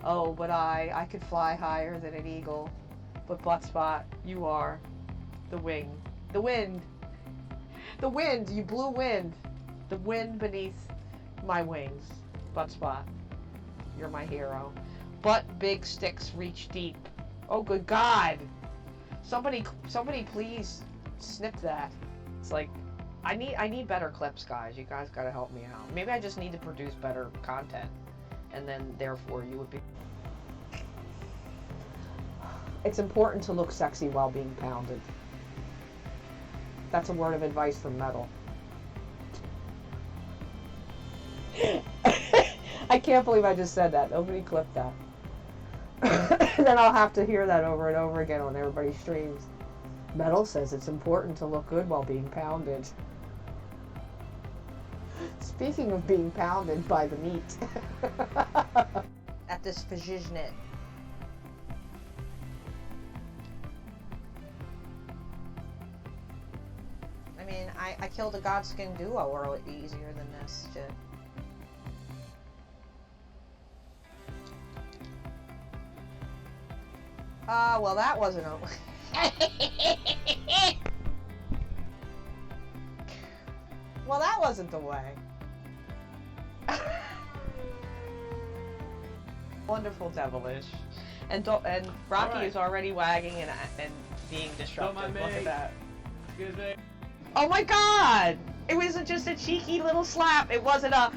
Oh, but I could fly higher than an eagle. But Buttspot, you are the wing. The wind. The wind, you blew wind. The wind beneath my wings. Buttspot, you're my hero. But big sticks reach deep. Oh, good God. Somebody please snip that. It's like, I need better clips, guys. You guys gotta help me out. Maybe I just need to produce better content. And then, therefore, you would be... It's important to look sexy while being pounded. That's a word of advice from Metal. I can't believe I just said that. Nobody clipped that. Then I'll have to hear that over and over again on everybody streams. Metal says it's important to look good while being pounded. Speaking of being pounded by the meat. At this Vizhnit. I mean, I killed a Godskin duo or easier than this shit. Well, that wasn't a... Well, that wasn't the way. Wonderful devilish. And Rocky is already wagging and being disruptive. Look at that. Excuse me. Oh my God! It wasn't just a cheeky little slap. It wasn't a...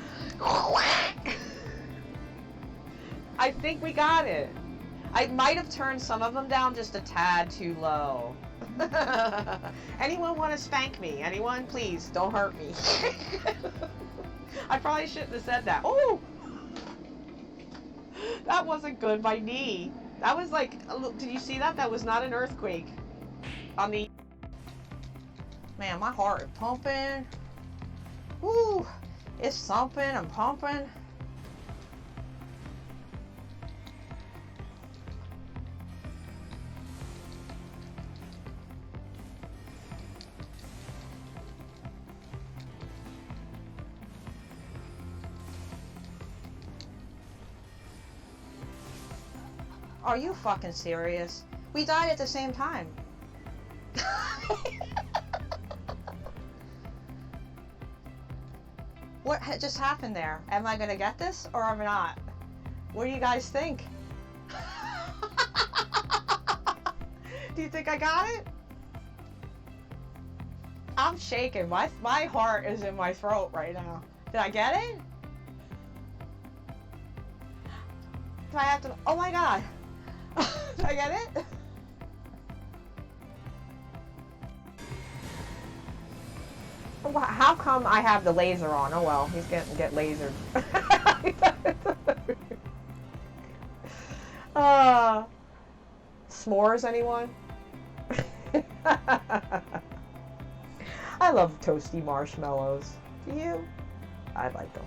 I think we got it. I might have turned some of them down just a tad too low. Anyone want to spank me? Anyone? Please, don't hurt me. I probably shouldn't have said that. Oh! That wasn't good. My knee. That was like... Did you see that? That was not an earthquake. On the... Man, my heart is pumping. Woo! It's thumping and pumping. Are you fucking serious? We died at the same time. What just happened there? Am I gonna get this or am I not? What do you guys think? Do you think I got it? I'm shaking. My heart is in my throat right now. Did I get it? Do I have to... Oh my God. Did I get it? How come I have the laser on? Oh well, he's gonna get lasered. S'mores, anyone? I love toasty marshmallows. Do you? I like them.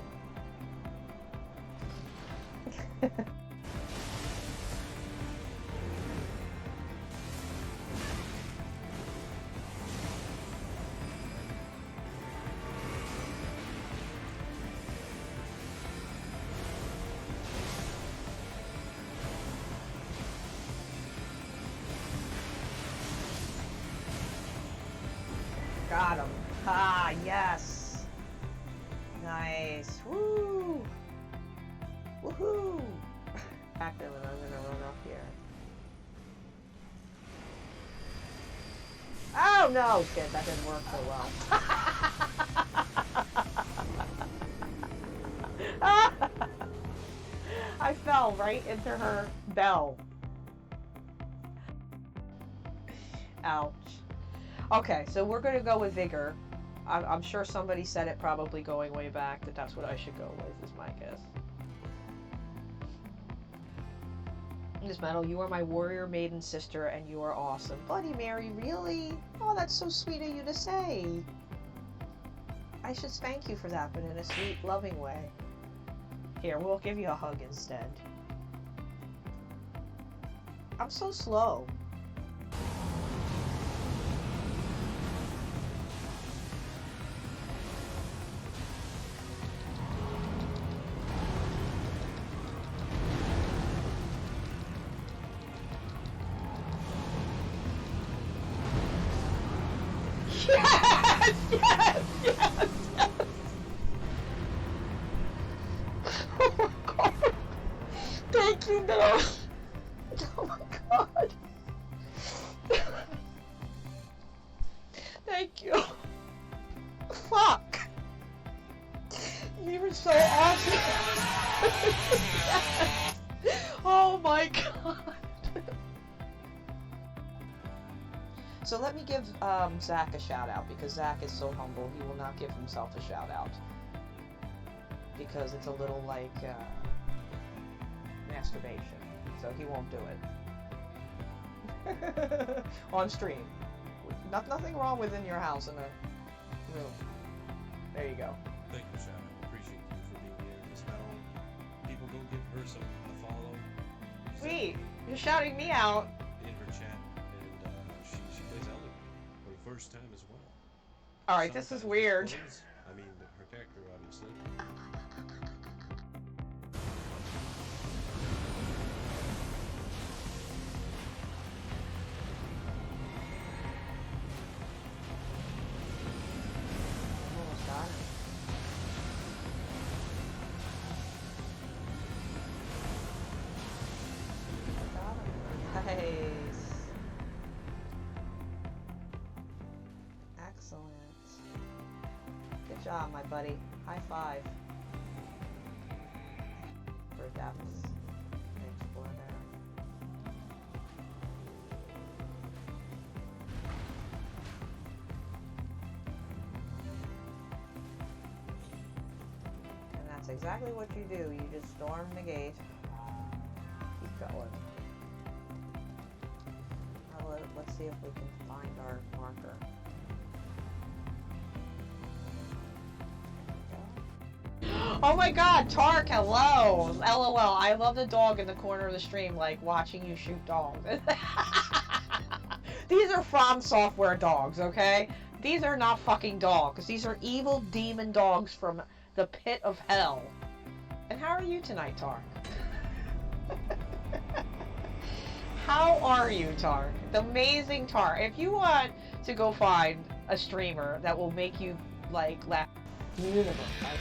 Got him. Ah, yes. Nice. Woo. Woohoo. Active, and I'm gonna run up here. Oh no, shit, that didn't work so well. I fell right into her bell. Ouch. Okay, so we're going to go with Vigor. I'm sure somebody said it probably going way back that that's what I should go with, is my guess. Miss Metal, you are my warrior maiden sister and you are awesome. Bloody Mary, really? Oh, that's so sweet of you to say. I should spank you for that, but in a sweet, loving way. Here, we'll give you a hug instead. I'm so slow. So let me give Zach a shout out, because Zach is so humble he will not give himself a shout out, because it's a little like masturbation, so he won't do it on stream. Nothing wrong within your house in a room. There you go. Thank you, Shadow. Appreciate you for being here. Just now, people go give her a follow. Sweet. You're shouting me out. In her chat, and she plays Elder for the first time as well. All right, this is weird. I mean, her character, obviously. Almost got it. Nice. Excellent. Good job, my buddy. High five. For that was an explore there. And that's exactly what you do. You just storm the gate. Keep going. Let's see if we can find our marker. Oh my god, Tark, hello! LOL, I love the dog in the corner of the stream, like, watching you shoot dogs. These are From Software dogs, okay? These are not fucking dogs. These are evil demon dogs from the pit of hell. And how are you tonight, Tark? How are you, Tark? The amazing Tark. If you want to go find a streamer that will make you, like, laugh in the universe, right?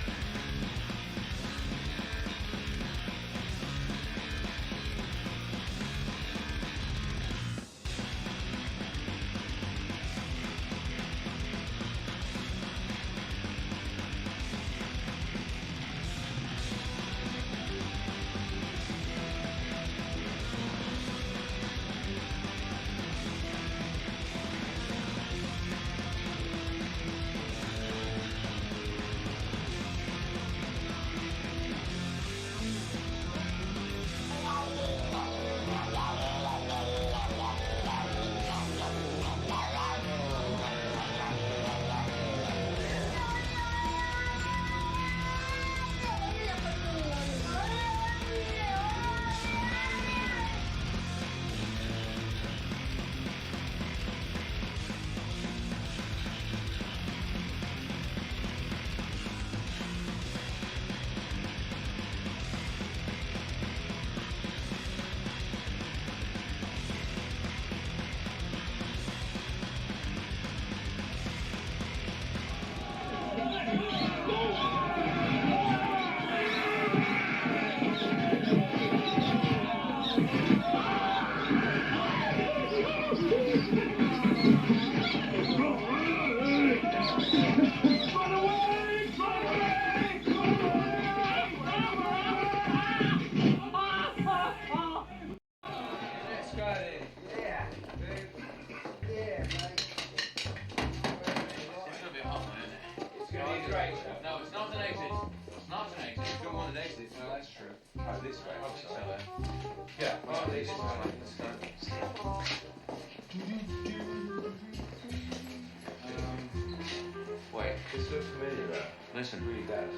Wait, this looks familiar though. Listen. It really does.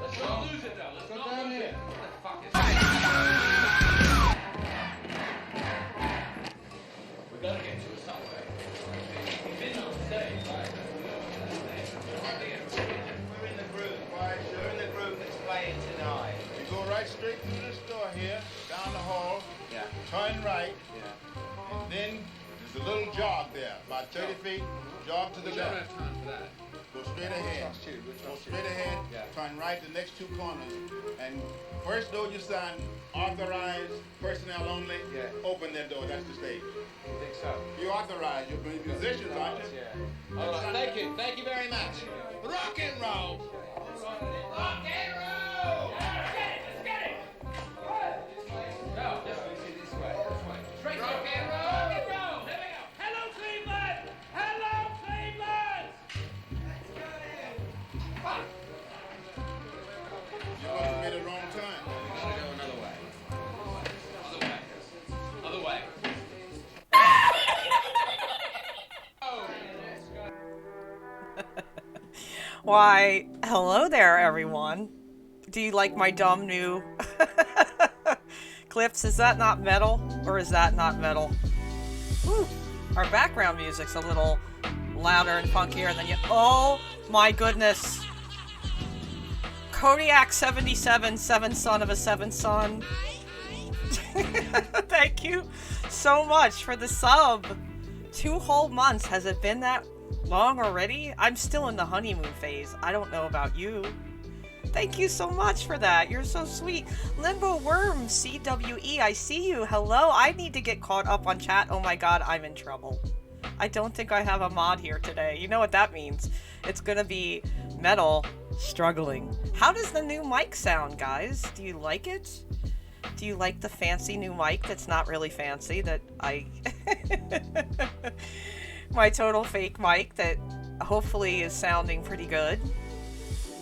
Let's not lose it though. Let's go down here. What the fuck is that? We gotta get to it some way. We've been on stage, right? We're in the group, right? We're in the group that's playing tonight. You go right straight through this door here, down the hall, Yeah. turn right, Yeah. and then there's a little jog there, about 30 feet, jog to the We don't left. have time for that. Go straight ahead. Go straight ahead, Yeah. turn right the next two corners, and first door you sign, authorized personnel only, Yeah. open that door, that's the stage. You think so? You authorize, you're musicians, aren't you? Yeah. All right, thank you very much. Rock and roll! Rock and roll! Why, hello there, everyone. Do you like my dumb new clips? Is that not metal? Or is that not metal? Woo. Our background music's a little louder and funkier than you. Oh my goodness. Kodiak 77, seventh son of a seventh son. Thank you so much for the sub. 2 whole months. Has it been that long already? I'm still in the honeymoon phase. I don't know about you. Thank you so much for that. You're so sweet. Limbo Worm, CWE, I see you. Hello. I need to get caught up on chat. Oh my god, I'm in trouble. I don't think I have a mod here today. You know what that means. It's gonna be Metal struggling. How does the new mic sound, guys? Do you like it? Do you like the fancy new mic that's not really fancy that I... My total fake mic that hopefully is sounding pretty good.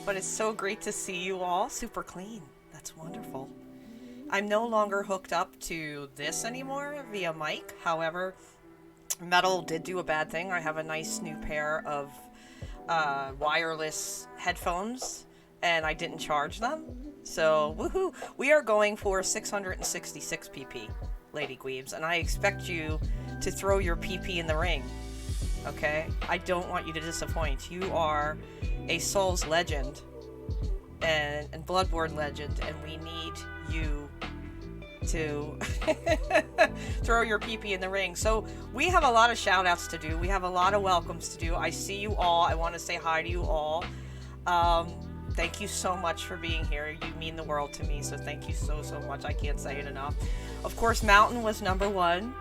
But it's so great to see you all. Super clean. That's wonderful. I'm no longer hooked up to this anymore via mic. However, Metal did do a bad thing. I have a nice new pair of wireless headphones and I didn't charge them. So, woohoo! We are going for 666 PP, Lady Gweebs, and I expect you to throw your PP in the ring. Okay? I don't want you to disappoint. You are a Souls legend and Bloodborne legend, and we need you to throw your PP in the ring. So we have a lot of shout outs to do. We have a lot of welcomes to do. I see you all. I want to say hi to you all. Thank you so much for being here. You mean the world to me, so thank you so much. I can't say it enough. Of course, Mountain was #1.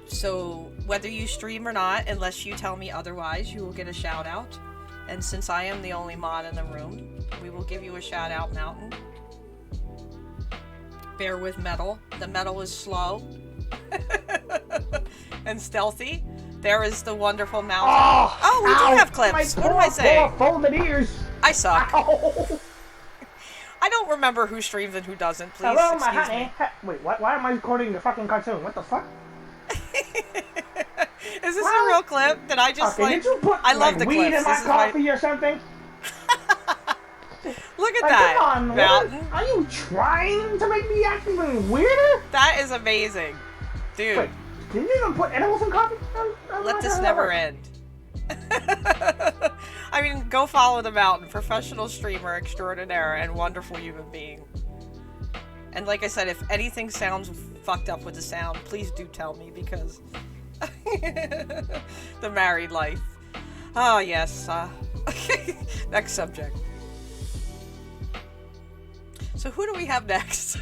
So whether you stream or not, unless you tell me otherwise, you will get a shout out. And since I am the only mod in the room, we will give you a shout out, Mountain. Bear with Metal. The Metal is slow and stealthy. There is the wonderful Mountain. Oh, we do have clips. What am I saying? Folded ears. I suck. Ow. I don't remember who streams and who doesn't. Please Hello, excuse my honey. me. Wait, why am I recording the fucking cartoon? What the fuck? Is this a real clip? Did I just Did you put I love the weed clips. in my This is coffee or something? Look at Like, that, come on, Mountain. Are you trying to make me act even weirder? That is amazing. Dude, Wait, did you even put edibles in coffee? let this never end. I mean, go follow the Mountain, professional streamer extraordinaire and wonderful human being. And like I said, if anything sounds fucked up with the sound, please do tell me, because the married life. Oh, yes. Next subject. So who do we have next?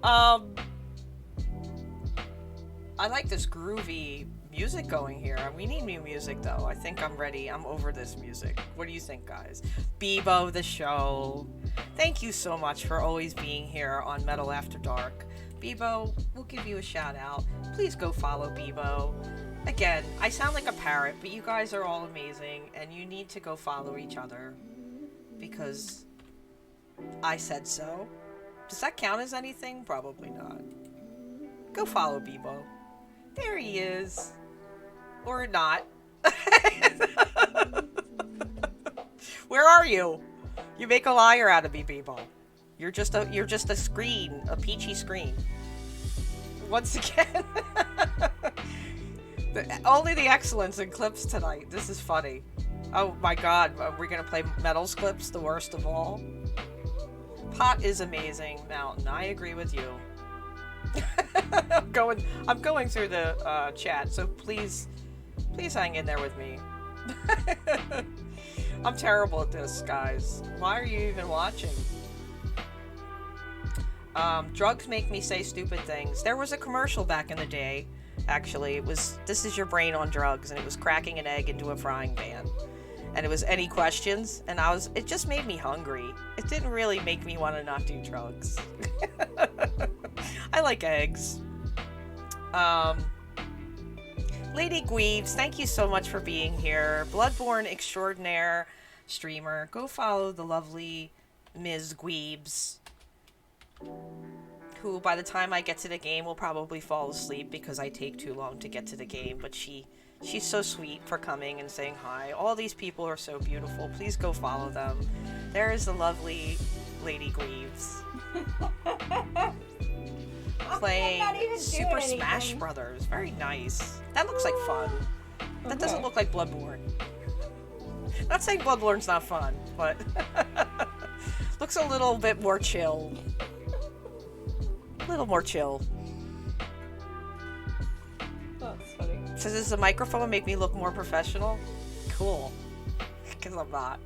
I like this groovy music going here. We need new music, though. I think I'm ready. I'm over this music. What do you think, guys? Bebo, the show. Thank you so much for always being here on Metal After Dark. Bebo, we'll give you a shout out. Please go follow Bebo. Again, I sound like a parrot, but you guys are all amazing, and you need to go follow each other. Because I said so. Does that count as anything? Probably not. Go follow Bebo. There he is. Or not. Where are you? You make a liar out of me, Bebo. You're just a screen, a peachy screen. Once again. Only the excellence in clips tonight. This is funny. Oh my god, we're gonna play Metal's clips, the worst of all. Pot is amazing, Mountain. I agree with you. I'm going through the chat, so please hang in there with me. I'm terrible at this, guys. Why are you even watching? Drugs make me say stupid things. There was a commercial back in the day, actually. It was, this is your brain on drugs, and it was cracking an egg into a frying pan. And it was any questions, and it just made me hungry. It didn't really make me want to not do drugs. I like eggs. Lady Gweebs, thank you so much for being here. Bloodborne extraordinaire streamer. Go follow the lovely Ms. Gweebs, who by the time I get to the game will probably fall asleep because I take too long to get to the game, but she She's so sweet for coming and saying hi. All these people are so beautiful. Please go follow them. There is the lovely Lady Greaves. Playing not even Super doing Smash anything. Brothers. Very nice. That looks like fun. That doesn't Okay. look like Bloodborne. Not saying Bloodborne's not fun, but looks a little bit more chill. A little more chill. That's funny. Says, does the microphone make me look more professional? Cool. Because I'm not.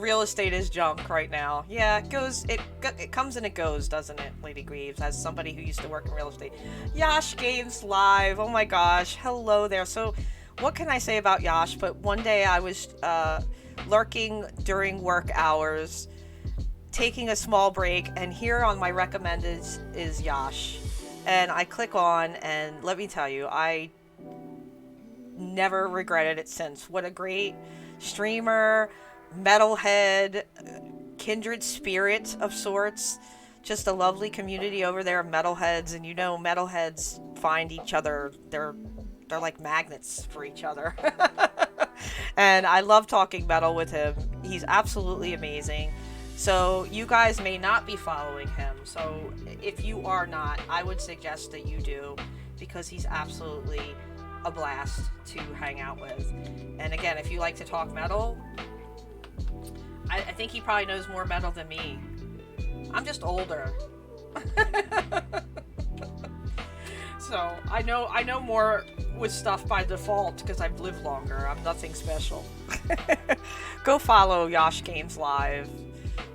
Real estate is junk right now. Yeah, it comes and it goes, doesn't it, Lady Greaves, as somebody who used to work in real estate. Yash Games Live. Oh my gosh. Hello there. So, what can I say about Yash? But one day I was lurking during work hours, taking a small break, and here on my recommended is Yash. And I click on, and let me tell you, I never regretted it since. What a great streamer, metalhead, kindred spirit of sorts. Just a lovely community over there of metalheads, and you know, metalheads find each other. They're like magnets for each other. And I love talking metal with him. He's absolutely amazing. So you guys may not be following him. So if you are not, I would suggest that you do, because he's absolutely a blast to hang out with. And again, if you like to talk metal, I think he probably knows more metal than me. I'm just older. So I know more with stuff by default because I've lived longer. I'm nothing special. Go follow Yash Games Live.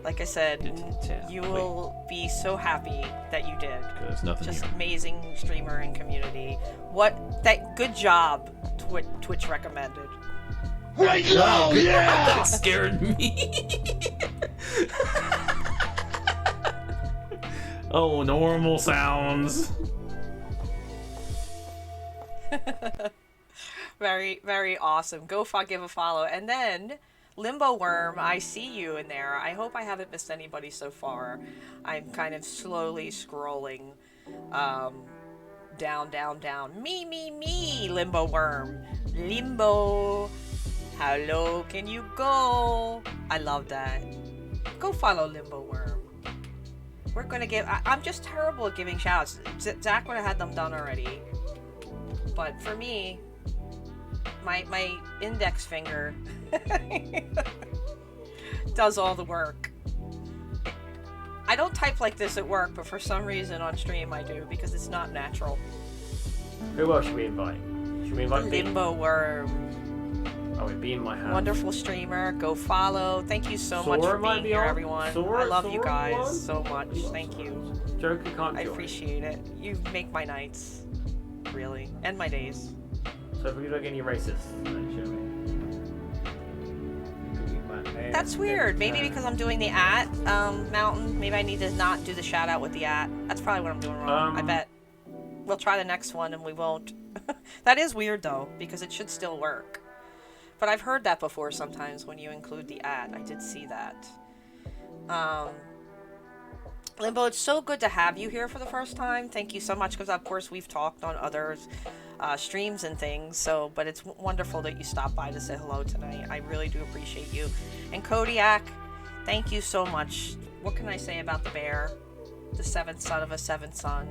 Like I said, you will be so happy that you did. There's nothing Just here. amazing streamer and community. Good job, Twitch recommended. Right now, yeah! That scared me. Oh, normal sounds. Very, very awesome. Go give a follow. And then, Limbo Worm, I see you in there. I hope I haven't missed anybody so far. I'm kind of slowly scrolling down. Me, Limbo Worm. Limbo. How low can you go? I love that. Go follow Limbo Worm. We're gonna give... I'm just terrible at giving shoutouts. Zach would have had them done already. But for me, my index finger does all the work. I don't type like this at work, but for some reason on stream I do, because it's not natural. Who else should we invite? Should we invite Bean? Limbo Worm. Oh, wait, Bean might have. Wonderful streamer. Go follow. Thank you so much Sora for might being be here, on. everyone. Sora- I love you Sora guys on? so much. Thank you. Joker can't I join. appreciate it. You make my nights. Really. And my days. So if we look any racist, then should we? That's weird. Maybe because I'm doing the mountain. Maybe I need to not do the shout out with the @ That's probably what I'm doing wrong. I bet. We'll try the next one and we won't. That is weird though, because it should still work. But I've heard that before sometimes when you include the @ I did see that. Limbo, it's so good to have you here for the first time. Thank you so much, because of course we've talked on others streams and things, so but it's wonderful that you stopped by to say hello tonight. I really do appreciate you. And Kodiak, thank you so much. What can I say about the bear? The seventh son of a seventh son.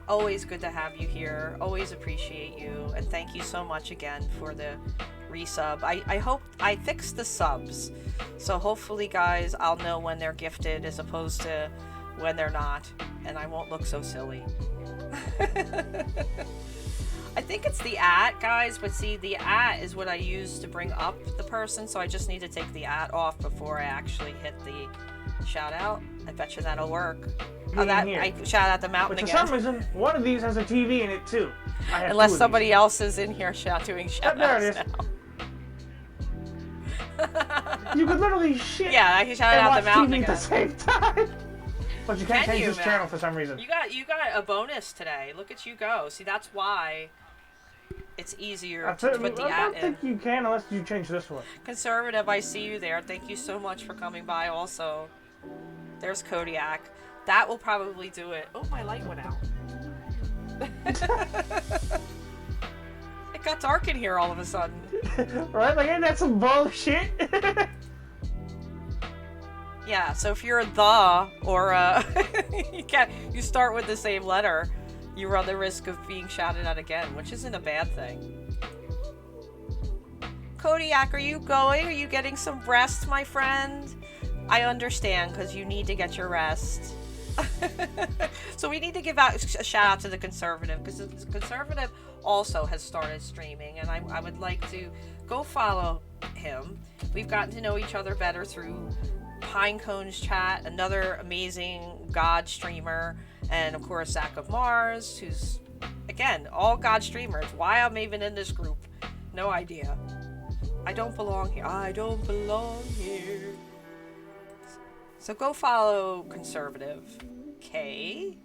Always good to have you here. Always appreciate you. And thank you so much again for the resub. I hope I fixed the subs. So hopefully, guys, I'll know when they're gifted as opposed to when they're not. And I won't look so silly. I think it's the @ guys, but see, the @ is what I use to bring up the person, so I just need to take the @ off before I actually hit the shout out. I bet you that'll work. Oh, that here. I shout out the mountain But for again. some reason, one of these has a TV in it too. I have Unless two of somebody else is in here doing shout there it outs is. now. these. You could literally shit Yeah, I can shout and out watch the mountain TV at the again. same time. But you can't Can change you, this man? channel for some reason. You got a bonus today. Look at you go. See, that's why it's easier to put the I don't @ in. think you can unless you change this one. Conservative, I see you there. Thank you so much for coming by also. There's Kodiak. That will probably do it. Oh, my light went out. It got dark in here all of a sudden. Right? Like, ain't that some bullshit? Yeah, so if you're a the or you start with the same letter, you run the risk of being shouted at again, which isn't a bad thing. Kodiak, are you going? Are you getting some rest, my friend? I understand, because you need to get your rest. So we need to give out a shout out to the Conservative, because the Conservative also has started streaming, and I would like to go follow him. We've gotten to know each other better through Pinecone's chat, another amazing God streamer, and of course Zach of Mars, who's, again, all God streamers. Why I'm even in this group, no idea. I don't belong here. I don't belong here. So go follow Conservative. Okay.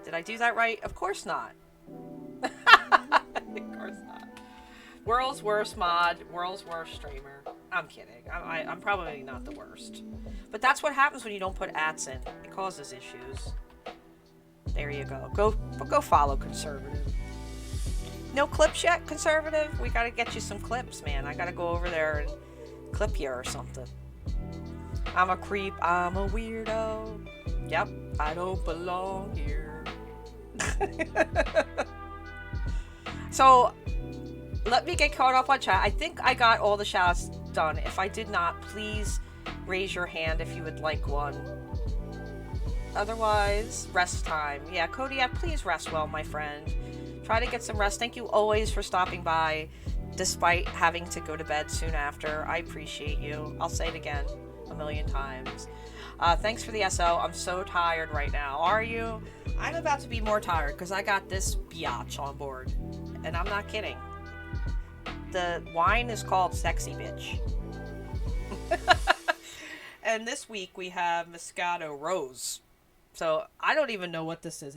Did I do that right? Of course not. Of course not. World's worst mod, world's worst streamer. I'm kidding. I'm probably not the worst. But that's what happens when you don't put ats in. It causes issues. There you go. Go follow Conservative. No clips yet, Conservative? We gotta get you some clips, man. I gotta go over there and clip you or something. I'm a creep. I'm a weirdo. Yep. I don't belong here. So, let me get caught up on chat. I think I got all the shoutouts done. If I did not, please raise your hand if you would like one. Otherwise, rest time. Yeah, Kodiak, please rest well, my friend. Try to get some rest. Thank you always for stopping by, despite having to go to bed soon after. I appreciate you. I'll say it again a million times. Thanks for the SO. I'm so tired right now. Are you? I'm about to be more tired because I got this biatch on board. And I'm not kidding. The wine is called Sexy Bitch. And this week we have Moscato Rose. So I don't even know what this is.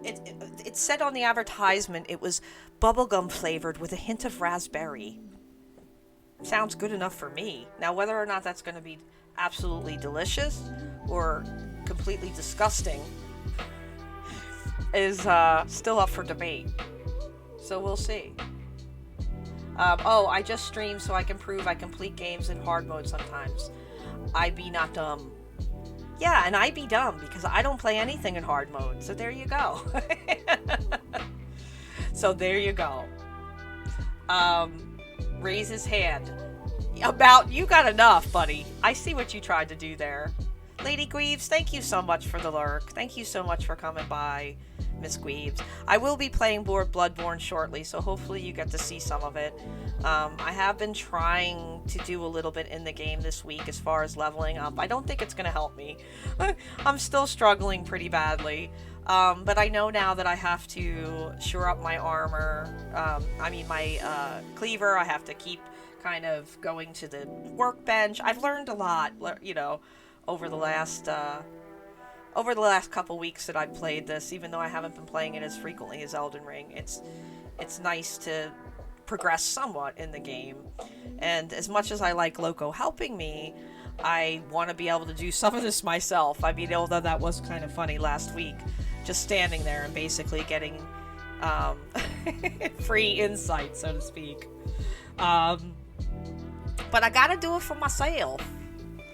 It said on the advertisement it was bubblegum flavored with a hint of raspberry. Sounds good enough for me. Now whether or not that's going to be absolutely delicious or completely disgusting is still up for debate. So we'll see. Oh, I just stream so I can prove I complete games in hard mode sometimes. I be not dumb. Yeah, and I be dumb because I don't play anything in hard mode. So there you go. So there you go. Raise his hand. You got enough, buddy. I see what you tried to do there. Lady Greaves, thank you so much for the lurk. Thank you so much for coming by, Miss Greaves. I will be playing Bloodborne shortly, so hopefully you get to see some of it. I have been trying to do a little bit in the game this week as far as leveling up. I don't think it's going to help me. I'm still struggling pretty badly. But I know now that I have to shore up my armor. My cleaver. I have to keep kind of going to the workbench. I've learned a lot, over the last couple weeks that I've played this, even though I haven't been playing it as frequently as Elden Ring. It's nice to progress somewhat in the game. And as much as I like Loco helping me, I want to be able to do some of this myself. I mean, although that was kind of funny last week, just standing there and basically getting free insight, so to speak. But I gotta do it for myself.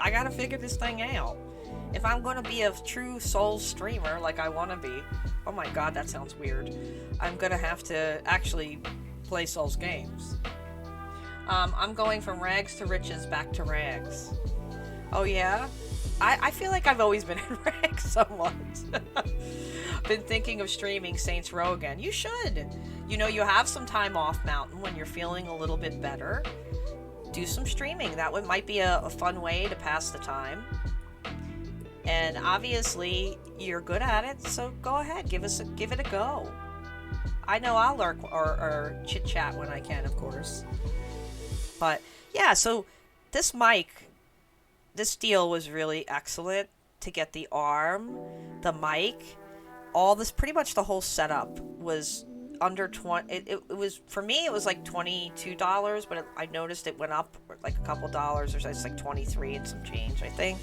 I gotta figure this thing out. If I'm gonna be a true Souls streamer like I wanna be, oh my god, that sounds weird, I'm gonna have to actually play Souls games. I'm going from rags to riches back to rags. Oh yeah? I feel like I've always been in rags somewhat. Been thinking of streaming Saints Row again. You should. You have some time off mountain when you're feeling a little bit better. Do some streaming. That might be a fun way to pass the time. And obviously, you're good at it, so go ahead, give it a go. I know I'll lurk or chit chat when I can, of course. But yeah, so this deal was really excellent to get the arm, the mic, all this, pretty much the whole setup was under 20. It was, for me, it was like $22, but I noticed it went up like a couple dollars, or it's like 23 and some change, I think,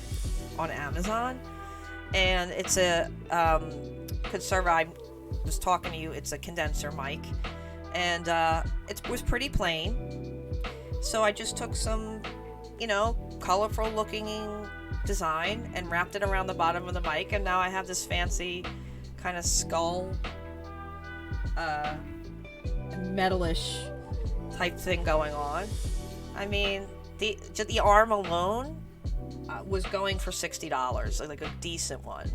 on Amazon. and it's a conservative. I was talking to you. It's a condenser mic, and it was pretty plain. So I just took some, colorful looking design and wrapped it around the bottom of the mic, and now I have this fancy kind of skull, metalish type thing going on. I mean, the arm alone was going for $60, like a decent one.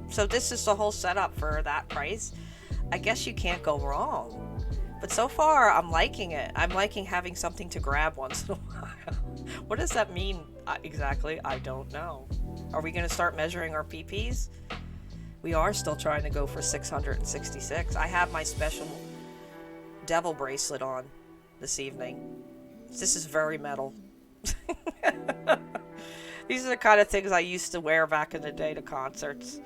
So this is the whole setup for that price. I guess you can't go wrong. But so far, I'm liking it. I'm liking having something to grab once in a while. What does that mean exactly? I don't know. Are we going to start measuring our PPs? We are still trying to go for 666. I have my special devil bracelet on this evening. This is very metal. These are the kind of things I used to wear back in the day to concerts.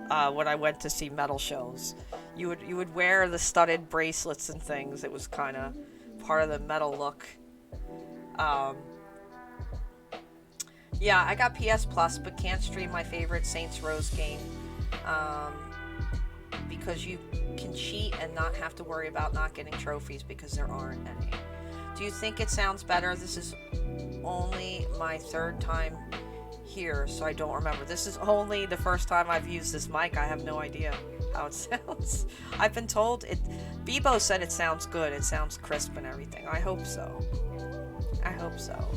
When I went to see metal shows, you would wear the studded bracelets and things. It was kind of part of the metal look. Yeah, I got PS Plus, but can't stream my favorite Saints Row game because you can cheat and not have to worry about not getting trophies because there aren't any. Do you think it sounds better? This is only my third time here, so I don't remember. This is only the first time I've used this mic. I have no idea how it sounds. I've been told it. Bebo said it sounds good. It sounds crisp and everything. I hope so. I hope so.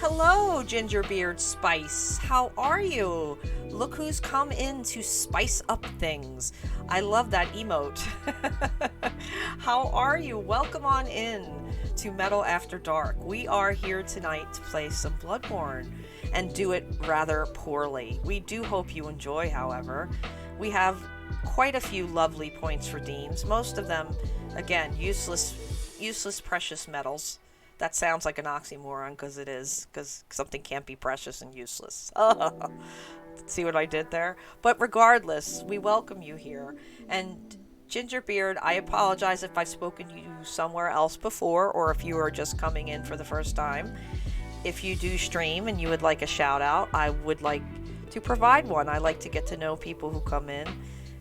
Hello, Gingerbeard Spice. How are you? Look who's come in to spice up things. I love that emote. How are you? Welcome on in to Metal After Dark. We are here tonight to play some Bloodborne and do it rather poorly. We do hope you enjoy, however. We have quite a few lovely points redeemed. Most of them, again, useless precious metals. That sounds like an oxymoron, because it is, because something can't be precious and useless. See what I did there? But regardless, we welcome you here. And Gingerbeard, I apologize if I've spoken to you somewhere else before, or if you are just coming in for the first time. If you do stream and you would like a shout out, I would like to provide one. I like to get to know people who come in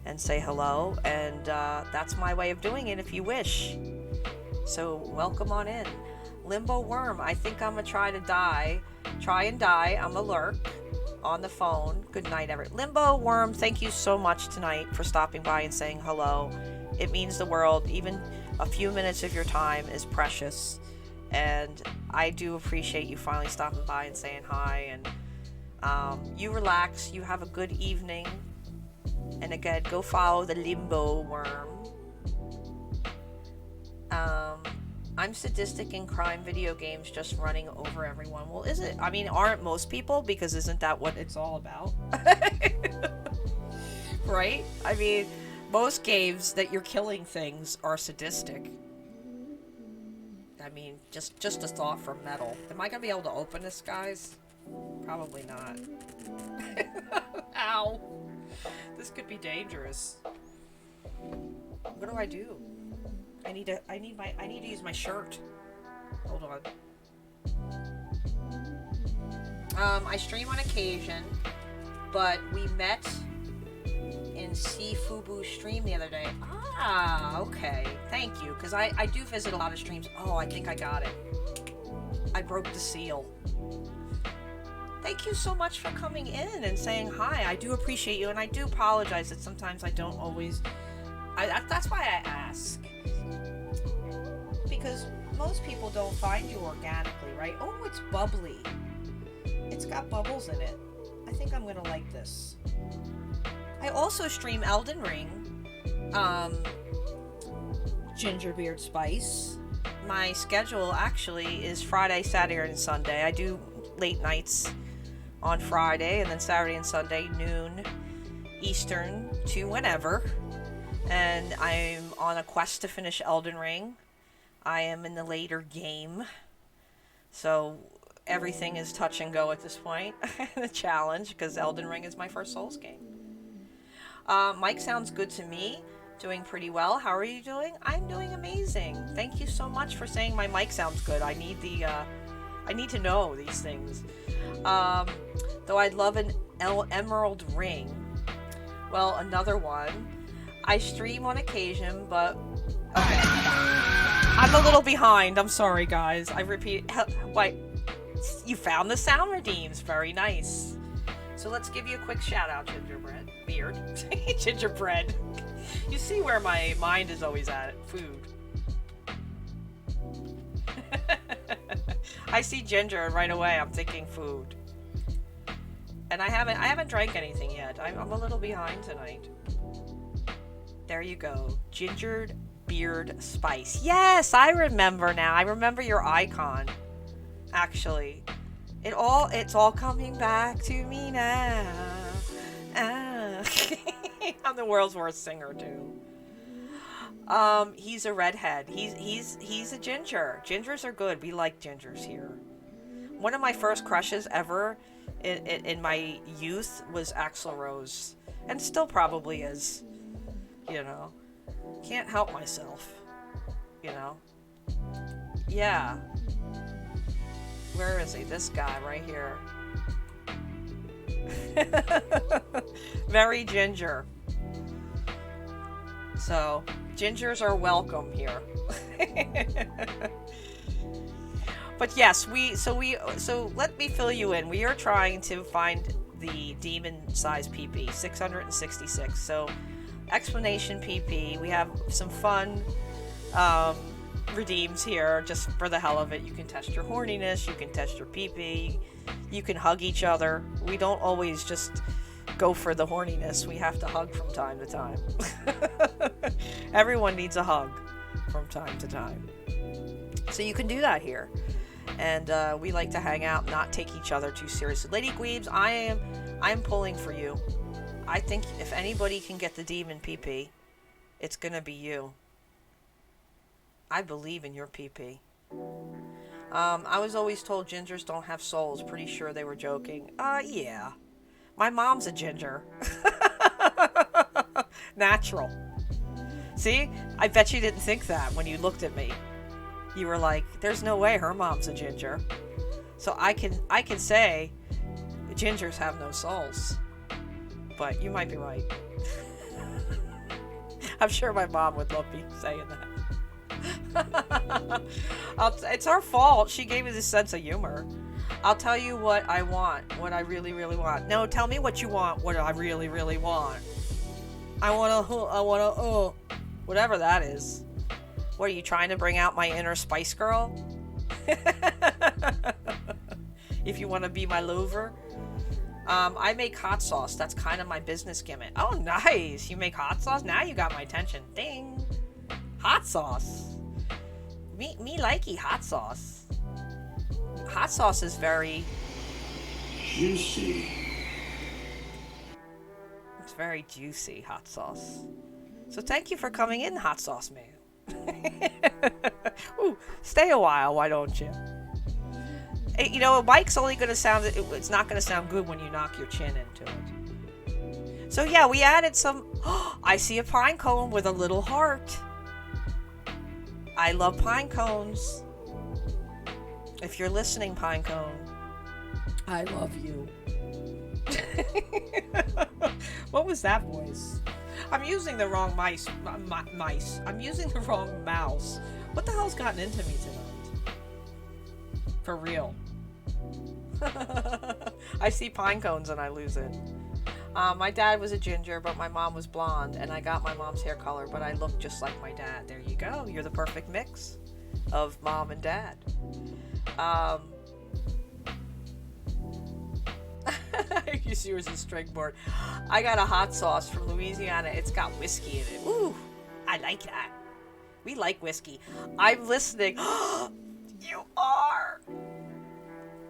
and say hello, and that's my way of doing it if you wish. So welcome on in. Limbo Worm, I think I'm gonna try and die. I'm a lurk on the phone. Good night, Limbo Worm, thank you so much tonight for stopping by and saying hello. It means the world. Even a few minutes of your time is precious. And I do appreciate you finally stopping by and saying hi. And you relax. You have a good evening. And again, go follow the Limbo Worm. I'm sadistic in crime video games, just running over everyone. Well, is it? I mean, aren't most people? Because isn't that what it's all about? Right? I mean, most games that you're killing things are sadistic. I mean, just a thought from Metal. Am I gonna be able to open this, guys? Probably not. Ow! This could be dangerous. What do I do? I need to use my shirt. Hold on. I stream on occasion, but we met in Sifubu stream the other day. Ah, okay. Thank you, because I do visit a lot of streams. Oh, I think I got it. I broke the seal. Thank you so much for coming in and saying hi. I do appreciate you, and I do apologize that sometimes I don't always... that's why I ask. Because most people don't find you organically, right? Oh, it's bubbly. It's got bubbles in it. I think I'm gonna like this. I also stream Elden Ring. Gingerbeard Spice. My schedule actually is Friday, Saturday, and Sunday. I do late nights on Friday, and then Saturday and Sunday, noon Eastern to whenever. And I'm on a quest to finish Elden Ring. I am in the later game, so everything is touch and go at this point. The challenge, because Elden Ring is my first Souls game. Mike sounds good to me. Doing pretty well. How are you doing? I'm doing amazing. Thank you so much for saying my mic sounds good. I need to know these things. Though I'd love an emerald ring. Well, another one. I stream on occasion, but... Okay. I'm a little behind. I'm sorry, guys. I repeat... Wait. You found the sound redeems. Very nice. So let's give you a quick shout out, Gingerbread. Beard. Gingerbread. You see where my mind is always at. Food. I see ginger and right away I'm thinking food. And I haven't drank anything yet. I'm a little behind tonight. There you go. Gingered beard spice. Yes, I remember now. I remember your icon. Actually. It's all coming back to me now. Ah. I'm the world's worst singer too. He's a redhead. He's a ginger. Gingers are good. We like gingers here. One of my first crushes ever in my youth was Axl Rose, and still probably is. You know, can't help myself. You know. Yeah. Where is he? This guy right here. Very ginger. So, gingers are welcome here. But yes, so let me fill you in. We are trying to find the demon size PP, 666. So, explanation PP. We have some fun redeems here just for the hell of it. You can test your horniness, you can test your PP, you can hug each other. We don't always just go for the horniness. We have to hug from time to time. Everyone needs a hug from time to time. So you can do that here. And we like to hang out, not take each other too seriously. Lady Gweebs, I'm pulling for you. I think if anybody can get the demon PP, it's gonna be you. I believe in your PP. I was always told gingers don't have souls. Pretty sure they were joking. Yeah. My mom's a ginger. Natural. See? I bet you didn't think that when you looked at me. You were like, there's no way her mom's a ginger. So I can say gingers have no souls. But you might be right. I'm sure my mom would love me saying that. It's our fault. She gave me this sense of humor. I'll tell you what I want. What I really, really want. No, tell me what you want. What I really, really want. I want to, whatever that is. What, are you trying to bring out my inner Spice Girl? If you want to be my lover. I make hot sauce. That's kind of my business gimmick. Oh, nice. You make hot sauce? Now you got my attention. Ding. Hot sauce. Me likey hot sauce. Hot sauce is very Juicy. It's very juicy, hot sauce. So thank you for coming in, hot sauce man. Ooh, stay a while, why don't you? Hey, you know, a mic's only going to sound, it's not going to sound good when you knock your chin into it. So yeah, we added some, I see a pine cone with a little heart. I love pine cones. If you're listening, pine cone, I love you. What was that voice? I'm using the wrong mice. I'm using the wrong mouse. What the hell's gotten into me tonight? For real. I see pine cones and I lose it. My dad was a ginger, but my mom was blonde, and I got my mom's hair color, but I look just like my dad. There you go. You're the perfect mix of mom and dad. Use yours as a springboard. I got a hot sauce from Louisiana. It's got whiskey in it. Ooh, I like that. We like whiskey. I'm listening. You are.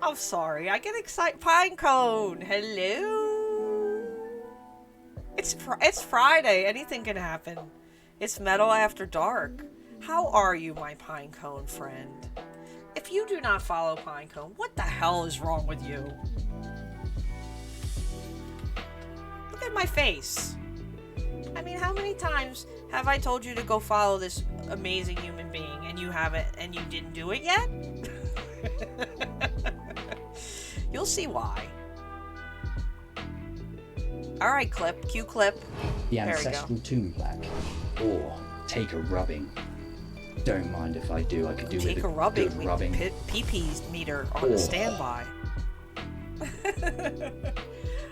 I'm sorry. I get excited. Pine cone. Hello. It's Friday. Anything can happen. It's metal after dark. How are you, my pine cone friend? If you do not follow pine cone, what the hell is wrong with you? Look at my face. I mean, how many times have I told you to go follow this amazing human being and you haven't, and you didn't do it yet? You'll see why. Alright, Clip. Cue Clip. The There we go. ancestral tomb back. Or take a rubbing. Don't mind if I do. I could do Take with a rubbing. good We rubbing. PP meter on the Oh. standby.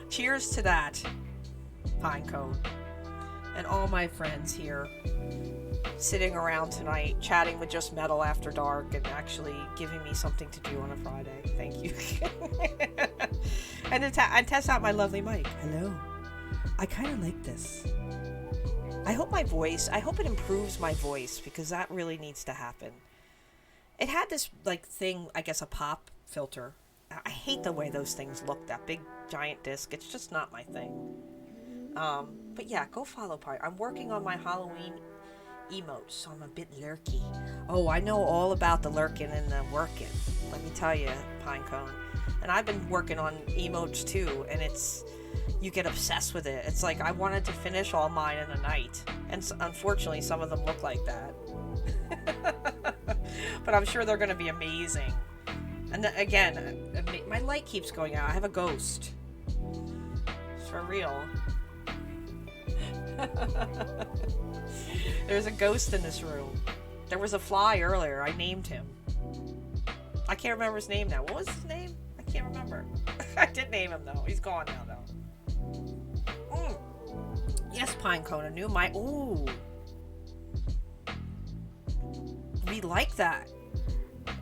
Cheers to that, Pinecone. And all my friends here sitting around tonight chatting with Just Metal After Dark and actually giving me something to do on a Friday. Thank you. and test out my lovely mic. Hello. I kind of like this. I hope it improves my voice, because that really needs to happen. It had this, like, thing, I guess, a pop filter. I hate the way those things look, that big giant disc. It's just not my thing. But yeah, go follow Pine. I'm working on my Halloween emotes, so I'm a bit lurky. Oh, I know all about the lurking and the working. Let me tell you, Pinecone. And I've been working on emotes too, and you get obsessed with it. It's like I wanted to finish all mine in a night, and unfortunately some of them look like that. But I'm sure they're going to be amazing. And again, my light keeps going out. I have a ghost. It's for real. There's a ghost in this room. There was a fly earlier. I named him. I can't remember his name now. What was his name? I can't remember. I did name him though. He's gone now though. Yes, Pinecone, a new mic. Ooh. We like that.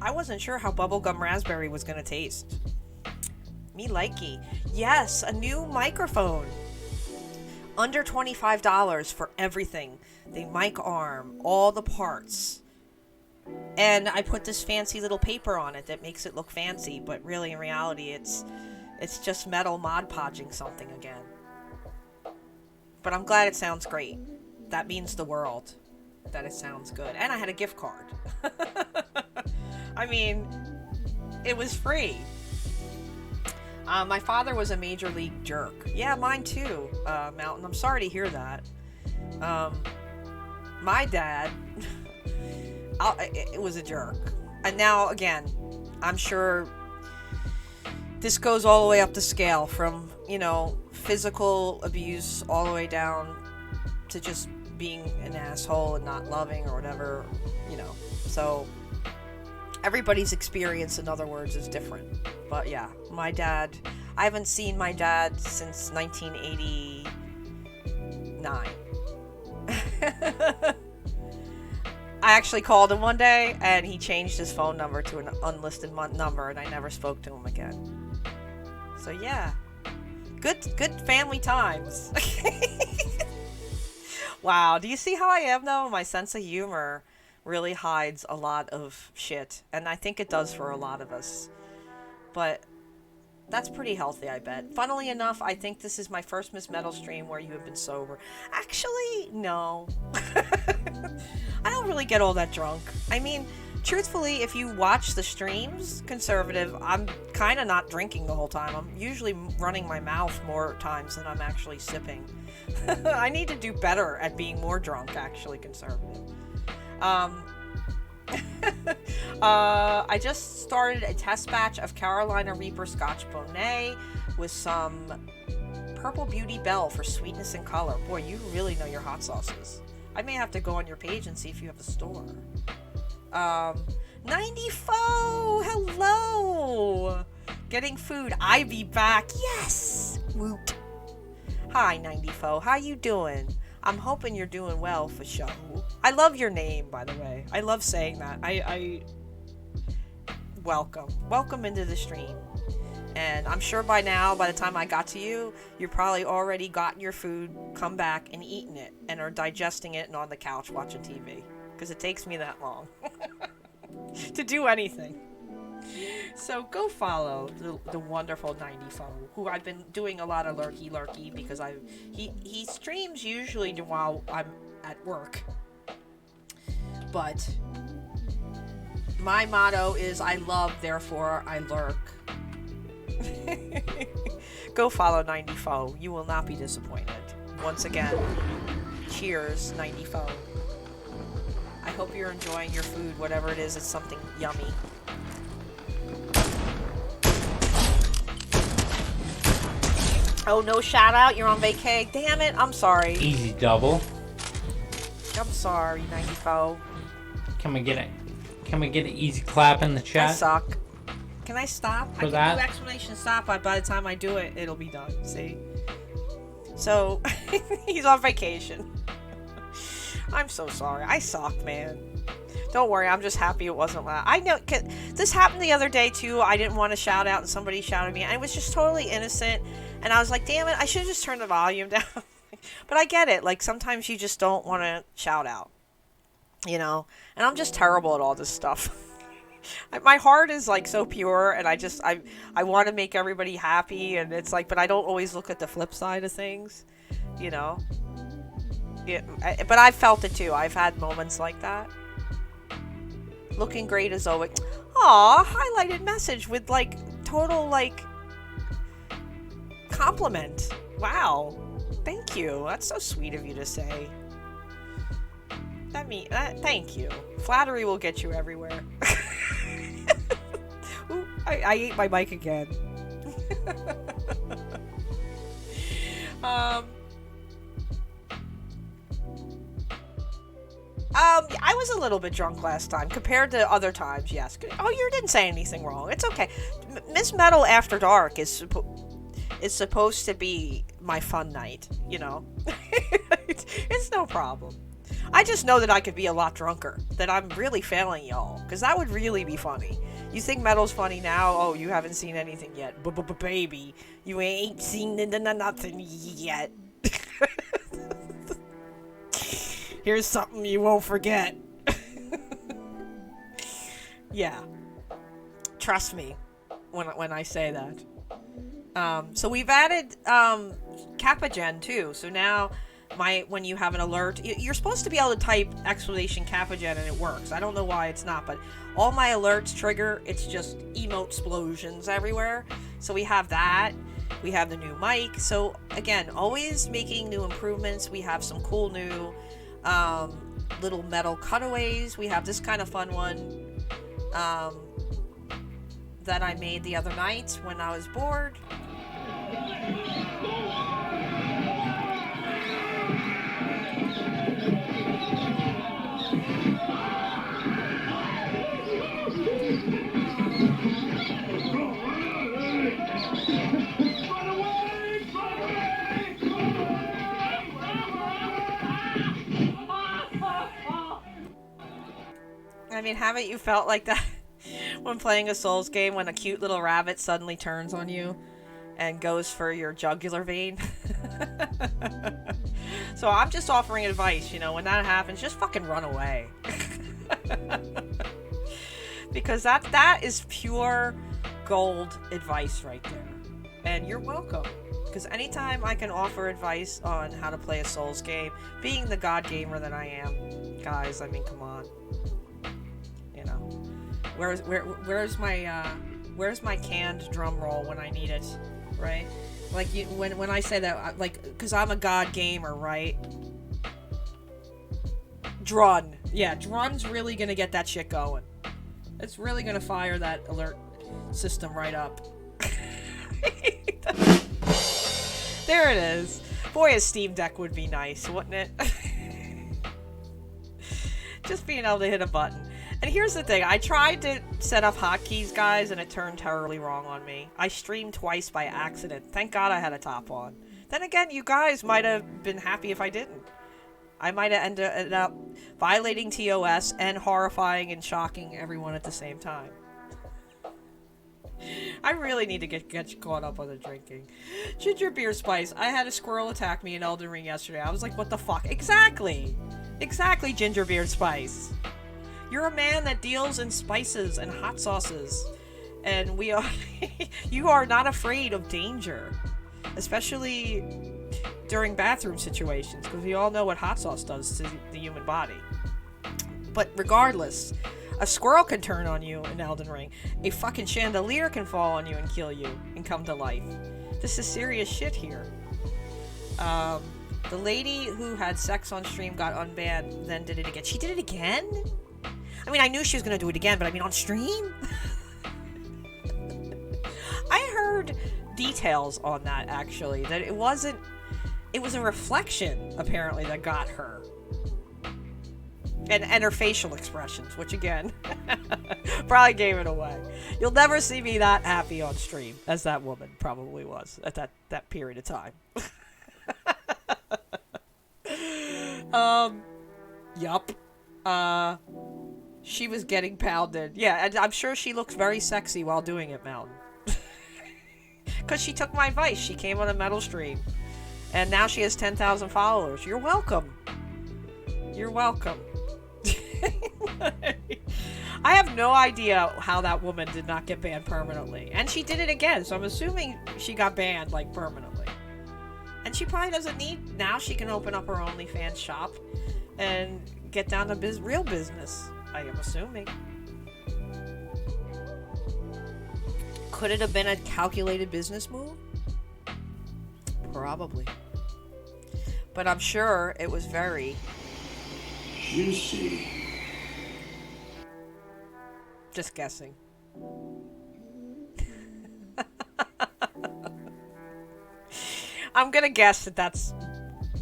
I wasn't sure how bubblegum raspberry was gonna taste. Me likey. Yes, a new microphone. Under $25 for everything. The mic arm, all the parts. And I put this fancy little paper on it that makes it look fancy, but really in reality it's just metal Mod Podging something again. But I'm glad it sounds great. That means the world that it sounds good. And I had a gift card. I mean, it was free. My father was a major league jerk. Yeah, mine too, Mountain. I'm sorry to hear that. My dad, it was a jerk. And now, again, I'm sure this goes all the way up the scale from, physical abuse all the way down to just being an asshole and not loving or whatever, So everybody's experience, in other words, is different. But yeah, my dad, I haven't seen my dad since 1989. I actually called him one day and he changed his phone number to an unlisted number and I never spoke to him again. So yeah, good family times. Wow, do you see how I am though? My sense of humor really hides a lot of shit, and I think it does for a lot of us. But that's pretty healthy, I bet. Funnily enough, I think this is my first Miss Metal stream where you have been sober. Actually, no. I don't really get all that drunk. I mean, truthfully, if you watch the streams, Conservative, I'm kind of not drinking the whole time. I'm usually running my mouth more times than I'm actually sipping. I need to do better at being more drunk, actually, Conservative. I just started a test batch of Carolina Reaper Scotch Bonnet with some Purple Beauty Bell for sweetness and color. Boy, you really know your hot sauces. I may have to go on your page and see if you have a store. 90fo! Hello! Getting food. I be back. Yes! Woot. Hi, 90fo. How you doing? I'm hoping you're doing well for show. I love your name, by the way. I love saying that. I welcome into the stream. And I'm sure by now, by the time I got to you, you're probably already gotten your food, come back and eaten it, and are digesting it and on the couch watching TV. Because it takes me that long to do anything. So go follow the wonderful 90fo, who I've been doing a lot of lurky because he streams usually while I'm at work. But my motto is I love, therefore I lurk. Go follow 90fo. You will not be disappointed. Once again, cheers, 90fo. I hope you're enjoying your food, whatever it is. It's something yummy. Oh, no shout out? You're on vacay? Damn it, I'm sorry. Easy double. I'm sorry, 94. Can we get it? Can we get an easy clap in the I chat? suck. Can I stop? For I can that? do explanation stop, but by the time I do it, it'll be done. See? So, he's on vacation. I'm so sorry. I suck, man. Don't worry, I'm just happy it wasn't loud. I know, this happened the other day too. I didn't want to shout out and somebody shouted at me. And it was just totally innocent. And I was like, damn it, I should have just turned the volume down. But I get it. Like, sometimes you just don't want to shout out. You know? And I'm just terrible at all this stuff. My heart is like so pure, and I want to make everybody happy, and it's like, but I don't always look at the flip side of things, you know. Yeah, but I've felt it too. I've had moments like that. Looking great as always. Aw, highlighted message with like total like compliment. Wow, thank you. That's so sweet of you to say. Thank you. Flattery will get you everywhere. Ooh, I ate my mic again. I was a little bit drunk last time compared to other times. Yes. Oh, you didn't say anything wrong. It's okay. Miss Metal After Dark is supposed to be my fun night. You know, it's no problem. I just know that I could be a lot drunker. That I'm really failing y'all, because that would really be funny. You think metal's funny now? Oh, you haven't seen anything yet. Baby, you ain't seen nothing yet. Here's something you won't forget. Yeah. Trust me when I say that. So we've added Kappagen too. So now when you have an alert, you're supposed to be able to type exclamation Kappagen and it works. I don't know why it's not, but all my alerts trigger, it's just emote explosions everywhere. So we have that. We have the new mic. So again, always making new improvements. We have some cool new little metal cutaways. We have this kind of fun one that I made the other night when I was bored. I mean, haven't you felt like that when playing a Souls game when a cute little rabbit suddenly turns on you and goes for your jugular vein? So I'm just offering advice, you know, when that happens, just fucking run away. Because that is pure gold advice right there. And you're welcome. Because anytime I can offer advice on how to play a Souls game, being the god gamer that I am, guys, I mean, come on. You know, where's my canned drum roll when I need it, right? Like when I say that, like, because I'm a god gamer, right? Drun, yeah, Drun's really gonna get that shit going. It's really gonna fire that alert system right up. There it is. Boy, a Steam Deck would be nice, wouldn't it? Just being able to hit a button. And here's the thing, I tried to set up hotkeys, guys, and it turned terribly wrong on me. I streamed twice by accident. Thank God I had a top on. Then again, you guys might have been happy if I didn't. I might have ended up violating TOS and horrifying and shocking everyone at the same time. I really need to get caught up on the drinking. Ginger Beer Spice, I had a squirrel attack me in Elden Ring yesterday. I was like, what the fuck? Exactly! Exactly, Ginger Beer Spice. You're a man that deals in spices and hot sauces. And we are you are not afraid of danger. Especially during bathroom situations, because we all know what hot sauce does to the human body. But regardless, a squirrel can turn on you in Elden Ring. A fucking chandelier can fall on you and kill you and come to life. This is serious shit here. The lady who had sex on stream got unbanned, then did it again. She did it again? I mean, I knew she was going to do it again, but I mean on stream? I heard details on that, actually. That it wasn't... It was a reflection, apparently, that got her. And her facial expressions, which, again, probably gave it away. You'll never see me that happy on stream, as that woman probably was at that period of time. Yup. She was getting pounded. Yeah, and I'm sure she looks very sexy while doing it, Mountain. Because she took my advice. She came on a metal stream. And now she has 10,000 followers. You're welcome. You're welcome. I have no idea how that woman did not get banned permanently. And she did it again, so I'm assuming she got banned, like, permanently. And she probably doesn't need... Now she can open up her OnlyFans shop and get down to real business, I am assuming. Could it have been a calculated business move? Probably. But I'm sure it was very... Juicy. Just guessing. I'm gonna guess that that's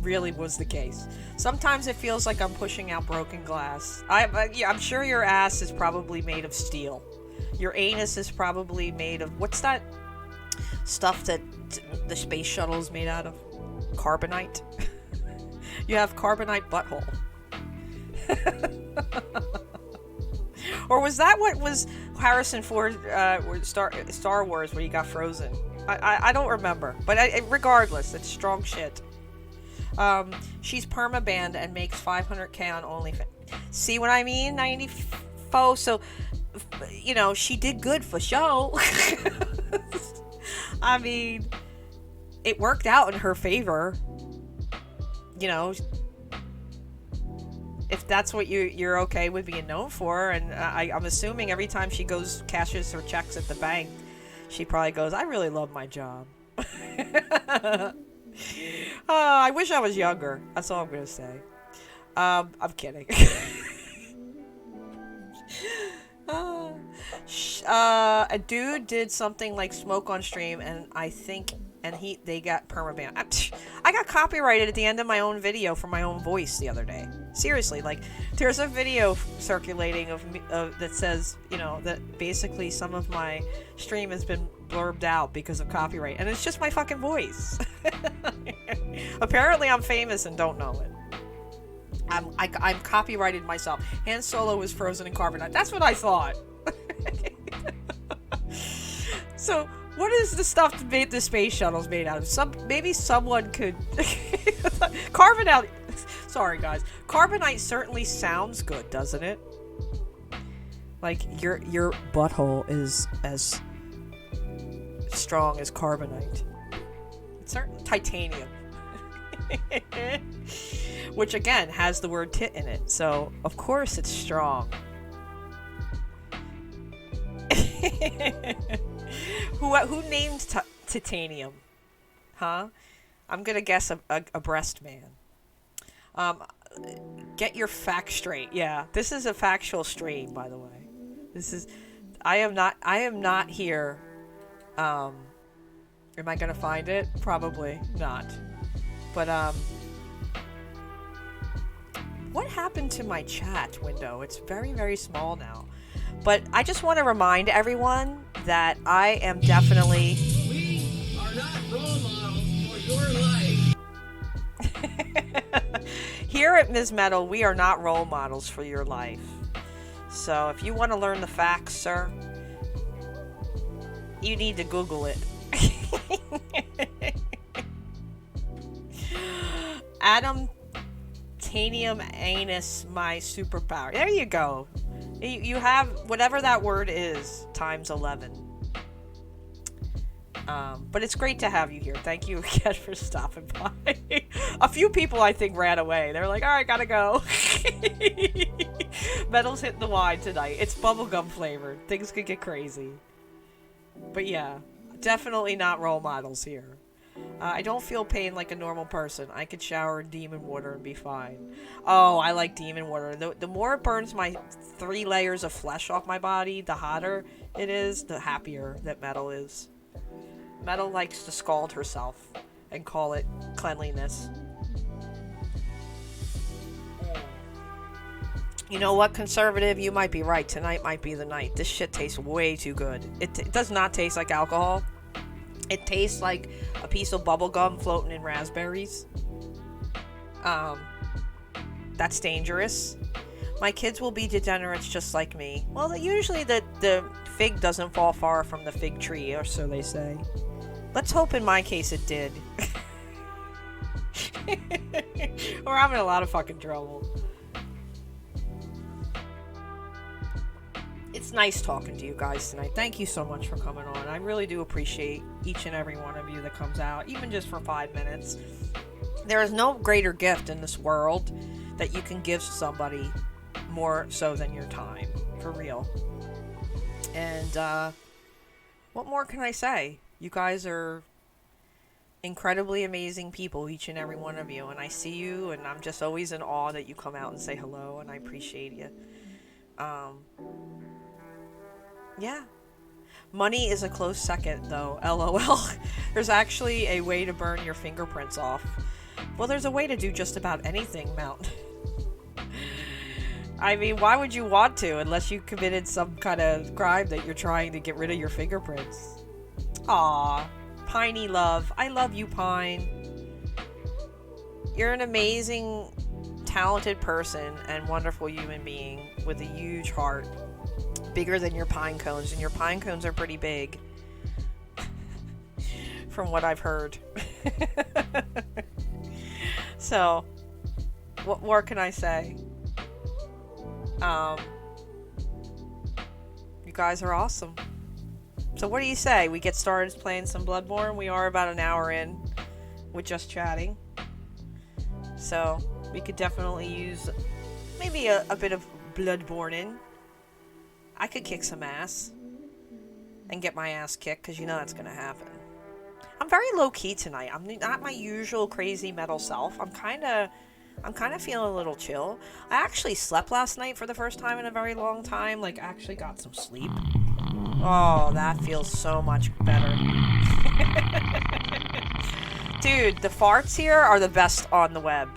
really was the case. Sometimes it feels like I'm pushing out broken glass. I'm sure your ass is probably made of steel. Your anus is probably made of... What's that stuff that the space shuttle is made out of? Carbonite? You have carbonite butthole. Or was that what was Harrison Ford Star Wars where he got frozen? I don't remember. But regardless, it's strong shit. She's perma-banned and makes 500k on OnlyFans. See what I mean? 94. So, you know, she did good for show. I mean, it worked out in her favor. You know, if that's what you're okay with being known for, and I'm assuming every time she goes cashes her checks at the bank, she probably goes, I really love my job. I wish I was younger. That's all I'm gonna say. I'm kidding. A dude did something like smoke on stream, and I think, they got permaban. I got copyrighted at the end of my own video for my own voice the other day. Seriously, like, there's a video circulating of me, that says, you know, that basically some of my stream has been blurbed out because of copyright, and it's just my fucking voice. Apparently I'm famous and don't know it. I'm copyrighted myself. Han Solo was frozen in carbonite. That's what I thought. So, what is the stuff that made the space shuttles made out of? Maybe someone could... Carbonite... Sorry, guys. Carbonite certainly sounds good, doesn't it? Like, your butthole is as strong as carbonite. It's certain titanium. Which, again, has the word tit in it. So, of course it's strong. Who named titanium? Huh? I'm gonna guess a breast man. Get your facts straight. Yeah, this is a factual stream, by the way. I am not here. Am I gonna find it? Probably not. But, what happened to my chat window? It's very, very small now. But I just want to remind everyone that I am definitely... We are not role models for your life. Here at Ms. Metal, we are not role models for your life. So if you want to learn the facts, sir, you need to Google it. Adam Tanium Anus, my superpower. There you go. You have whatever that word is times 11. But it's great to have you here. Thank you again for stopping by. A few people, I think, ran away. They're like, alright, gotta go. Metal's hitting the wine tonight. It's bubblegum flavored. Things could get crazy. But yeah, definitely not role models here. I don't feel pain like a normal person. I could shower in demon water and be fine. Oh, I like demon water. The more it burns my 3 layers of flesh off my body, the hotter it is, the happier that Metal is. Metal likes to scald herself and call it cleanliness. You know what, conservative? You might be right. Tonight might be the night. This shit tastes way too good. It does not taste like alcohol. It tastes like a piece of bubble gum floating in raspberries. That's dangerous. My kids will be degenerates just like me. Well, usually the fig doesn't fall far from the fig tree, or so they say. Let's hope in my case it did. We're having a lot of fucking trouble. It's nice talking to you guys tonight. Thank you so much for coming on. I really do appreciate each and every one of you that comes out, even just for 5 minutes. There is no greater gift in this world that you can give somebody more so than your time. For real. And, what more can I say? You guys are incredibly amazing people, each and every one of you. And I see you, and I'm just always in awe that you come out and say hello, and I appreciate you. Yeah. Money is a close second, though. LOL. There's actually a way to burn your fingerprints off. Well, there's a way to do just about anything, Mount. I mean, why would you want to unless you committed some kind of crime that you're trying to get rid of your fingerprints? Aw. Piney love. I love you, Pine. You're an amazing, talented person and wonderful human being with a huge heart. Bigger than your pine cones, and your pine cones are pretty big. From what I've heard. So, what more can I say? You guys are awesome. So what do you say? We get started playing some Bloodborne? We are about an hour in with just chatting. So, we could definitely use maybe a bit of Bloodborne in. I could kick some ass. And get my ass kicked, because you know that's going to happen. I'm very low-key tonight. I'm not my usual crazy metal self. I'm kind of feeling a little chill. I actually slept last night for the first time in a very long time. Like, actually got some sleep. Oh, that feels so much better. Dude, the farts here are the best on the web.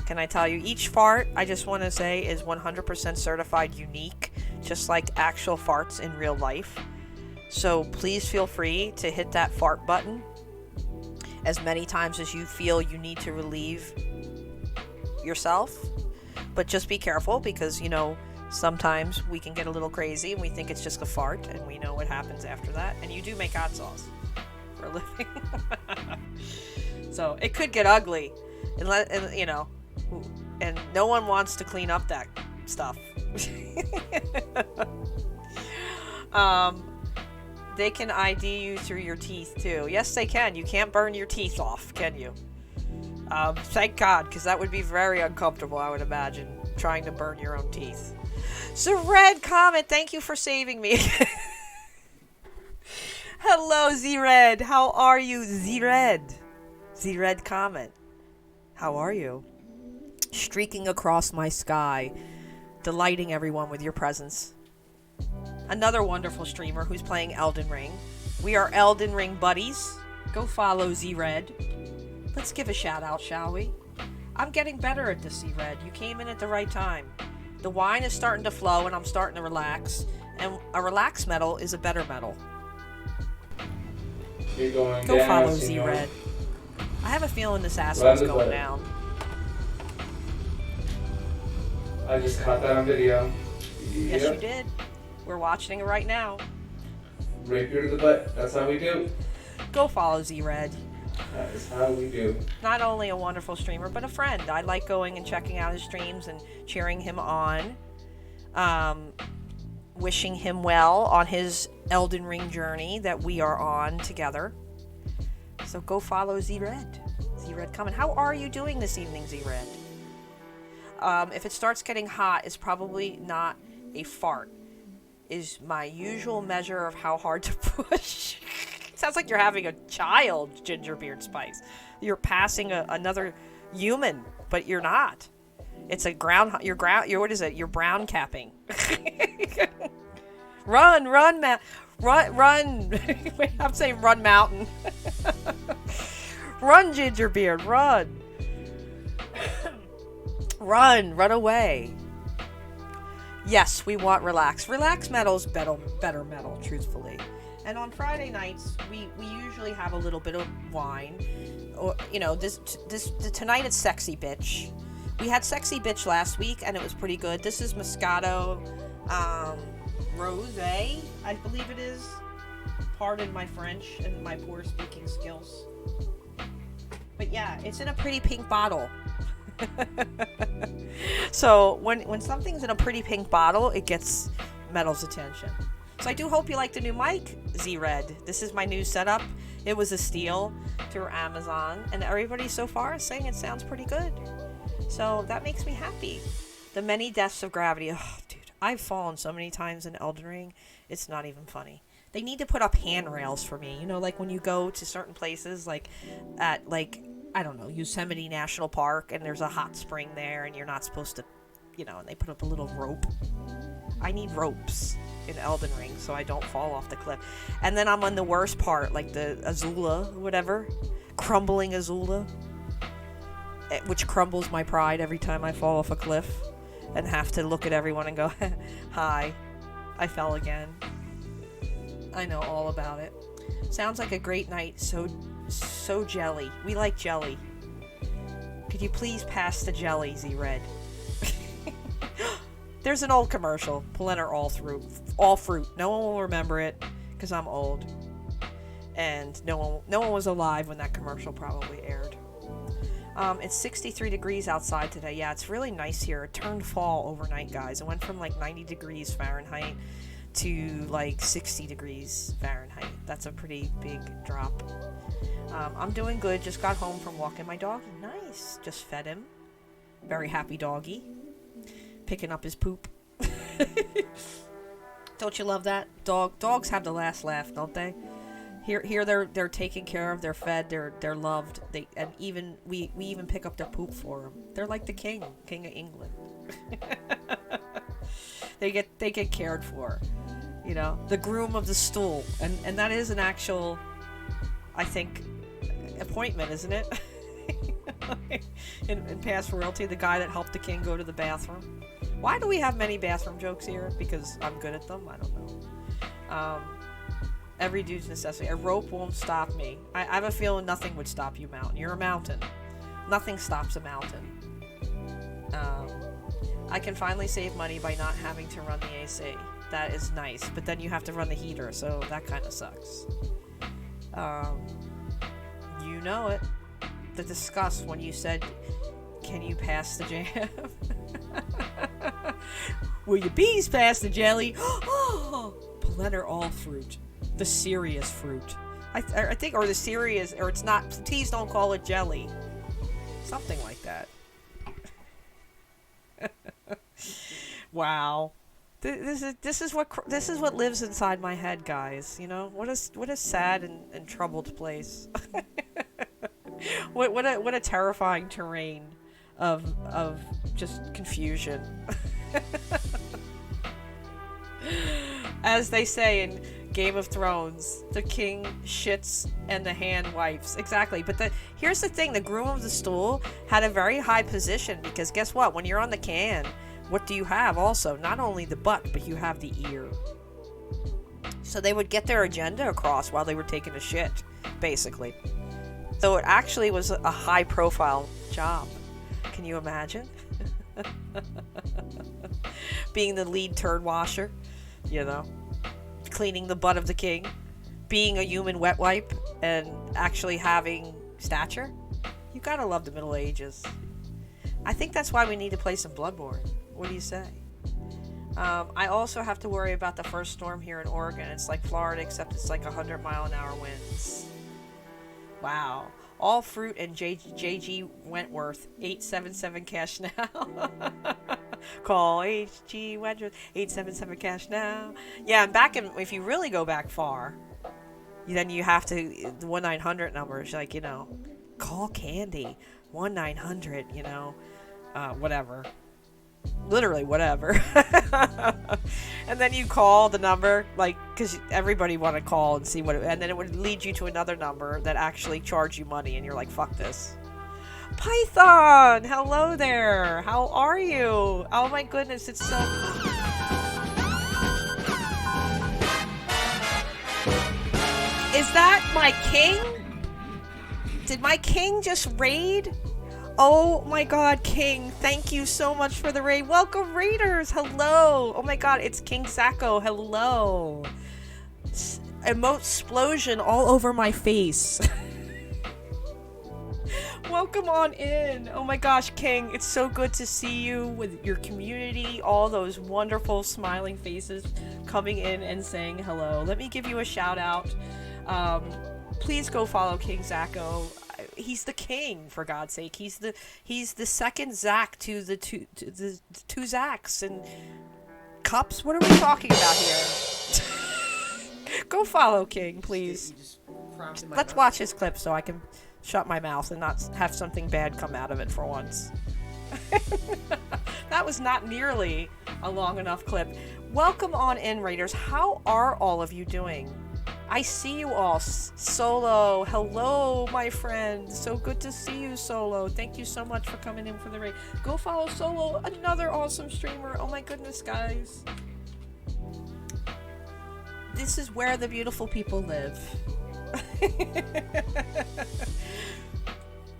Can I tell you? Each fart, I just want to say, is 100% certified unique. Just like actual farts in real life. So please feel free to hit that fart button as many times as you feel you need to relieve yourself. But just be careful because, you know, sometimes we can get a little crazy and we think it's just a fart and we know what happens after that. And you do make hot sauce for a living. So it could get ugly. And, you know, and no one wants to clean up that stuff. They can ID you through your teeth too. Yes, they can. You can't burn your teeth off, can you? Thank God, because that would be very uncomfortable, I would imagine, trying to burn your own teeth. So, Red Comet, thank you for saving me. Hello, Z-Red. How are you, Z-Red? Z-Red Comet. How are you? Streaking across my sky, delighting everyone with your presence. Another wonderful streamer who's playing Elden Ring. We are Elden Ring buddies. Go follow Z-Red. Let's give a shout out, shall we? I'm getting better at this, Z-Red. You came in at the right time. The wine is starting to flow and I'm starting to relax. And a relaxed metal is a better metal. You're going Go down, follow senor. Z-Red. I have a feeling this asshole's Run the going way. down. I just caught that on video. Yes, Yep. you did. We're watching it right now. Rapier to the butt. That's how we do. Go follow Z-Red. That is how we do. Not only a wonderful streamer, but a friend. I like going and checking out his streams and cheering him on. Wishing him well on his Elden Ring journey that we are on together. So go follow Z-Red. Z-Red Comment. How are you doing this evening, Z-Red? If it starts getting hot, it's probably not a fart. Is my usual measure of how hard to push. Sounds like you're having a child, Gingerbeard Spice. You're passing another human, but you're not. It's a what is it? You're brown capping. Run, Matt. Run! Wait, I'm saying run mountain. Run, Gingerbeard, run! Run away. Yes, we want relax. Relax metal's better metal, truthfully. And on Friday nights, we usually have a little bit of wine. Or, you know, tonight it's Sexy Bitch. We had Sexy Bitch last week, and it was pretty good. This is Moscato Rosé, I believe it is. Pardon my French and my poor speaking skills. But yeah, it's in a pretty pink bottle. So when something's in a pretty pink bottle, it gets Metal's attention. So I do hope you like the new mic, Z-Red. This is my new setup. It was a steal through Amazon, and everybody so far is saying it sounds pretty good. So that makes me happy. The many deaths of gravity. Oh, dude, I've fallen so many times in Elden Ring. It's not even funny. They need to put up handrails for me. You know, like when you go to certain places, like at, like, I don't know, Yosemite National Park, and there's a hot spring there, and you're not supposed to, you know, and they put up a little rope. I need ropes in Elden Ring so I don't fall off the cliff. And then I'm on the worst part, like the Azula, whatever. Crumbling Azula. Which crumbles my pride every time I fall off a cliff and have to look at everyone and go, hi, I fell again. I know all about it. Sounds like a great night. So jelly. We like jelly. Could you please pass the jelly, Z-Red? There's an old commercial. Polenta all fruit. No one will remember it because I'm old, and no one was alive when that commercial probably aired. It's 63 degrees outside today. Yeah, it's really nice here. It turned fall overnight, guys. It went from like 90 degrees Fahrenheit to like 60 degrees Fahrenheit. That's a pretty big drop. I'm doing good. Just got home from walking my doggy. Nice. Just fed him. Very happy doggy. Picking up his poop. Don't you love that? Dogs have the last laugh, don't they? Here they're taken care of, they're fed, they're loved. We even pick up their poop for them. They're like the king of England. They get cared for. You know, the groom of the stool, and that is an actual, I think, appointment, isn't it? in past royalty, the guy that helped the king go to the bathroom. Why do we have many bathroom jokes here? Because I'm good at them? I don't know. Every dude's necessity. A rope won't stop me. I have a feeling nothing would stop you, mountain. You're a mountain. Nothing stops a mountain. I can finally save money by not having to run the AC. That is nice. But then you have to run the heater, so that kind of sucks. You know it. The disgust when you said, can you pass the jam? Will you please pass the jelly? Oh, polenta all fruit. The serious fruit. I think, or the serious, or it's not, please don't call it jelly. Something like that. Wow. This is what lives inside my head, guys. You know, what a sad and troubled place. what a terrifying terrain of just confusion. As they say in Game of Thrones, the king shits and the hand wipes. Exactly. But here's the thing, the groom of the stool had a very high position, because guess what? When you're on the can, what do you have also? Not only the butt, but you have the ear. So they would get their agenda across while they were taking a shit, basically. So it actually was a high profile job. Can you imagine? Being the lead turd washer, you know, cleaning the butt of the king, being a human wet wipe, and actually having stature. You gotta love the Middle Ages. I think that's why we need to play some Bloodborne. What do you say? I also have to worry about the first storm here in Oregon. It's like Florida, except it's like 100-mile-an-hour winds. Wow. All fruit and JG Wentworth, 877 cash now. Call HG Wentworth, 877 cash now. Yeah, and back in, if you really go back far, then you have to, the 1-900 numbers, like, you know, call Candy, 1-900, you know, whatever. literally whatever. And then you call the number, like, because everybody want to call and see what, and then it would lead you to another number that actually charge you money, and you're like, fuck this. Python, hello there. How are you? Oh my goodness, it's so. Is that my king? Did my king just raid? Oh my god, King, thank you so much for the raid. Welcome, raiders. Hello. Oh my god, it's King Sacco. Hello. Emote explosion all over my face. Welcome on in. Oh my gosh, King, it's so good to see you with your community, all those wonderful smiling faces coming in and saying hello. Let me give you a shout out. Please go follow King Zacko. He's the king, for God's sake. He's the second Zack to the two Zacks and cups. What are we talking about here? Go follow King, please. Let's watch his clip so I can shut my mouth and not have something bad come out of it for once. That was not nearly a long enough clip. Welcome on in, Raiders. How are all of you doing? I see you all. Solo, hello, my friend. So good to see you, Solo. Thank you so much for coming in for the raid. Go follow Solo, another awesome streamer. Oh my goodness, guys. This is where the beautiful people live.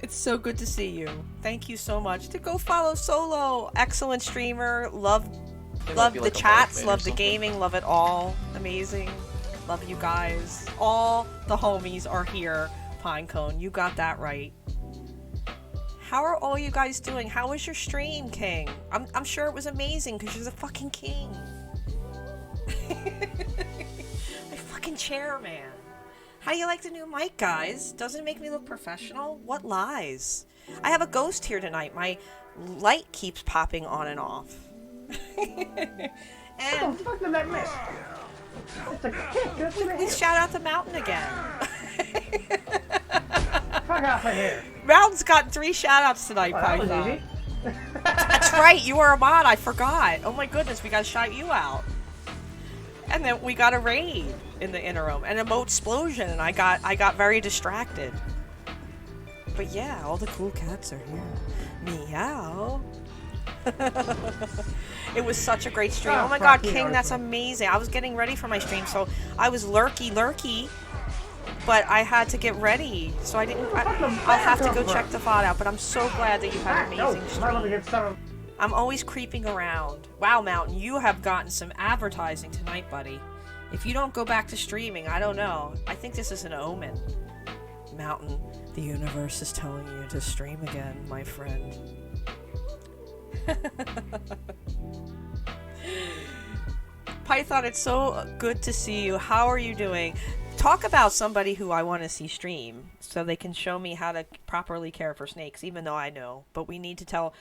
It's so good to see you. Thank you so much. To go follow Solo. Excellent streamer. Love the chats, love the gaming, love it all. Amazing. Love you guys. All the homies are here. Pinecone, you got that right. How are all you guys doing? How was your stream, King? I'm sure it was amazing because you're the fucking king. My fucking chair, man. How do you like the new mic, guys? Doesn't it make me look professional? What lies? I have a ghost here tonight. My light keeps popping on and off. And What the fuck did that miss? It's a kick. That's in the let's shout out the Mountain again. Fuck off of here. Mountain's got 3 shout outs tonight, Oh, that was Python. easy. That's right, you were a mod, I forgot. Oh my goodness, we gotta shout you out. And then we got a raid in the interim, an emote explosion, and I got very distracted. But yeah, all the cool cats are here. Meow. It was such a great stream. Oh my god, King, that's amazing. I was getting ready for my stream, so I was lurky, but I had to get ready, so I didn't. I'll have to go check the VOD out, but I'm so glad that you had an amazing stream. I'm always creeping around. Wow, Mountain, you have gotten some advertising tonight, buddy. If you don't go back to streaming, I don't know. I think this is an omen. Mountain, the universe is telling you to stream again, my friend. Python, it's so good to see you. How are you doing? Talk about somebody who I want to see stream so they can show me how to properly care for snakes, even though I know. But we need to tell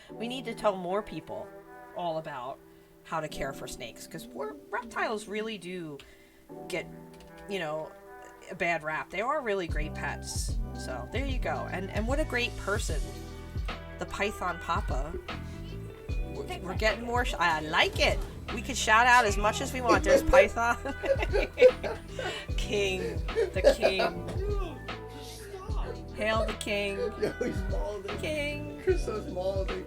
more people all about how to care for snakes, because reptiles really do get, you know, a bad rap. They are really great pets. So there you go. And what a great person, the Python Papa. We're getting more. I like it. We can shout out as much as we want. There's Python. King. The king. Hail the king. Yo, he's molding. King. Chris is molding.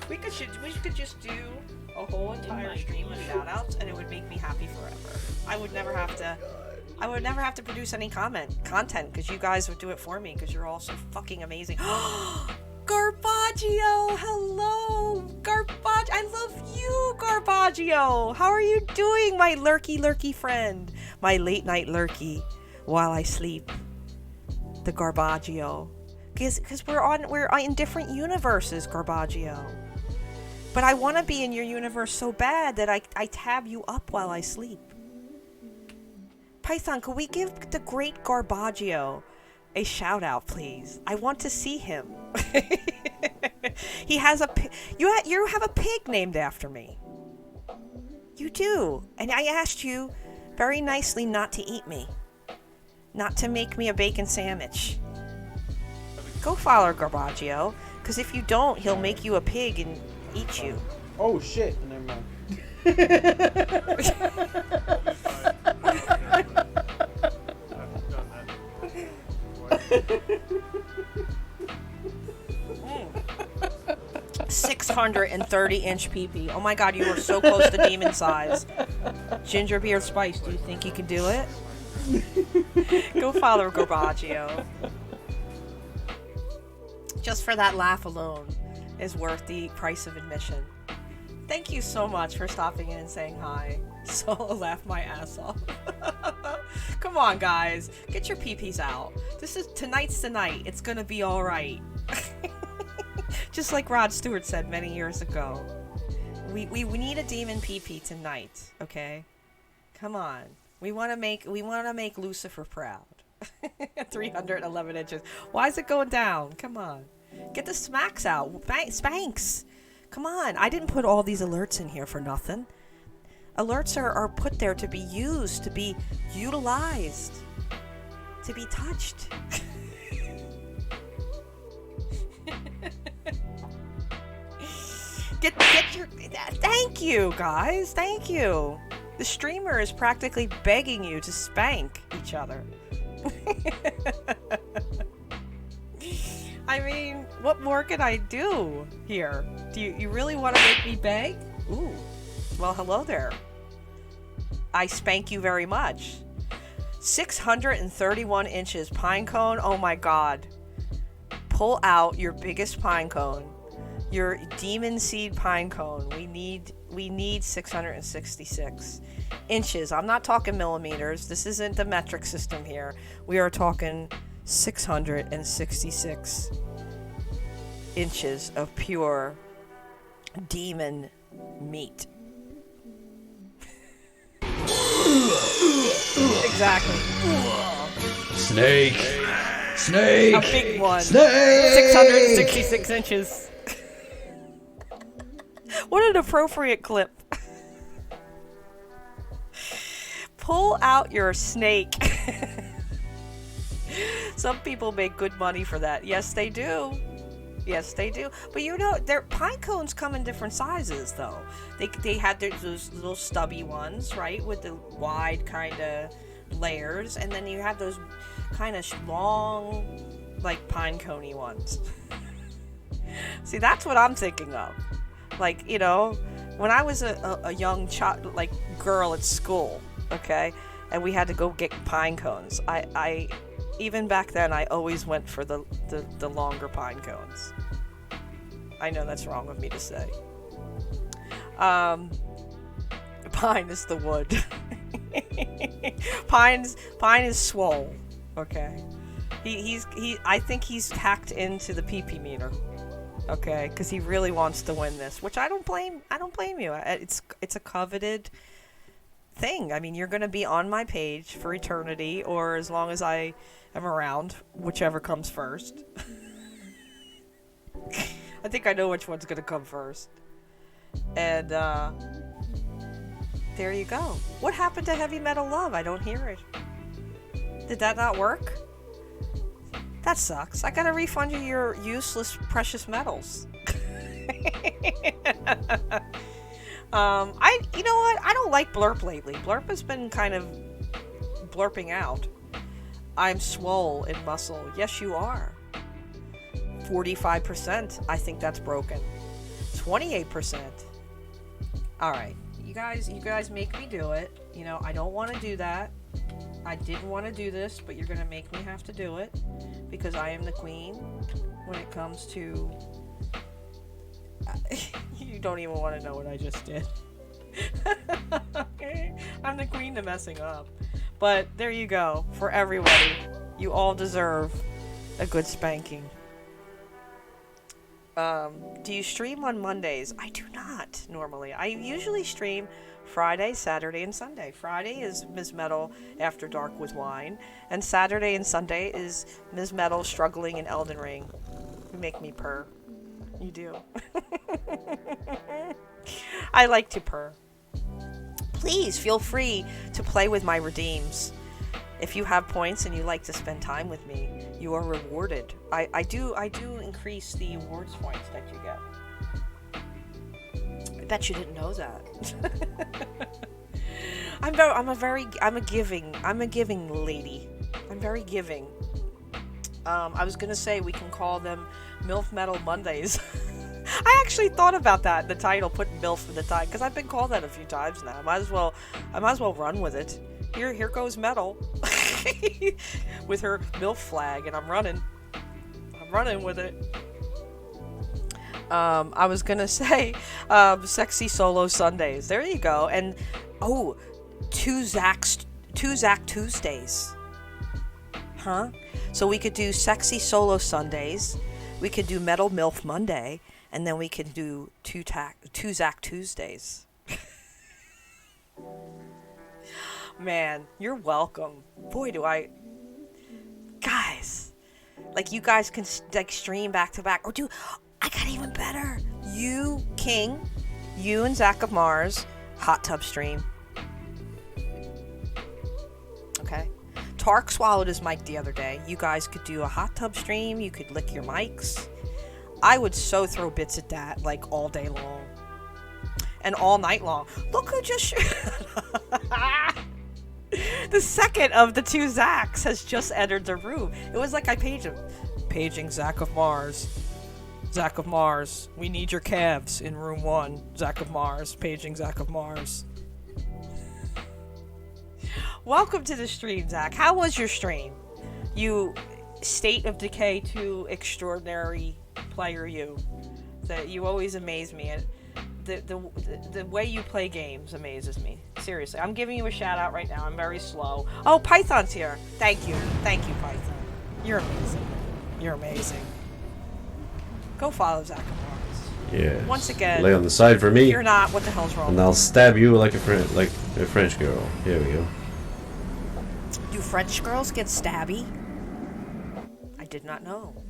We could just do a whole entire stream of shout outs and it would make me happy forever. I would never have to produce any content because you guys would do it for me because you're all so fucking amazing. Garbaggio! Hello! Garbaggio! I love you, Garbaggio! How are you doing, my lurky friend? My late night lurky while I sleep. The Garbaggio. Because we're in different universes, Garbaggio. But I want to be in your universe so bad that I tab you up while I sleep. Python, could we give the great Garbaggio a shout out, please? I want to see him. He has you have a pig named after me. You do. And I asked you very nicely not to eat me. Not to make me a bacon sandwich. Go follow Garbaggio. Because if you don't, he'll make you a pig and eat you. Oh shit! Never mind. Mm. 630-inch PP. Oh my god, you are so close to demon size. Ginger beer spice, do you think you can do it? Go follow Garbaggio. Just for that laugh alone is worth the price of admission. Thank you so much for stopping in and saying hi. Solo laughed my ass off. Come on, guys. Get your peepees out. Tonight's the night. It's gonna be alright. Just like Rod Stewart said many years ago. We need a demon peepee tonight, okay? Come on. We wanna make Lucifer proud. 311 inches. Why is it going down? Come on. Get the smacks out. Spanx. Come on. I didn't put all these alerts in here for nothing. Alerts are put there to be used, to be utilized, to be touched. Get your... Thank you, guys. Thank you. The streamer is practically begging you to spank each other. I mean, what more can I do here? Do you really want to make me beg? Ooh. Well, hello there. I spank you very much. 631 inches pine cone. Oh my god. Pull out your biggest pine cone. Your demon seed pine cone. We need 666 inches. I'm not talking millimeters. This isn't the metric system here. We are talking 666 inches of pure demon meat. Exactly. Snake. Snake. A big one. Snake. 666 inches. What an appropriate clip. Pull out your snake. Some people make good money for that. Yes, they do. Yes, they do. But you know, their pine cones come in different sizes, though. They had those little stubby ones, right, with the wide kind of layers, and then you have those kind of long, like pine coney ones. See, that's what I'm thinking of. Like, you know, when I was a young child, like girl at school, okay, and we had to go get pine cones. I even back then, I always went for the longer pine cones. I know that's wrong of me to say. Pine is the wood. Pine is swole. Okay, I think he's hacked into the PP meter. Okay, because he really wants to win this, which I don't blame you. It's a coveted thing. I mean, you're going to be on my page for eternity, or as long as I am around, whichever comes first. I think I know which one's going to come first. And there you go. What happened to Heavy Metal Love? I don't hear it. Did that not work? That sucks. I gotta refund you your useless precious metals. You know what? I don't like Blurp lately. Blurp has been kind of blurping out. I'm swole in muscle. Yes, you are. 45%. I think that's broken. 28%. All right, you guys make me do it. You know, I don't want to do that. I didn't want to do this, but you're gonna make me have to do it because I am the queen when it comes to. You don't even want to know what I just did. I'm the queen to messing up. But there you go. For everybody, you all deserve a good spanking. Do you stream on Mondays? I do not normally. I usually stream Friday, Saturday, and Sunday. Friday is Ms. Metal After Dark with Wine, and Saturday and Sunday is Ms. Metal Struggling in Elden Ring. You make me purr. You do. I like to purr. Please feel free to play with my redeems. If you have points and you like to spend time with me, You are rewarded. I do increase the awards points that you get. I bet you didn't know that. I'm a giving lady. I'm very giving. I was gonna say we can call them MILF Metal Mondays. I actually thought about that, the title, putting MILF in the title, because I've been called that a few times now. I might as well run with it. Here goes Metal with her MILF flag, and I'm running with it. I was gonna say Sexy Solo Sundays. There you go. And two Zach Tuesdays. Huh? So we could do Sexy Solo Sundays, we could do Metal MILF Monday, and then we could do two Zach Tuesdays. Man, you're welcome. Boy, do I... Guys, like, you guys can like stream back to back, or do... I got even better. You, King, you and Zach of Mars, hot tub stream. Okay. Tark swallowed his mic the other day. You guys could do a hot tub stream. You could lick your mics. I would so throw bits at that, like, all day long. And all night long. Look who just... The second of the two Zachs has just entered the room. It was like I paged him. Paging Zach of Mars. Zach of Mars, we need your calves in room 1. Zach of Mars, paging Zach of Mars. Welcome to the stream, Zach. How was your stream? You State of Decay 2 extraordinary player you. That you always amaze me. And the way you play games amazes me. Seriously. I'm giving you a shout out right now. I'm very slow. Oh, Python's here. Thank you. Thank you, Python. You're amazing. You're amazing. Go follow Zach of Mars. Yeah. Once again. Lay on the side for me. If you're not, what the hell's wrong? And I'll stab you like a French girl. Here we go. Do French girls get stabby? I did not know.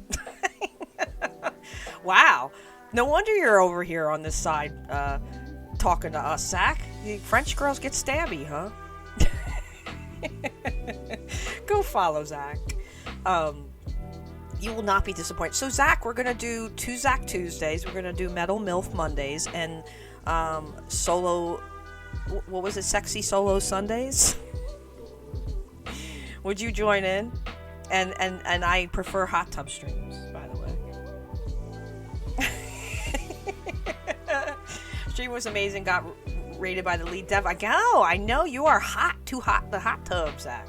Wow. No wonder you're over here on this side talking to us, Zach. French girls get stabby, huh? Go follow Zach. You will not be disappointed. So, Zach, we're going to do 2 Zach Tuesdays. We're going to do Metal MILF Mondays and solo... What was it? Sexy Solo Sundays? Would you join in? And I prefer hot tub streams, by the way. Stream was amazing. Got rated by the lead dev. I know you are hot. Too hot. The hot tub, Zach.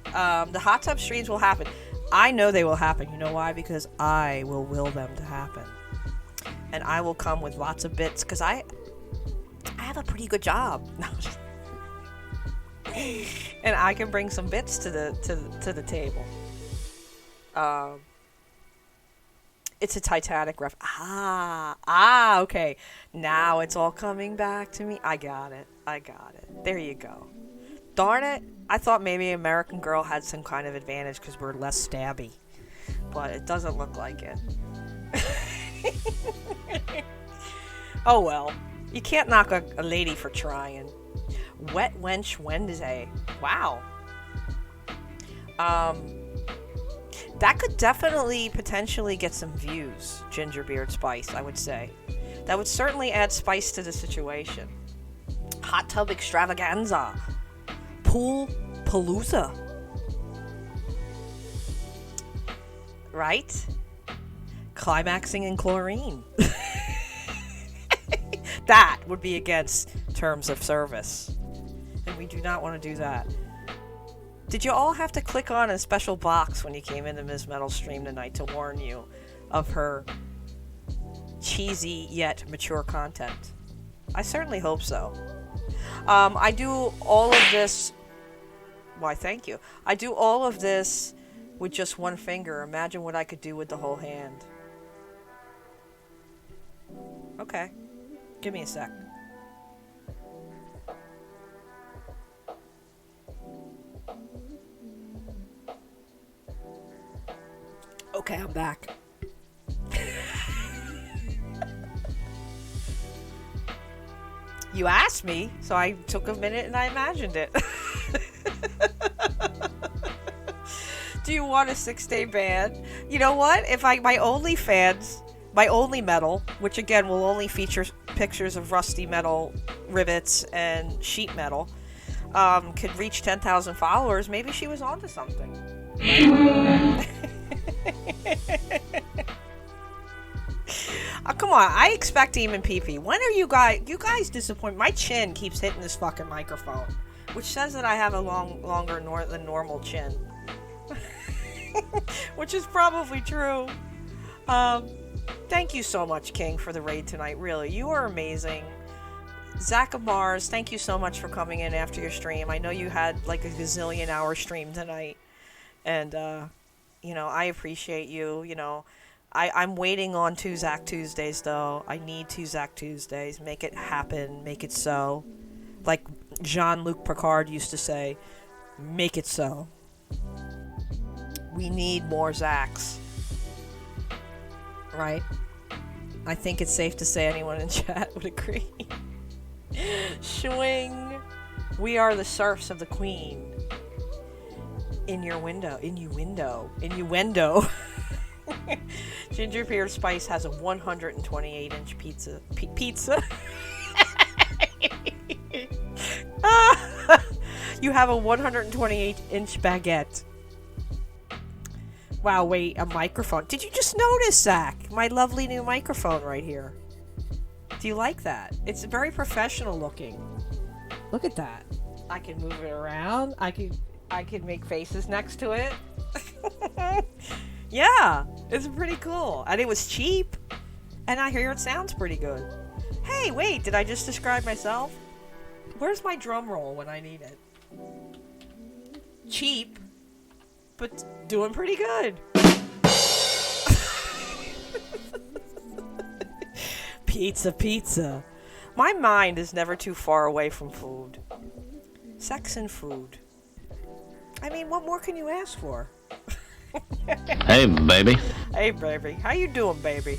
The hot tub streams will happen. I know they will happen. You know why? Because I will them to happen. And I will come with lots of bits because I have a pretty good job. And I can bring some bits to the table. It's a Titanic ref. Okay. Now it's all coming back to me. I got it. There you go. Darn it. I thought maybe American Girl had some kind of advantage because we're less stabby. But it doesn't look like it. Oh well. You can't knock a lady for trying. Wet Wench Wednesday. Wow. That could definitely potentially get some views, Gingerbeard Spice, I would say. That would certainly add spice to the situation. Hot tub extravaganza. Pool palooza. Right? Climaxing in chlorine. That would be against terms of service. And we do not want to do that. Did you all have to click on a special box when you came into Ms. Metal's stream tonight to warn you of her cheesy yet mature content? I certainly hope so. I do all of this... Why, thank you. I do all of this with just one finger. Imagine what I could do with the whole hand. Okay. Give me a sec. Okay, I'm back. You asked me, so I took a minute and I imagined it. Do you want a 6-day ban? You know what? If my OnlyFans, my only metal, which again will only feature pictures of rusty metal rivets and sheet metal, could reach 10,000 followers, maybe she was onto something. Oh, come on, I expect even PP. When are you guys disappoint? My chin keeps hitting this fucking microphone, which says that I have a longer than normal chin. Which is probably true. Thank you so much, King, for the raid tonight. Really, you are amazing. Zach of Mars, thank you so much for coming in after your stream. I know you had like a gazillion-hour stream tonight. And, you know, I appreciate you. You know, I'm waiting on 2 Zach Tuesdays, though. I need 2 Zach Tuesdays. Make it happen. Make it so. Like Jean-Luc Picard used to say, make it so. We need more Zachs. Right? I think it's safe to say anyone in chat would agree. Swing. We are the serfs of the queen. Innuendo. Ginger Beer Spice has a 128-inch pizza. Pizza? You have a 128-inch baguette. Wow, wait, a microphone. Did you just notice, Zach? My lovely new microphone right here. Do you like that? It's very professional looking. Look at that. I can move it around. I can make faces next to it. Yeah, it's pretty cool. And it was cheap. And I hear it sounds pretty good. Hey, wait, did I just describe myself? Where's my drum roll when I need it? Cheap, but doing pretty good. Pizza. My mind is never too far away from food. Sex and food. I mean, what more can you ask for? Hey, baby. Hey, baby. How you doing, baby?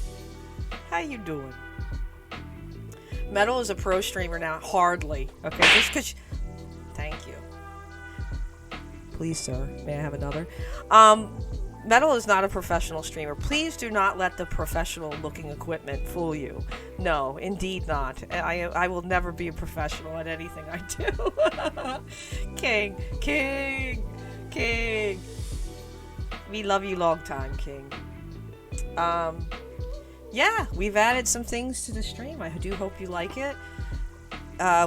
How you doing? Metal is a pro streamer now. Hardly. Okay, just because... Thank you. Please, sir. May I have another? Metal is not a professional streamer. Please do not let the professional-looking equipment fool you. No, indeed not. I will never be a professional at anything I do. King. We love you long time, King. Yeah, we've added some things to the stream. I do hope you like it.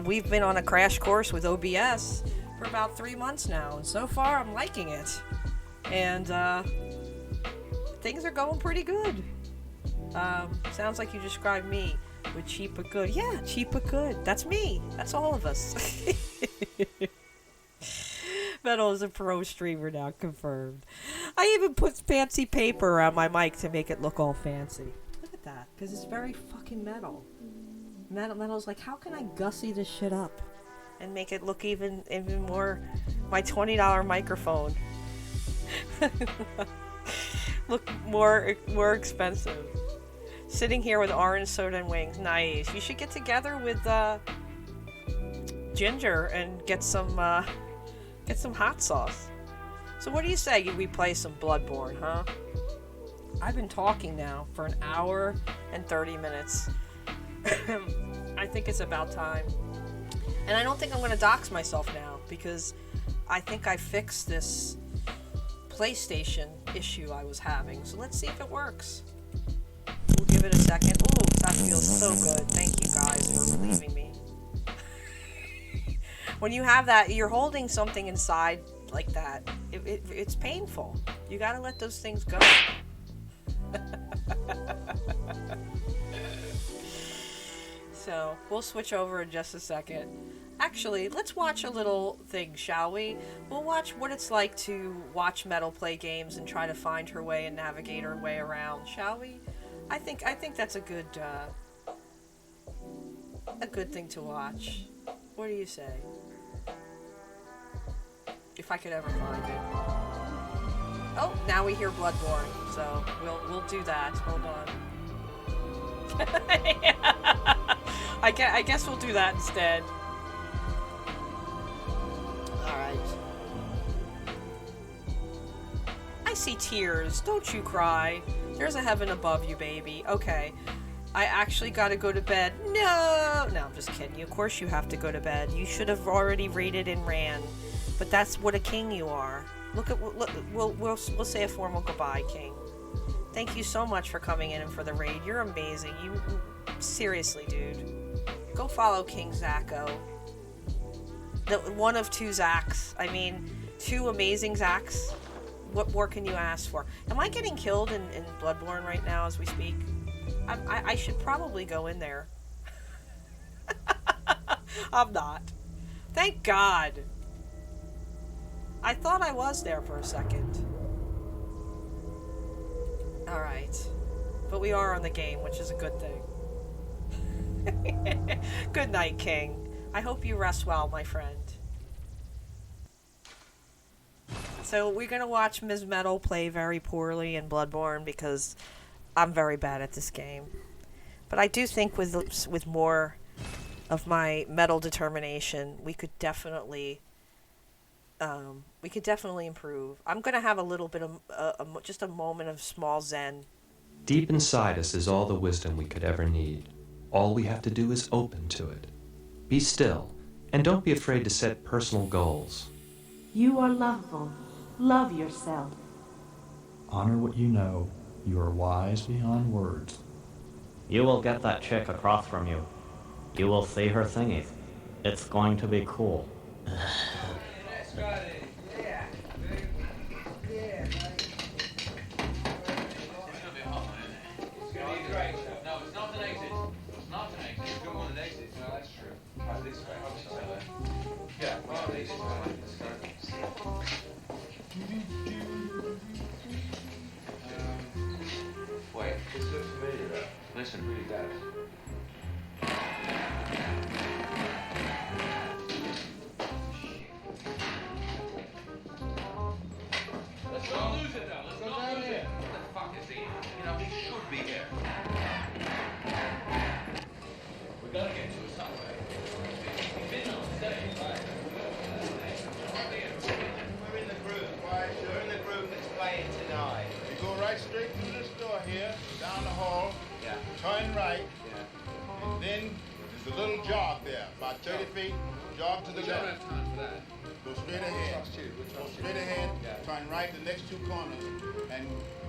We've been on a crash course with OBS for about 3 months now, and so far I'm liking it. And things are going pretty good. Sounds like you described me with cheap but good. Yeah, cheap but good. That's me. That's all of us. Metal is a pro streamer now, confirmed. I even put fancy paper around my mic to make it look all fancy. Look at that, because it's very fucking metal. Metal's like, how can I gussy this shit up and make it look even more... My $20 microphone. Look more expensive. Sitting here with orange soda and wings. Nice. You should get together with Ginger and get some hot sauce. So what do you say we play some Bloodborne, huh? I've been talking now for an hour and 30 minutes. I think it's about time. And I don't think I'm going to dox myself now, because I think I fixed this PlayStation issue I was having. So let's see if it works. We'll give it a second. Ooh, that feels so good. Thank you guys for believing me. When you have that, you're holding something inside like that. It's painful. You gotta let those things go. So, we'll switch over in just a second. Actually, let's watch a little thing, shall we? We'll watch what it's like to watch Metal play games and try to find her way and navigate her way around, shall we? I think that's a good thing to watch. What do you say? If I could ever find it. Oh, now we hear Bloodborne, so we'll do that. Hold on. I guess we'll do that instead. All right. see tears. Don't you cry. There's a heaven above you, baby. Okay. I actually gotta go to bed. No! No, I'm just kidding you. Of course you have to go to bed. You should have already raided and ran. But that's what a king you are. Look, we'll say a formal goodbye, King. Thank you so much for coming in and for the raid. You're amazing. You seriously, dude. Go follow King Zacho. The one of two Zachs. I mean, two amazing Zachs. What more can you ask for? Am I getting killed in Bloodborne right now as we speak? I should probably go in there. I'm not. Thank God. I thought I was there for a second. Alright. But we are on the game, which is a good thing. Good night, King. I hope you rest well, my friend. So we're going to watch Ms. Metal play very poorly in Bloodborne because I'm very bad at this game. But I do think with more of my metal determination, we could definitely improve. I'm going to have a little bit of just a moment of small zen. Deep inside us is all the wisdom we could ever need. All we have to do is open to it. Be still, and don't be afraid to set personal goals. You are lovable. Love yourself. Honor what you know. You are wise beyond words. You will get that chick across from you. You will see her thingies. It's going to be cool. Wait, this looks familiar though. Listen, really does. Let's not lose it though. Let's not lose it. What the fuck is he? You know, he should be here. We gotta get to it some way. He's been on stage, right? We're in the groove. Why, sure. We're in the groove that's playing tonight. You go right straight through this door here, down the hall. Yeah. Turn right. Yeah. And then there's a little jog there, about 30 feet. Jog to the left. We don't have time for that. Go straight ahead. Go straight ahead. Yeah. Turn right the next two corners. And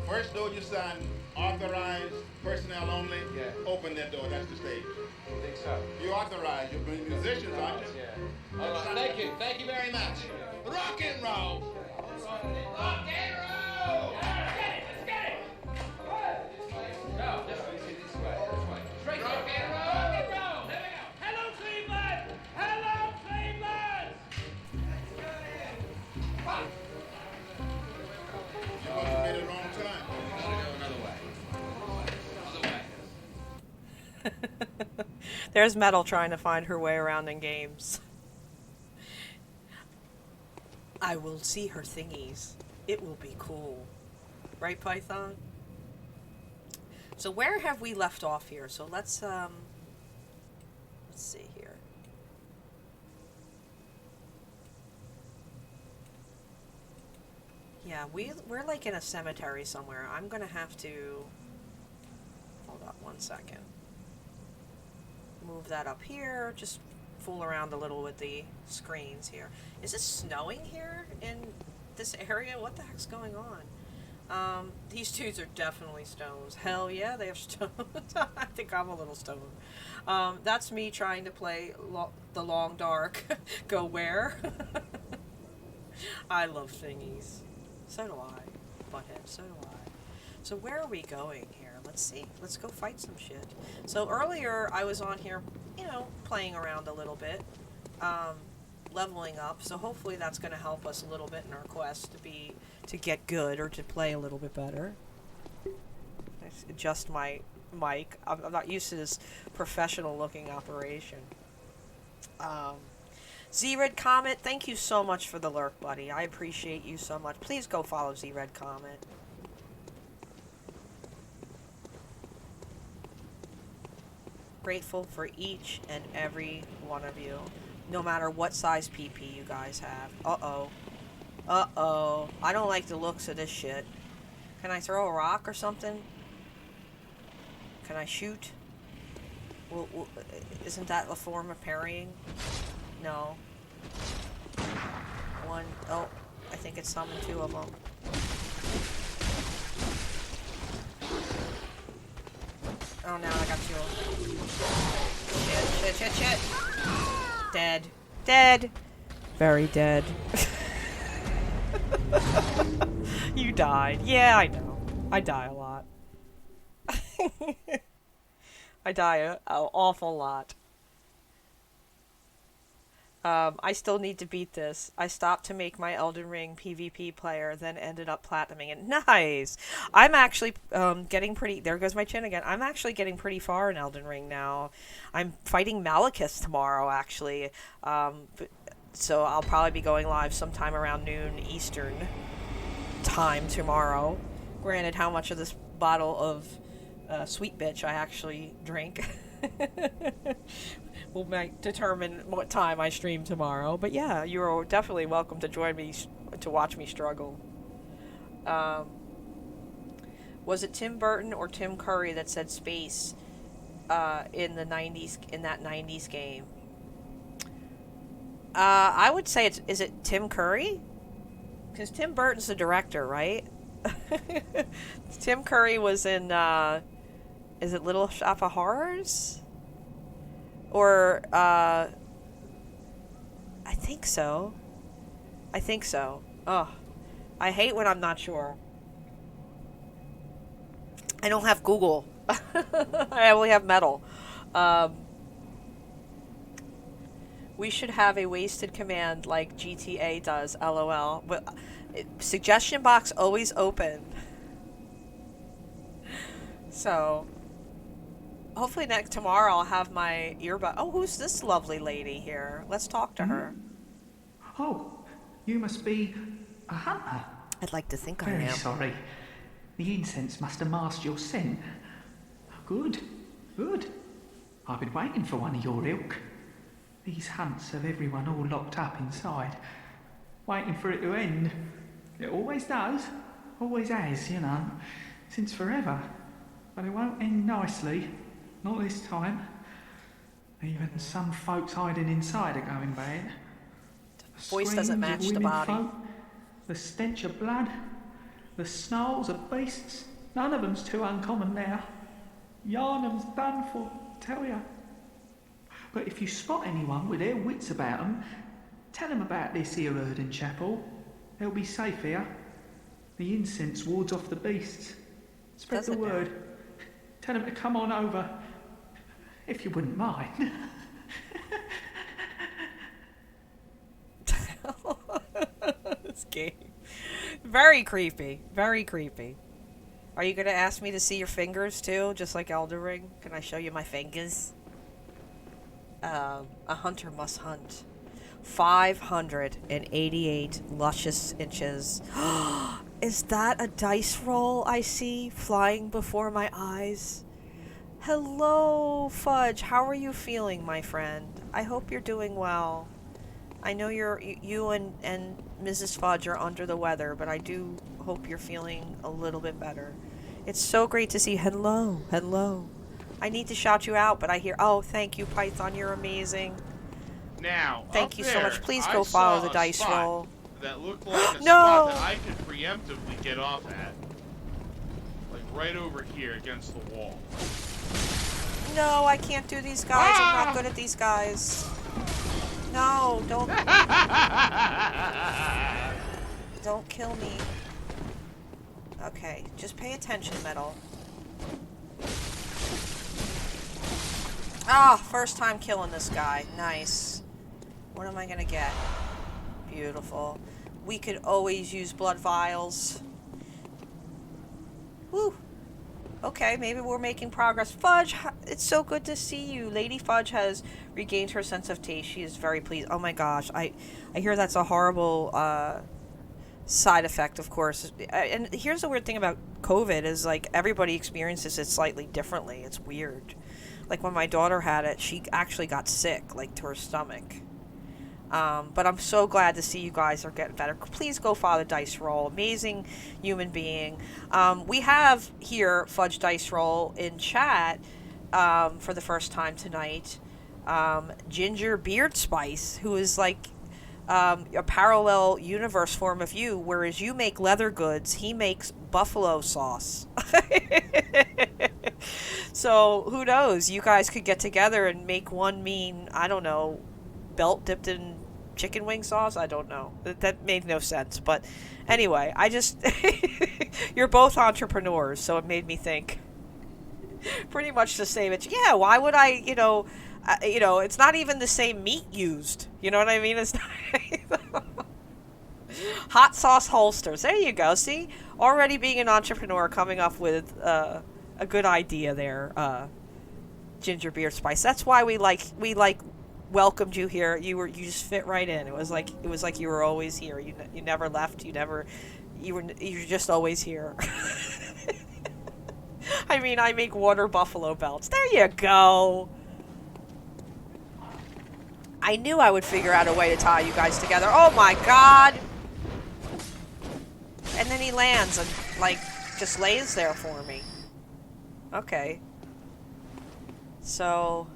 first door you sign authorized personnel only. Yeah. Open that door. That's the stage. I think so. You authorize. You're musicians, aren't you? Yeah. All right. Thank you. Thank you very much. Rock and roll. Rock and roll. Let's get it. No, this way. Straight rock and roll. Rock and roll. There we go. Hello, Cleveland. Hello, Cleveland. You must have made it wrong time. We gotta go another way. There's Metal trying to find her way around in games. I will see her thingies. It will be cool. Right, Python? So where have we left off here? So let's see here. Yeah, we're like in a cemetery somewhere. I'm gonna have to hold up 1 second. Move that up here. Just fool around a little with the screens here. Is it snowing here in this area? What the heck's going on? These dudes are definitely stones. Hell yeah, they have stones. I think I'm a little stoned. That's me trying to play the Long Dark. Go where? I love thingies. So do I. Butthead, so do I. So where are we going here? Let's see. Let's go fight some shit. So earlier I was on here, you know, playing around a little bit. Leveling up, so hopefully that's going to help us a little bit in our quest to get good or to play a little bit better. Let's adjust my mic. I'm not used to this professional looking operation. Z-Red Comet, thank you so much for the lurk, buddy. I appreciate you so much. Please go follow Z-Red Comet. Grateful for each and every one of you. No matter what size PP you guys have. Uh-oh. Uh-oh. I don't like the looks of this shit. Can I throw a rock or something? Can I shoot? Isn't that a form of parrying? No. One. Oh, I think it summoned 2 of them. Oh, now I got 2 of them. Shit. Dead. Dead. Very dead. You died. Yeah, I know. I die a lot. I die an awful lot. I still need to beat this. I stopped to make my Elden Ring PvP player, then ended up platinuming it. Nice! I'm actually getting pretty... There goes my chin again. I'm actually getting pretty far in Elden Ring now. I'm fighting Malekith tomorrow, actually. So I'll probably be going live sometime around noon Eastern time tomorrow. Granted, how much of this bottle of sweet bitch I actually drink will determine what time I stream tomorrow. But yeah, you're definitely welcome to join me to watch me struggle. Was it Tim Burton or Tim Curry that said space in the 90s, in that 90s game? I would say is it Tim Curry? Because Tim Burton's the director, right? Tim Curry was in, is it Little Shop of Horrors? Or, I think so. I think so. Ugh. I hate when I'm not sure. I don't have Google. I only have Metal. We should have a wasted command like GTA does, LOL. But suggestion box always open. So, hopefully tomorrow I'll have my earbud. Oh, who's this lovely lady here? Let's talk to her. Oh, you must be a hunter. I'd like to think I Very am. sorry. The incense must have masked your scent. Good, good. I've been waiting for one of your ilk. These hunts have everyone all locked up inside, waiting for it to end. It always does, always has, you know, since forever. But it won't end nicely, not this time. Even some folks hiding inside are going bad. Voice doesn't match the body. Folk, the stench of blood, the snarls of beasts. None of them's too uncommon now. Yarnum's done for, tell ya. But if you spot anyone with their wits about them, tell them about this here Erden Chapel. They'll be safe here. The incense wards off the beasts. Spread the word. Tell them to come on over, if you wouldn't mind. This game. Very creepy. Very creepy. Are you going to ask me to see your fingers too, just like Elden Ring? Can I show you my fingers? A hunter must hunt. 588 luscious inches. Is that a dice roll I see flying before my eyes? Hello, Fudge. How are you feeling, my friend? I hope you're doing well. I know you and Mrs. Fudge are under the weather, but I do hope you're feeling a little bit better. It's so great to see. Hello, hello. I need to shout you out, but I hear, oh, thank you, Python, you're amazing. Now, thank you so there, much. Please I go follow saw the a dice spot roll. That looked like a No! spot that I could preemptively get off at. Like right over here against the wall. No, I can't do these guys. I'm not good at these guys. No, don't. Don't kill me. Okay, just pay attention, Metal. Ah, first time killing this guy. Nice. What am I gonna get? Beautiful. We could always use blood vials. Woo. Okay, maybe we're making progress. Fudge, it's so good to see you. Lady Fudge has regained her sense of taste. She is very pleased. Oh my gosh, I hear that's a horrible side effect, of course. And here's the weird thing about COVID is like everybody experiences it slightly differently. It's weird. Like when my daughter had it, she actually got sick, like to her stomach. But I'm so glad to see you guys are getting better. Please go Father Dice Roll. Amazing human being. We have here Fudge Dice Roll in chat for the first time tonight. Ginger Beard Spice, who is like a parallel universe form of you, whereas you make leather goods, he makes buffalo sauce. So who knows? You guys could get together and make one mean, I don't know, belt dipped in chicken wing sauce. I don't know. That made no sense. But anyway, I just you're both entrepreneurs, so it made me think pretty much the same. It's yeah. Why would I? It's not even the same meat used. You know what I mean? It's not hot sauce holsters. There you go. See, already being an entrepreneur, coming up with a good idea there. Ginger Beard Spice. That's why we welcomed you here. You just fit right in. It was like you were always here. You never left. You were just always here. I mean, I make water buffalo belts. There you go. I knew I would figure out a way to tie you guys together. Oh my god. And then he lands and just lays there for me. Okay. So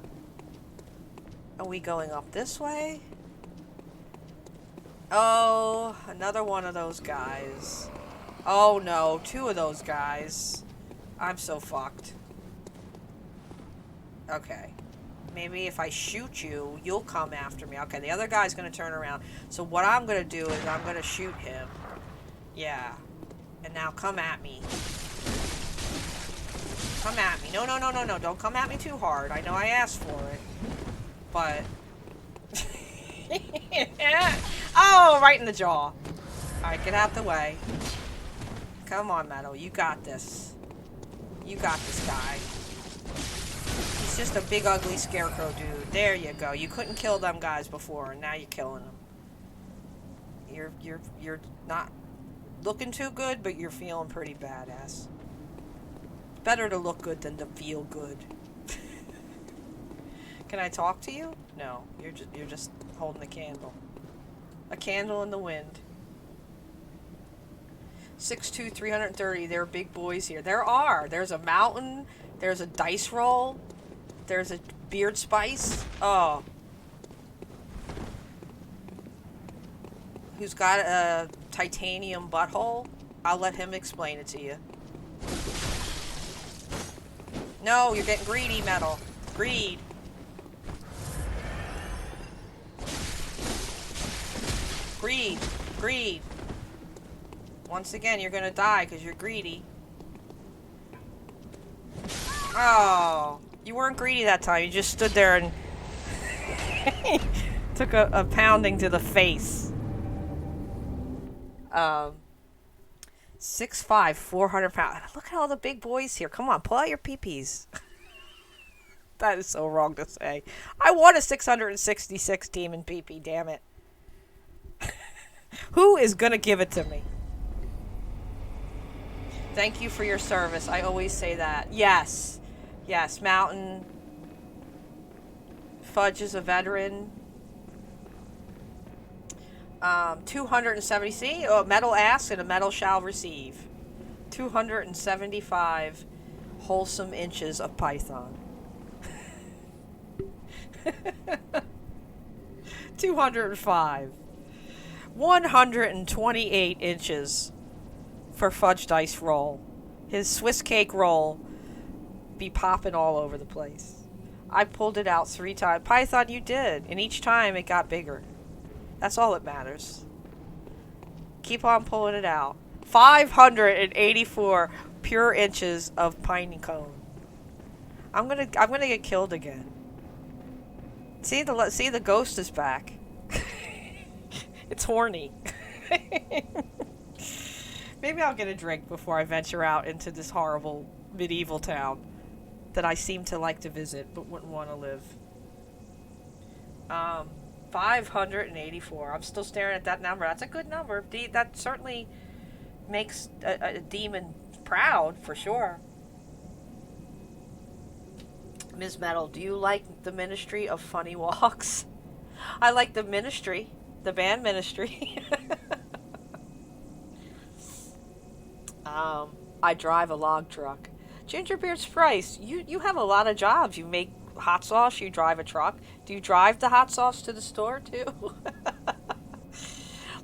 are we going up this way? Oh, another one of those guys. Oh no, two of those guys. I'm so fucked. Okay. Maybe if I shoot you, you'll come after me. Okay, the other guy's gonna turn around. So what I'm gonna do is I'm gonna shoot him. Yeah. And now come at me. Come at me. No. Don't come at me too hard. I know I asked for it. But... oh, right in the jaw. Alright, get out the way. Come on, Metal. You got this. You got this guy. He's just a big, ugly scarecrow dude. There you go. You couldn't kill them guys before, and now you're killing them. You're not looking too good, but you're feeling pretty badass. Better to look good than to feel good. Can I talk to you? No, you're just holding a candle. A candle in the wind. 6'2", 330. There are big boys here. There are. There's a mountain. There's a dice roll. There's a beard spice. Oh. Who's got a titanium butthole? I'll let him explain it to you. No, you're getting greedy, Metal. Greed. Greed. Greed. Once again, you're gonna die because you're greedy. Oh. You weren't greedy that time. You just stood there and took a pounding to the face. 6'5", 400 pounds. Look at all the big boys here. Come on, pull out your peepees. That is so wrong to say. I want a 666 demon peepee, damn it. Who is gonna give it to me? Thank you for your service. I always say that. Yes. Yes, Mountain. Fudge is a veteran. 270. See? Oh, Metal asks and a Metal shall receive. 275 wholesome inches of python. 205. 128 inches for Fudge Dice Roll. His Swiss cake roll be popping all over the place. I pulled it out 3 times. Python, you did. And each time it got bigger. That's all that matters. Keep on pulling it out. 584 pure inches of piney cone. I'm gonna get killed again. See the ghost is back. It's horny. Maybe I'll get a drink before I venture out into this horrible medieval town that I seem to like to visit but wouldn't want to live. 584. I'm still staring at that number. That's a good number. That certainly makes a demon proud, for sure. Ms. Metal, do you like the Ministry of Funny Walks? I like the Ministry, the band Ministry. I drive a log truck. Gingerbeard Sprice, you have a lot of jobs. You make hot sauce, you drive a truck. Do you drive the hot sauce to the store too?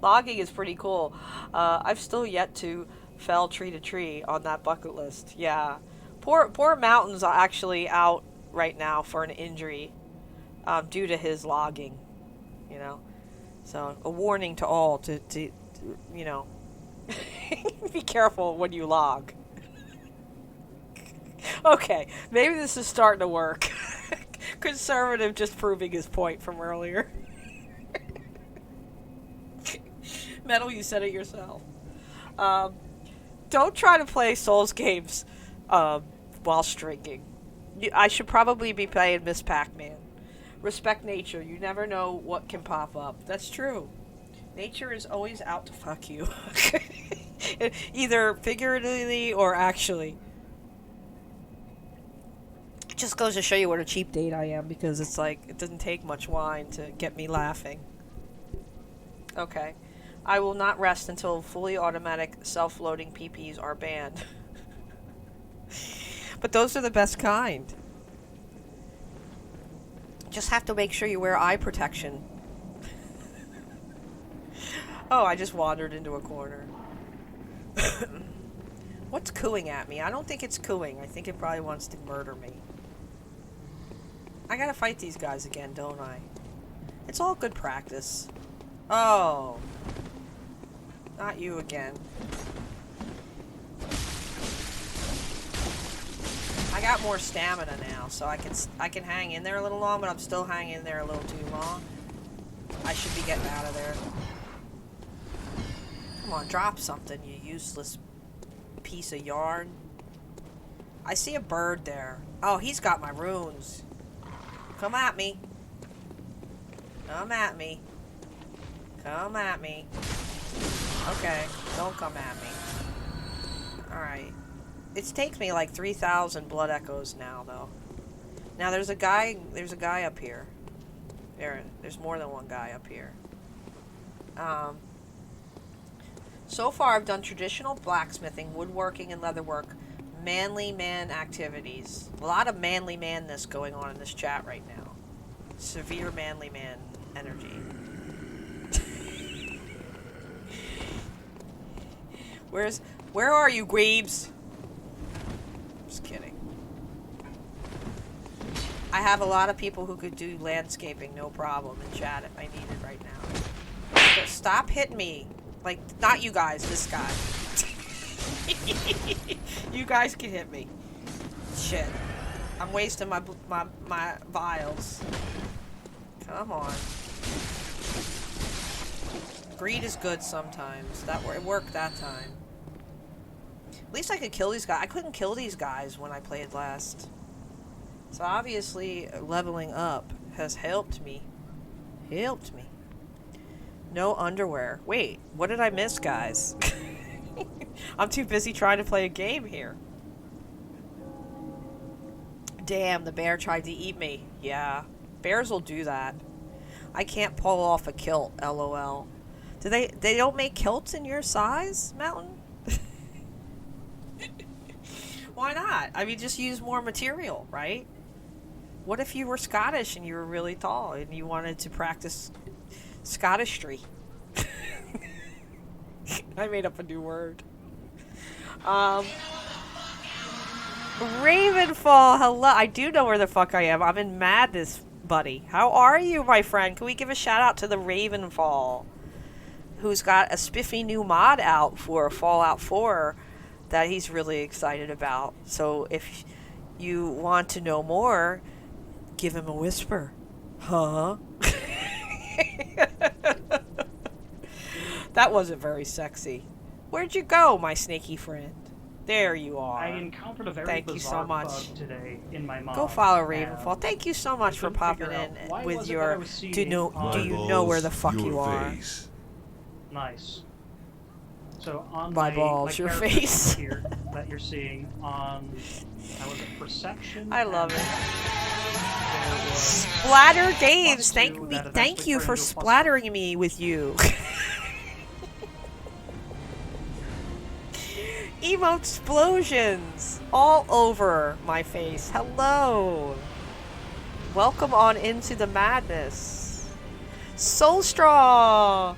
Logging is pretty cool. I've still yet to fell tree to tree on that bucket list. Yeah. Poor Mountain's actually out right now for an injury due to his logging, you know. So a warning to all to you know, be careful when you log. Okay, maybe this is starting to work. Conservative just proving his point from earlier. Metal, you said it yourself. Don't try to play Souls games while stringing. I should probably be playing Miss Pac-Man. Respect nature. You never know what can pop up. That's true. Nature is always out to fuck you. Either figuratively or actually. It just goes to show you what a cheap date I am, because it's like, it doesn't take much wine to get me laughing. Okay. I will not rest until fully automatic self-loading PPs are banned. But those are the best kind. Just have to make sure you wear eye protection. Oh, I just wandered into a corner. What's cooing at me? I don't think it's cooing. I think it probably wants to murder me. I gotta fight these guys again, don't I? It's all good practice. Oh. Not you again. I got more stamina now, so I can hang in there a little long, but I'm still hanging in there a little too long. I should be getting out of there. Come on, drop something, you useless piece of yarn. I see a bird there. Oh, he's got my runes. Come at me. Come at me. Come at me. Okay, don't come at me. Alright. It takes me like 3,000 blood echoes now, though. Now there's a guy up here. There's more than one guy up here. So far I've done traditional blacksmithing, woodworking, and leatherwork. Manly man activities. A lot of manly manness going on in this chat right now. Severe manly man energy. Where are you, Gweebs? Just kidding. I have a lot of people who could do landscaping, no problem, in chat if I need it right now. So stop hitting me. Like, not you guys, this guy. You guys can hit me. Shit. I'm wasting my vials. Come on. Greed is good sometimes. It worked that time. At least I could kill these guys. I couldn't kill these guys when I played last. So obviously leveling up has helped me. Helped me. No underwear. Wait, what did I miss, guys? I'm too busy trying to play a game here. Damn, the bear tried to eat me. Yeah, bears will do that. I can't pull off a kilt, LOL. They don't make kilts in your size, Mountain? Why not? I mean, just use more material, right? What if you were Scottish and you were really tall and you wanted to practice Scottishry? I made up a new word. Ravenfall, hello. I do know where the fuck I am. I'm in madness, buddy. How are you, my friend? Can we give a shout out to the Ravenfall, who's got a spiffy new mod out for Fallout 4 that he's really excited about. So if you want to know more, give him a whisper. Huh? That wasn't very sexy. Where'd you go, my snaky friend? There you are. I encountered a very Thank you so much. bug today in my mod. Go follow Ravenfall. Thank you so much for popping in with your do you know where the fuck you are? Nice. So on my balls, your face here that you're seeing on how is it, perception? I love it. Splatter Games, thank two me, that thank eventually you turn for into a plus splattering me with you. Emote explosions all over my face. Hello. Welcome on into the madness. Soulstraw.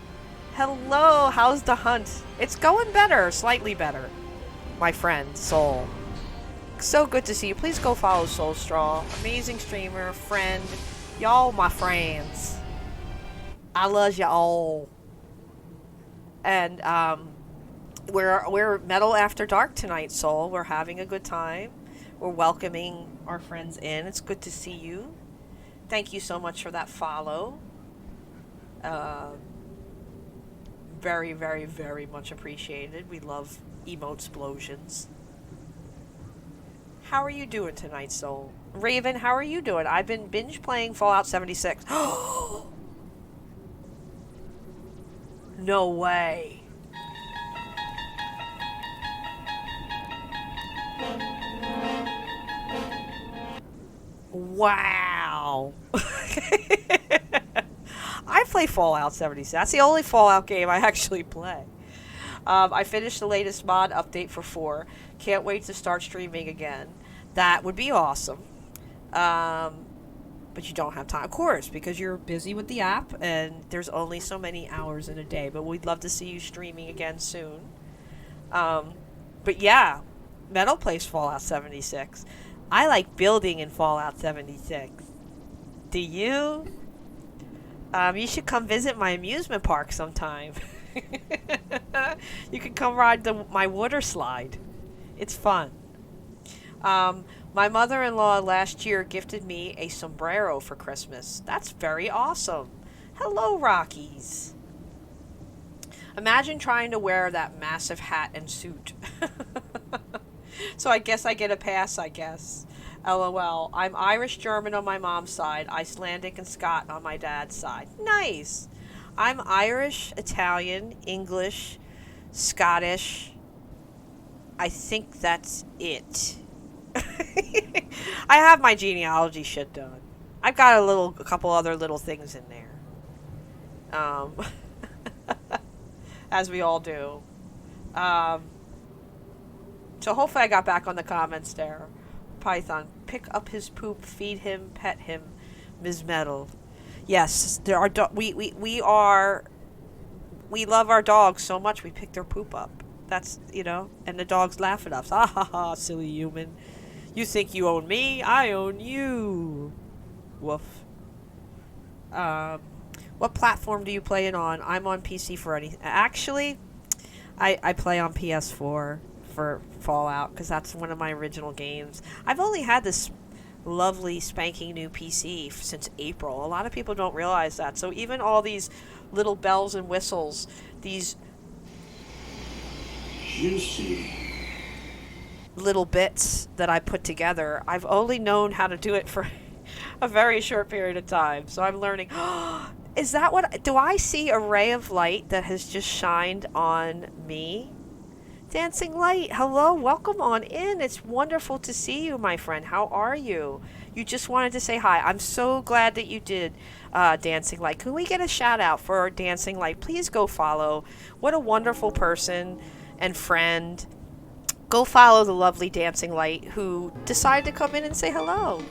Hello. How's the hunt? It's going better, slightly better. My friend Soul. So good to see you. Please go follow Soulstraw. Amazing streamer, friend. Y'all my friends. I love y'all. And we're Metal After Dark tonight, Soul. We're having a good time. We're welcoming our friends in. It's good to see you. Thank you so much for that follow. Very, very, very much appreciated. We love emote explosions. How are you doing tonight, Soul? Raven, how are you doing? I've been binge playing Fallout 76. No way. Wow. I play Fallout 76. That's the only Fallout game I actually play. I finished the latest mod update for 4. Can't wait to start streaming again. That would be awesome. But you don't have time, of course, because you're busy with the app and there's only so many hours in a day. But we'd love to see you streaming again soon. But yeah, Metal plays Fallout 76. I like building in Fallout 76. Do you? You should come visit my amusement park sometime. You can come ride my water slide. It's fun. My mother-in-law last year gifted me a sombrero for Christmas. That's very awesome. Hello, Rockies. Imagine trying to wear that massive hat and suit. So I guess I get a pass, I guess. LOL. I'm Irish-German on my mom's side, Icelandic and Scot on my dad's side. Nice. I'm Irish, Italian, English, Scottish. I think that's it. I have my genealogy shit done. I've got a couple other little things in there. As we all do. So hopefully I got back on the comments there. Python, pick up his poop, feed him, pet him, Ms. Metal. Yes, there are we love our dogs so much we pick their poop up. That's, and the dogs laugh at us. Ha ha ha, silly human. You think you own me? I own you. Woof. What platform do you play it on? I'm on PC for anything. Actually, I play on PS4 for Fallout because that's one of my original games. I've only had this lovely spanking new PC since April. A lot of people don't realize that. So even all these little bells and whistles, these juicy little bits that I put together, I've only known how to do it for a very short period of time. So I'm learning. Is that what... Do I see a ray of light that has just shined on me? Dancing Light, hello, welcome on in. It's wonderful to see you, my friend. How are you? You just wanted to say hi. I'm so glad that you did, Dancing Light. Can we get a shout out for Dancing Light? Please go follow. What a wonderful person and friend. Go follow the lovely Dancing Light who decided to come in and say hello.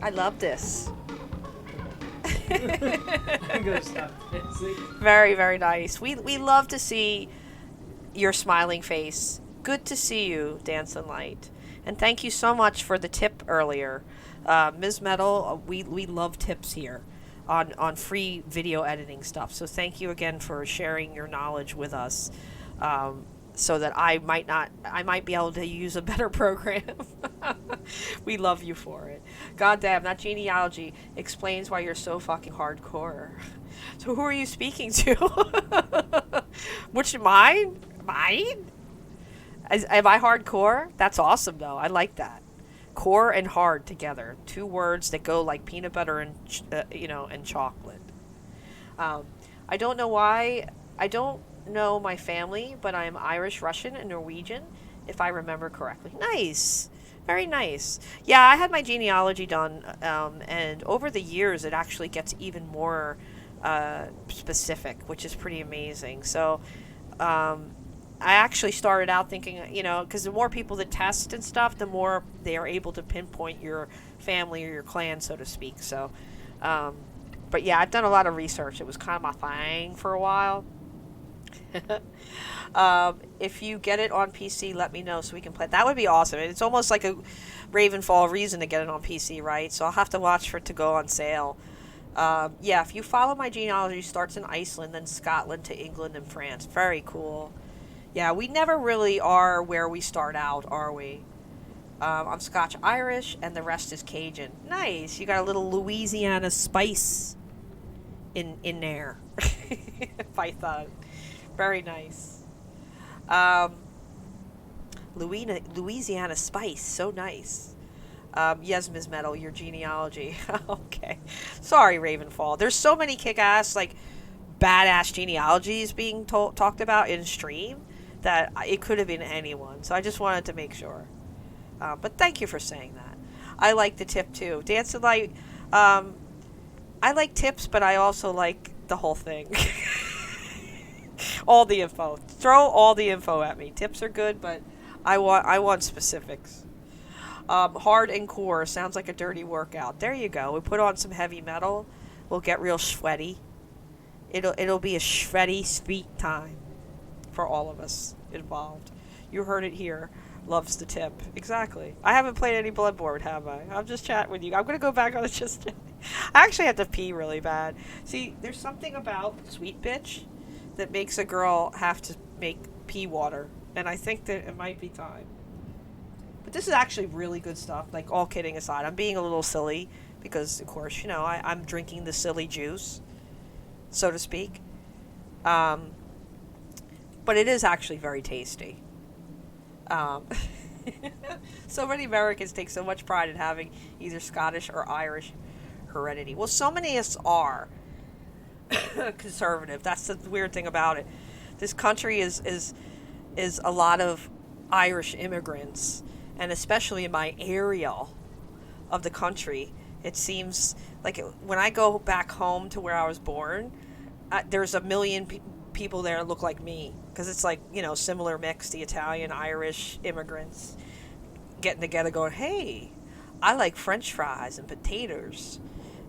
I love this. I'm gonna stop dancing. Very, very nice. We love to see your smiling face. Good to see you, Dancing Light. And thank you so much for the tip earlier. Ms. Metal, we love tips here on free video editing stuff. So thank you again for sharing your knowledge with us. So that I might be able to use a better program. We love you for it. God damn, that genealogy explains why you're so fucking hardcore. So who are you speaking to? Which, mine? Mine? Am I hardcore? That's awesome though. I like that. Core and hard together. 2 words that go like peanut butter and, and chocolate. I don't know why. I don't know my family, but I'm Irish, Russian, and Norwegian, if I remember correctly. Nice. Very nice. Yeah, I had my genealogy done, and over the years it actually gets even more specific, which is pretty amazing. So I actually started out thinking, because the more people that test and stuff, the more they are able to pinpoint your family or your clan, so to speak. So, but yeah, I've done a lot of research. It was kind of my thing for a while. If you get it on PC, let me know so we can play. That would be awesome. It's almost like a Ravenfall reason to get it on PC, right? So I'll have to watch for it to go on sale. Yeah, if you follow my genealogy, starts in Iceland, then Scotland to England and France. Very cool. Yeah, we never really are where we start out, are we? I'm Scotch-Irish, and the rest is Cajun. Nice. You got a little Louisiana spice in there. Python. Very nice. Louisiana spice. So nice. Yes, Ms. Metal, your genealogy. Okay. Sorry, Ravenfall. There's so many kick-ass, like, badass genealogies being talked about in stream that it could have been anyone. So I just wanted to make sure. But thank you for saying that. I like the tip, too. Dancing Light, I like tips, but I also like the whole thing. All the info. Throw all the info at me. Tips are good, but I want specifics. Hard and core sounds like a dirty workout. There you go. We put on some heavy metal. We'll get real sweaty. It'll be a sweaty, sweet time for all of us involved. You heard it here. Loves the tip. Exactly. I haven't played any Bloodborne, have I? I'm just chatting with you. I'm gonna go back on it just. I actually have to pee really bad. See, there's something about Sweet Bitch that makes a girl have to make pee water, and I think that it might be time. But this is actually really good stuff, like, all kidding aside. I'm being a little silly because, of course, I'm drinking the silly juice, so to speak. But it is actually very tasty. So many Americans take so much pride in having either Scottish or Irish heredity. Well, so many of us are conservative. That's the weird thing about it. This country is a lot of Irish immigrants, and especially in my area of the country, it seems like when I go back home to where I was born, there's a million people there that look like me, because it's like, similar mix, the Italian, Irish immigrants getting together going, hey, I like French fries and potatoes,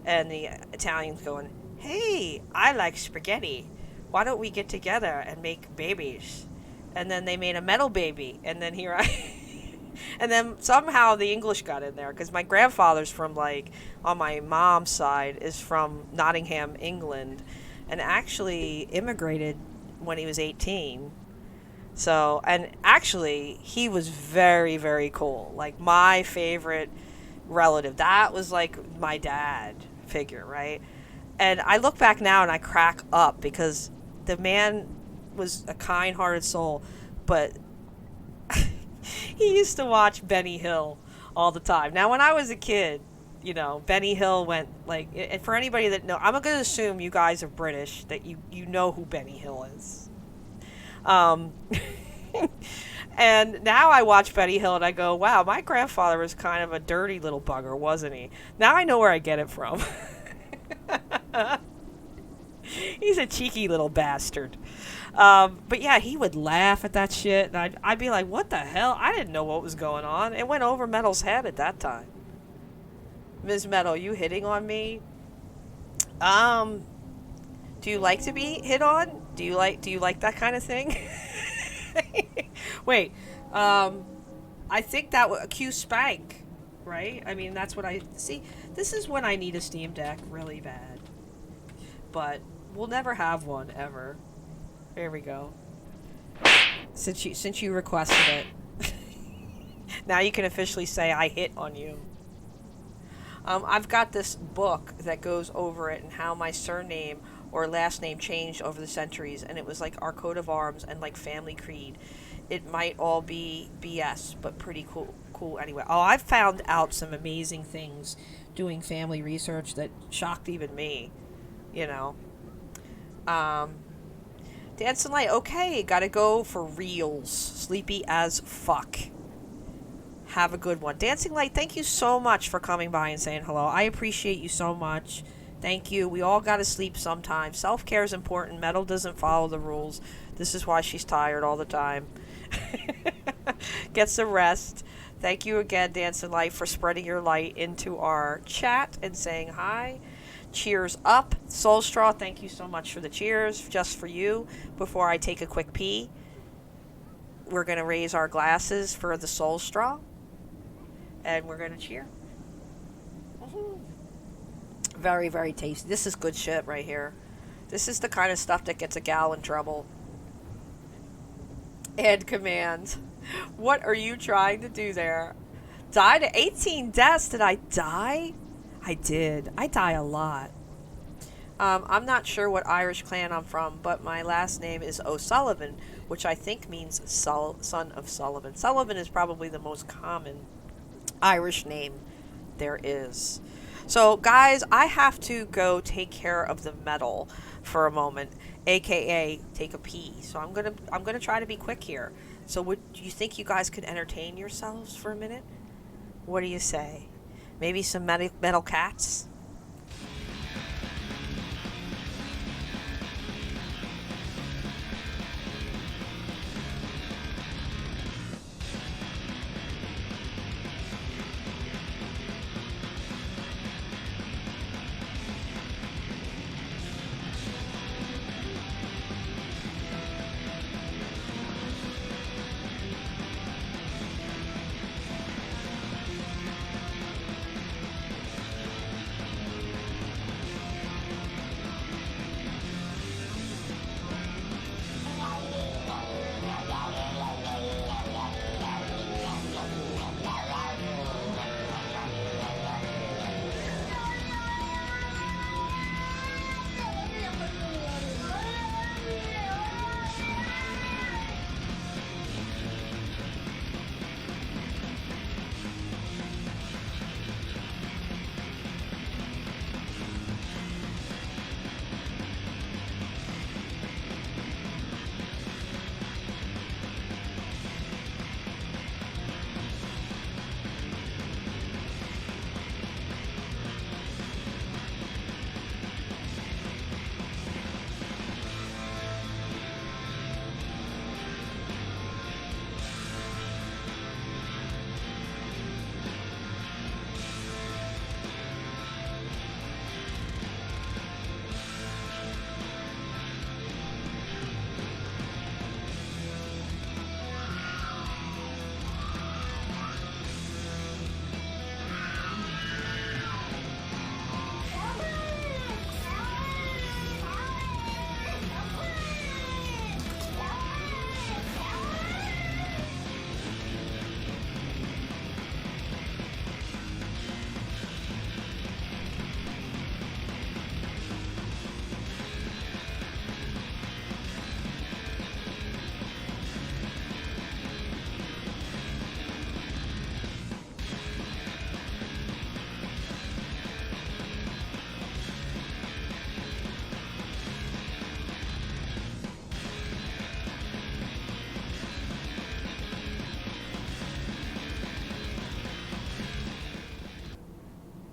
and the Italians going, hey, I like spaghetti. Why don't we get together and make babies? And then they made a metal baby, and then here I... And then somehow the English got in there, because my grandfather's from, on my mom's side, is from Nottingham, England, and actually immigrated when he was 18. So, and actually, he was very, very cool. Like, my favorite relative. That was, my dad figure, right? And I look back now and I crack up, because the man was a kind-hearted soul, but he used to watch Benny Hill all the time. Now, when I was a kid, Benny Hill went, and for anybody that know, I'm going to assume you guys are British, that you know who Benny Hill is. And now I watch Benny Hill and I go, wow, my grandfather was kind of a dirty little bugger, wasn't he? Now I know where I get it from. He's a cheeky little bastard. But yeah, he would laugh at that shit, and I'd be like, what the hell? I didn't know what was going on. It went over Metal's head at that time. Ms. Metal, you hitting on me? Do you like to be hit on? Do you like that kind of thing? Wait, I think that was a Q Spank, right? I mean, that's what I see. This is when I need a Steam Deck really bad, but we'll never have one ever. There we go. Since you requested it, now you can officially say I hit on you. I've got this book that goes over it and how my surname or last name changed over the centuries, and it was like our coat of arms and family creed. It might all be BS, but pretty cool anyway. Oh, I've found out some amazing things doing family research that shocked even me, Dancing Light, okay, gotta go for reals. Sleepy as fuck. Have a good one. Dancing Light, thank you so much for coming by and saying hello. I appreciate you so much. Thank you. We all gotta sleep sometime. Self-care is important. Metal doesn't follow the rules. This is why she's tired all the time. Get some rest. Thank you again, Dancing Light, for spreading your light into our chat and saying hi. Cheers up. Soulstraw, thank you so much for the cheers. Just for you, before I take a quick pee, we're going to raise our glasses for the Soulstraw. And we're going to cheer. Very, very tasty. This is good shit right here. This is the kind of stuff that gets a gal in trouble. And Command. What are you trying to do there? Died at 18 deaths. Did I die? I did. I die a lot. I'm not sure what Irish clan I'm from, but my last name is O'Sullivan, which I think means son of Sullivan. Sullivan is probably the most common Irish name there is. So, guys, I have to go take care of the metal for a moment, aka take a pee. So I'm gonna try to be quick here. So, would you think you guys could entertain yourselves for a minute? What do you say? Maybe some metal cats?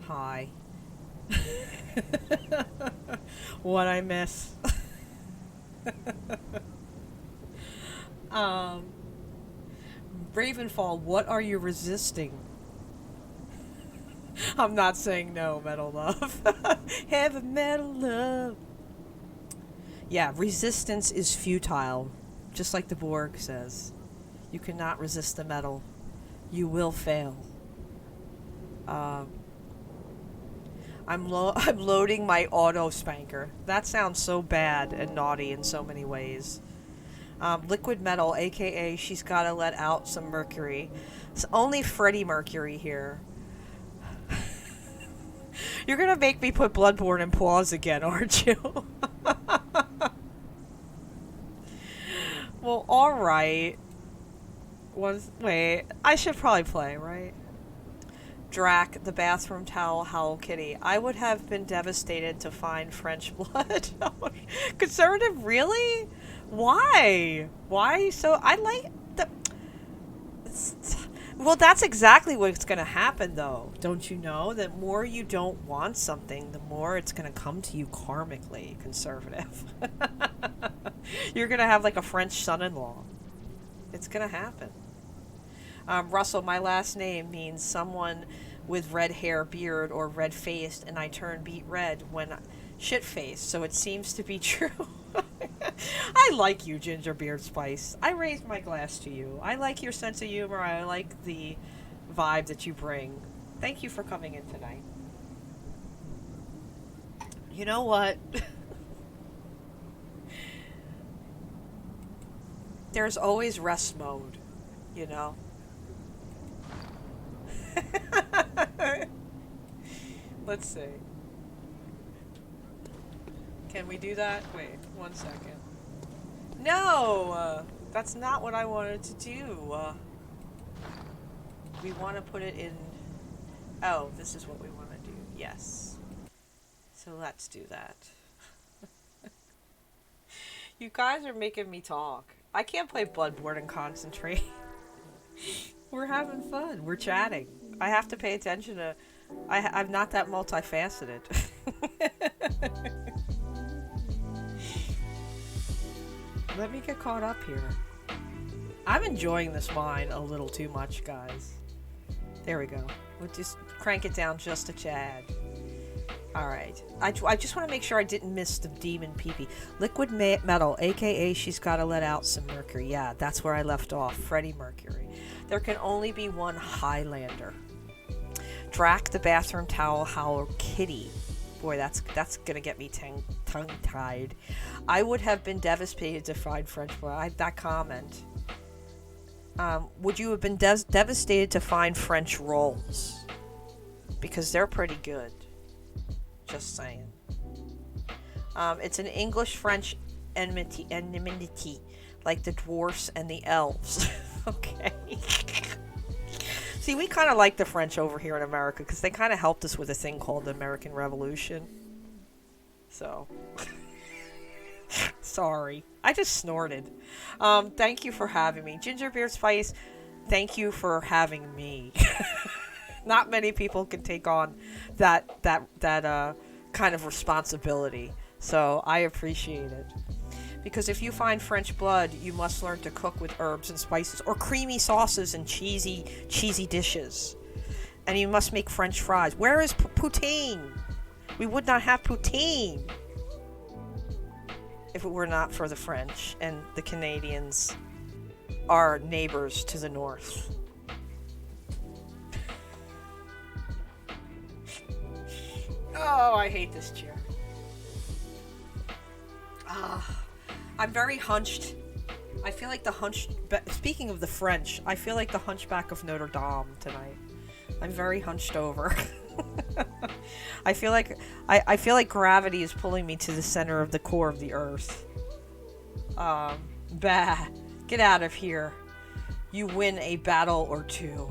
Hi. What I miss. Ravenfall, what are you resisting? I'm not saying no, Metal Love. Have a Metal Love. Yeah, resistance is futile. Just like the Borg says. You cannot resist the metal. You will fail. I'm loading my auto spanker. That sounds so bad and naughty in so many ways. Liquid Metal, aka she's gotta let out some mercury. It's only Freddie Mercury here. You're gonna make me put Bloodborne in pause again, aren't you? Well, alright. Wait, I should probably play, right? Drac, the bathroom towel, Hello Kitty. I would have been devastated to find French blood. Conservative, really? Why? Why? So I like the... Well, that's exactly what's going to happen, though. Don't you know? The more you don't want something, the more it's going to come to you karmically, conservative. You're going to have like a French son-in-law. It's going to happen. Russell, my last name means someone with red hair, beard, or red-faced, and I turn beet red when shit-faced, so it seems to be true. I like you, Ginger Beard Spice. I raise my glass to you. I like your sense of humor. I like the vibe that you bring. Thank you for coming in tonight. You know what? There's always rest mode, you know? Let's see. Can we do that? Wait, 1 second. No! That's not what I wanted to do. We want to put it in... Oh, this is what we want to do. Yes. So let's do that. You guys are making me talk. I can't play Bloodborne and concentrate. We're having fun. We're chatting. I have to pay attention to... I'm not that multifaceted. Let me get caught up here. I'm enjoying this wine a little too much, guys. There we go. We'll just crank it down just a tad. Alright. I just want to make sure I didn't miss the demon peepee. Liquid metal, aka she's got to let out some mercury. Yeah, that's where I left off. Freddie Mercury. There can only be one Highlander. Drac the bathroom towel howler kitty. Boy, that's gonna get me tongue-tied. I would have been devastated to find French blood. That comment. Would you have been devastated to find French rolls? Because they're pretty good. Just saying. It's an English-French enmity, like the dwarfs and the elves. Okay. See, we kind of like the French over here in America because they kind of helped us with a thing called the American Revolution. So, sorry. I just snorted. Thank you for having me. Ginger Beard Spice, thank you for having me. Not many people can take on that kind of responsibility. So, I appreciate it. Because if you find French blood, you must learn to cook with herbs and spices or creamy sauces and cheesy dishes. And you must make French fries. Where is poutine? We would not have poutine if it were not for the French and the Canadians, our neighbors to the north. Oh, I hate this chair. I'm very hunched. I feel like the speaking of the French, I feel like the Hunchback of Notre Dame tonight. I'm very hunched over. I feel like gravity is pulling me to the center of the core of the earth. Bah. Get out of here. You win a battle or two.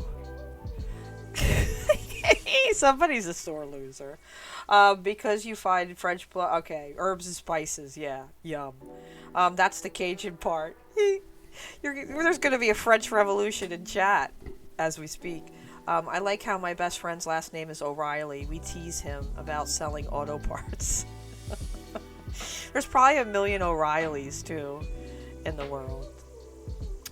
Somebody's a sore loser. Because you find French blood. Okay, herbs and spices. Yeah, yum. That's the Cajun part. There's going to be a French Revolution in chat as we speak. I like how my best friend's last name is O'Reilly. We tease him about selling auto parts. There's probably 1 million O'Reillys, too, in the world.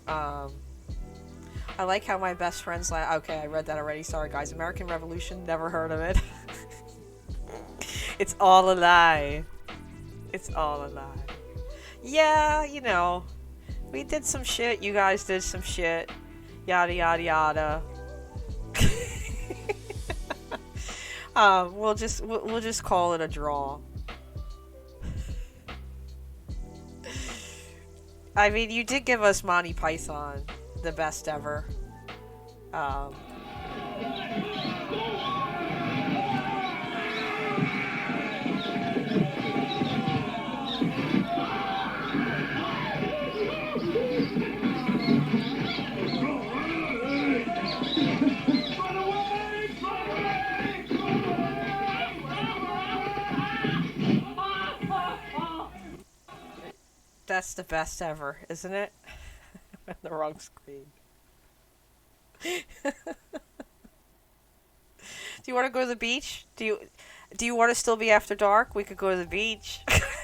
I like how my best friend's okay, I read that already. Sorry, guys. American Revolution. Never heard of it. It's all a lie. It's all a lie. Yeah, you know. We did some shit. You guys did some shit. Yada, yada, yada. We'll just call it a draw. I mean, you did give us Monty Python, the best ever. That's the best ever, isn't it? The wrong screen. Do you want to go to the beach? Do you want to still be after dark? We could go to the beach.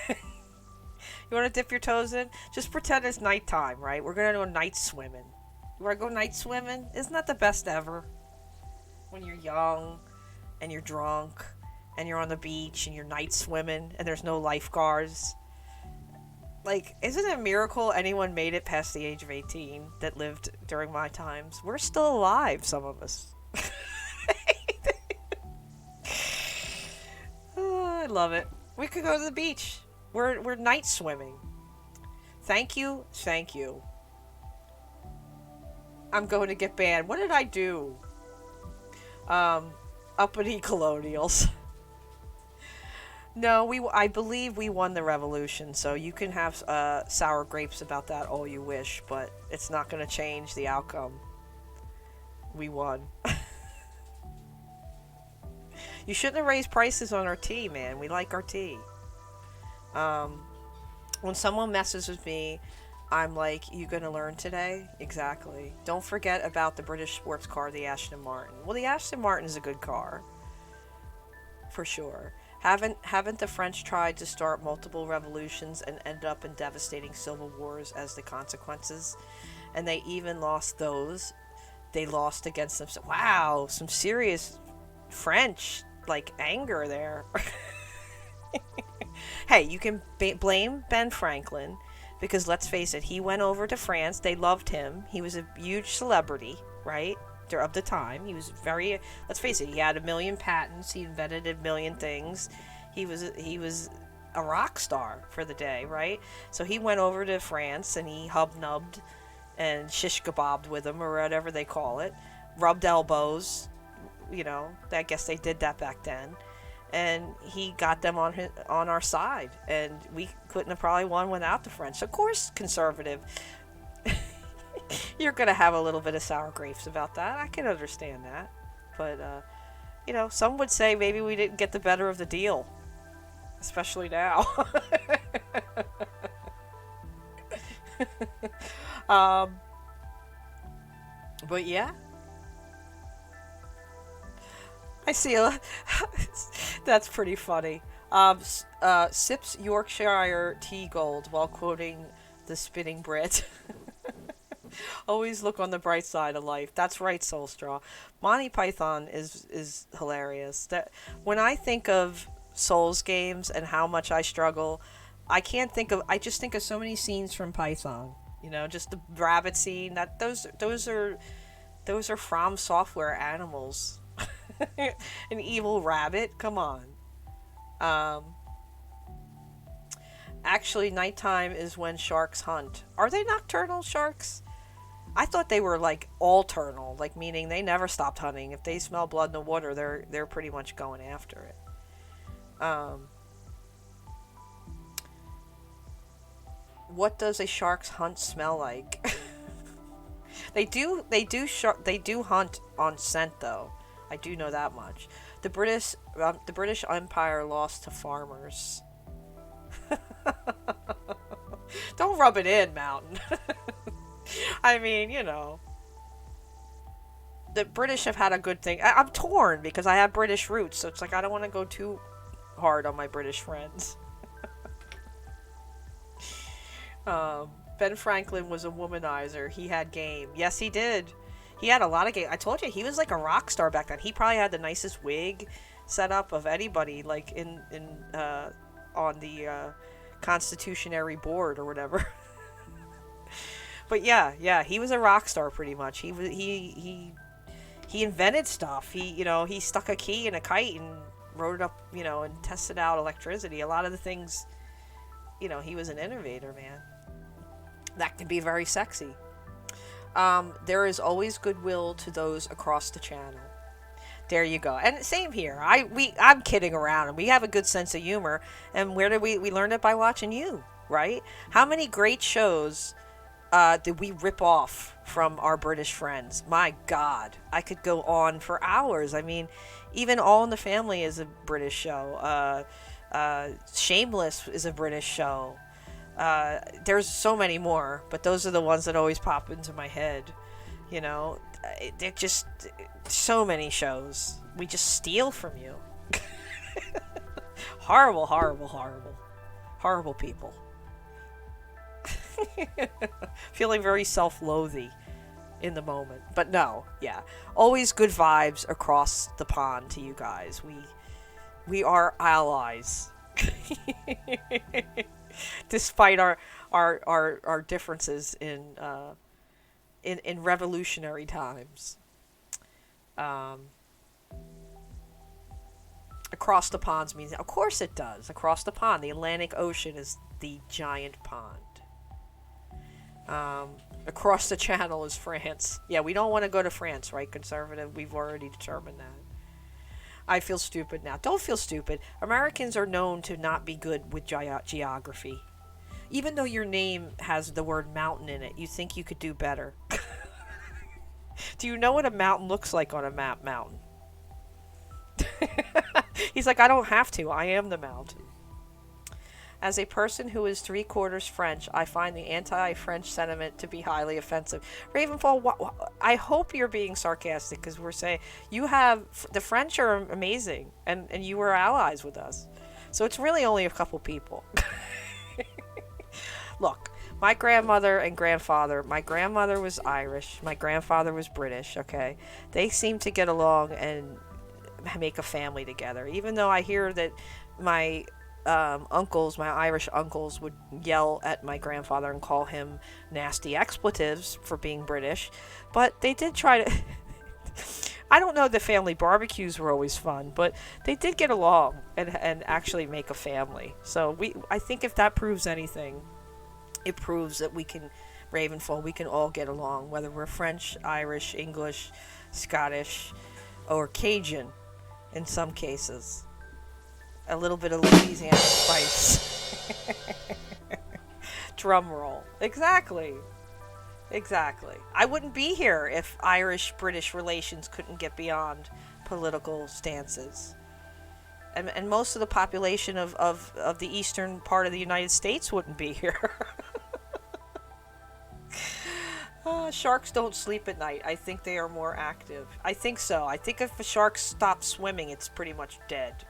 You want to dip your toes in? Just pretend it's nighttime, right? We're going to go night swimming. You want to go night swimming? Isn't that the best ever? When you're young and you're drunk and you're on the beach and you're night swimming and there's no lifeguards. Like, isn't it a miracle anyone made it past the age of 18 that lived during my times? We're still alive, some of us. Oh, I love it. We could go to the beach. We're night swimming. Thank you, thank you. I'm going to get banned. What did I do? Uppity colonials. No, I believe we won the revolution, so you can have sour grapes about that all you wish, but it's not going to change the outcome. We won. You shouldn't have raised prices on our tea, man. We like our tea. When someone messes with me, I'm like, you gonna learn today? Exactly. Don't forget about the British sports car, the Aston Martin. Well, the Aston Martin is a good car. For sure. Haven't the French tried to start multiple revolutions and end up in devastating civil wars as the consequences? And they even lost those. They lost against them. Wow, some serious French, like, anger there. Hey, you can blame Ben Franklin, because let's face it, he went over to France. They loved him. He was a huge celebrity, right? Of the time. He was very, let's face it, he had 1 million patents. He invented 1 million things. He was a rock star for the day, right? So he went over to France and he hubnubbed and shish kebabbed with them, or whatever they call it. Rubbed elbows. You know, I guess they did that back then. And he got them on our side, and we couldn't have probably won without the French. Of course, conservative. You're gonna have a little bit of sour grapes about that. I can understand that, but you know, some would say maybe we didn't get the better of the deal, especially now. But yeah. I see that's pretty funny. Sips Yorkshire tea gold while quoting the spinning Brit. Always look on the bright side of life. That's right, Soulstraw. Monty Python is hilarious. That when I think of Souls games and how much I struggle, I just think of so many scenes from Python. You know, just the rabbit scene. Those are From Software animals. An evil rabbit, come on. Actually, nighttime is when sharks hunt. Are they nocturnal sharks? I thought they were like alternal, like meaning they never stopped hunting. If they smell blood in the water, they're pretty much going after it. What does a shark's hunt smell like? They do hunt on scent though. I do know that much. The British Empire lost to farmers. Don't rub it in, Mountain. I mean, you know. The British have had a good thing. I'm torn because I have British roots, so it's like I don't want to go too hard on my British friends. Ben Franklin was a womanizer. He had game. Yes, he did. He had a lot of game. I told you, he was like a rock star back then. He probably had the nicest wig setup of anybody, like on the Constitutionary Board or whatever. But yeah, he was a rock star pretty much. He invented stuff. He stuck a key in a kite and wrote it up, and tested out electricity. A lot of the things, he was an innovator, man. That can be very sexy. There is always goodwill to those across the channel. There you go. And same here. I'm kidding around, and we have a good sense of humor. And where did we learn it? By watching you, right? How many great shows did we rip off from our British friends? My God, I could go on for hours. I mean, even All in the Family is a British show. Shameless is a British show. There's so many more, but those are the ones that always pop into my head. they're just so many shows. We just steal from you. Horrible, horrible, horrible. Horrible people. Feeling very self-loathy in the moment. But no, yeah. Always good vibes across the pond to you guys. We are allies. Despite our differences in revolutionary times. Across the ponds means, of course it does. Across the pond, the Atlantic Ocean is the giant pond. Across the channel is France. Yeah, we don't want to go to France, right, conservative? We've already determined that. I feel stupid now. Don't feel stupid. Americans are known to not be good with geography. Even though your name has the word mountain in it, you think you could do better. Do you know what a mountain looks like on a map? Mountain. He's like, I don't have to. I am the mountain. As a person who is 3/4 French, I find the anti-French sentiment to be highly offensive. Ravenfall, I hope you're being sarcastic, because we're saying you have the French are amazing, and you were allies with us. So it's really only a couple people. Look, my grandmother and grandfather, my grandmother was Irish, my grandfather was British, okay? They seem to get along and make a family together. Even though I hear that my uncles, my Irish uncles, would yell at my grandfather and call him nasty expletives for being British. But they did try to... I don't know, the family barbecues were always fun, but they did get along and actually make a family. So I think if that proves anything, it proves that we can, Ravenfall, we can all get along, whether we're French, Irish, English, Scottish, or Cajun in some cases. A little bit of Louisiana spice. Drum roll. Exactly. Exactly. I wouldn't be here if Irish-British relations couldn't get beyond political stances. And most of the population of the eastern part of the United States wouldn't be here. Sharks don't sleep at night. I think they are more active. I think so. I think if a shark stops swimming, it's pretty much dead.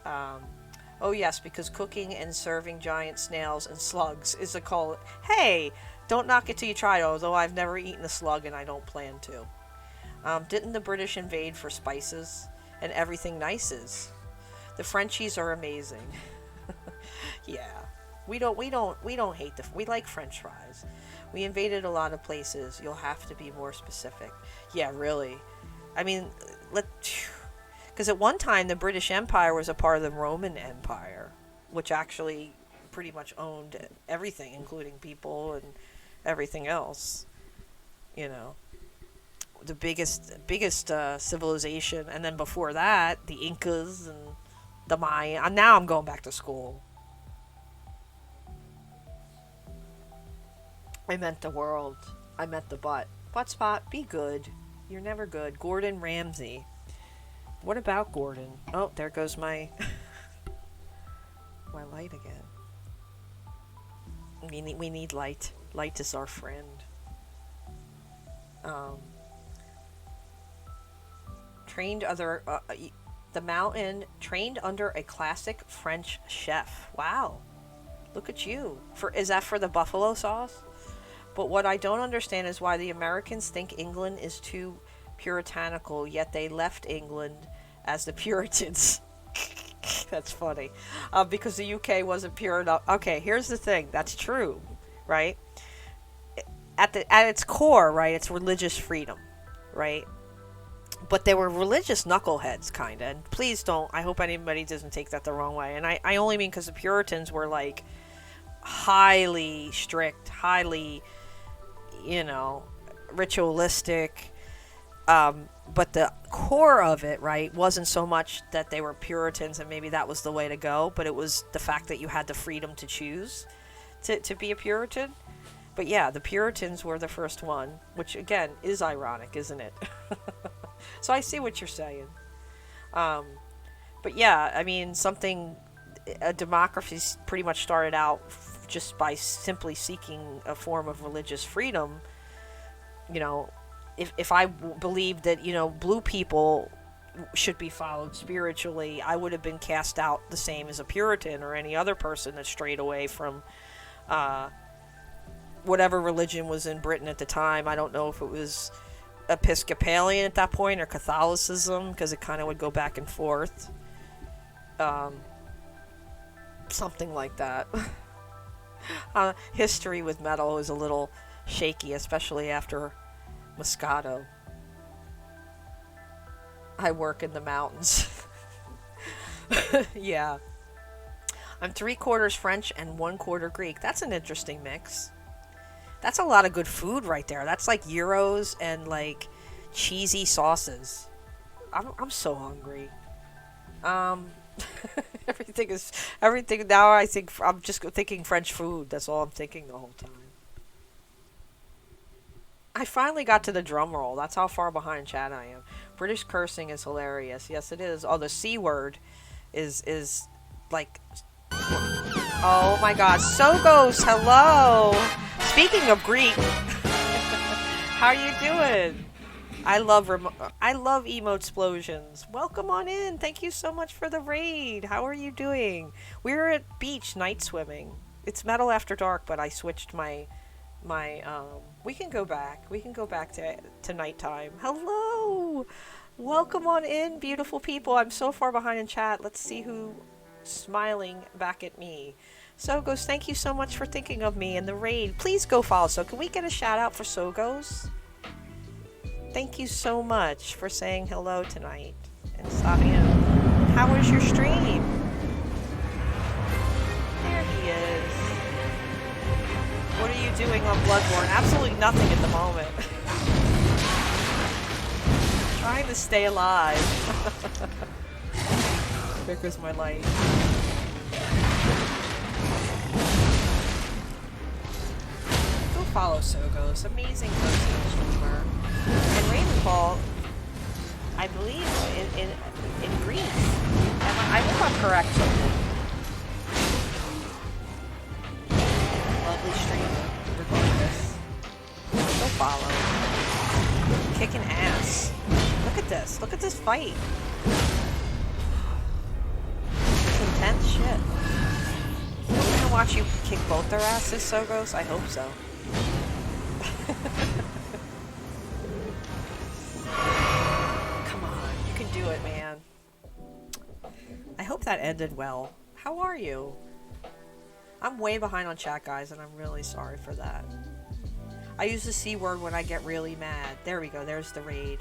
Oh yes, because cooking and serving giant snails and slugs is a call. Hey, don't knock it till you try, although I've never eaten a slug and I don't plan to. Didn't the British invade for spices? And everything nice is. The Frenchies are amazing. Yeah. We don't hate we like French fries. We invaded a lot of places. You'll have to be more specific. Yeah, really. I mean, because at one time the British Empire was a part of the Roman Empire, which actually pretty much owned everything, including people and everything else. You know, the biggest civilization, and then before that, the Incas and the Maya. Now I'm going back to school. I meant the world. I meant the butt. Butt spot, be good. You're never good. Gordon Ramsay. What about Gordon? Oh, there goes my my light again. We need light. Light is our friend. Trained under the mountain. Trained under a classic French chef. Wow, look at you. Is that for the buffalo sauce? But what I don't understand is why the Americans think England is too puritanical, yet they left England as the Puritans. That's funny. Because the UK wasn't pure enough. Okay, here's the thing. That's true, right? At its core, right, it's religious freedom, right? But they were religious knuckleheads, kind of. And please don't, I hope anybody doesn't take that the wrong way. And I only mean because the Puritans were, like, highly strict, highly, ritualistic. But the core of it, right, wasn't so much that they were Puritans and maybe that was the way to go, but it was the fact that you had the freedom to choose to be a Puritan. But yeah, the Puritans were the first one, which again is ironic, isn't it? So I see what you're saying. But yeah, I mean, a democracy pretty much started out just by simply seeking a form of religious freedom, if I believed that, you know, blue people should be followed spiritually, I would have been cast out the same as a Puritan or any other person that strayed away from whatever religion was in Britain at the time. I don't know if it was Episcopalian at that point or Catholicism, because it kind of would go back and forth. Something like that. History with metal is a little shaky, especially after Moscato. I work in the mountains. Yeah. I'm 3/4 French and 1/4 Greek. That's an interesting mix. That's a lot of good food right there. That's like gyros and like cheesy sauces. I'm so hungry. Everything now. I think I'm just thinking French food. That's all I'm thinking the whole time. I finally got to the drum roll. That's how far behind chat I am. British cursing is hilarious. Yes, it is. Oh, the C word is like... Oh my god. Sogos, hello! Speaking of Greek, how are you doing? I love emote explosions. Welcome on in. Thank you so much for the raid. How are you doing? We're at beach night swimming. It's Metal After Dark, but I switched my we can go back to nighttime. Hello, welcome on in, beautiful people. I'm so far behind in chat. Let's see who's smiling back at me. Sogos, thank you so much for thinking of me in the raid. Please go follow. So can we get a shout out for Sogos? Thank you so much for saying hello tonight. And Sabian, how was your stream? There he is. What are you doing on Bloodborne? Absolutely nothing at the moment. Trying to stay alive. There goes my light. Go follow Sogos. Amazing person streamer. And Ravenfall, I believe, in Greece. I hope I'm correct. Lovely stream, regardless. Go follow. Kicking ass. Look at this. Look at this fight. It's intense shit. I'm gonna watch you kick both their asses, Sogos. I hope so. Come on, you can do it, man. I hope that ended well. How are you? I'm way behind on chat, guys, and I'm really sorry for that. I use the C word when I get really mad. There we go, there's the raid.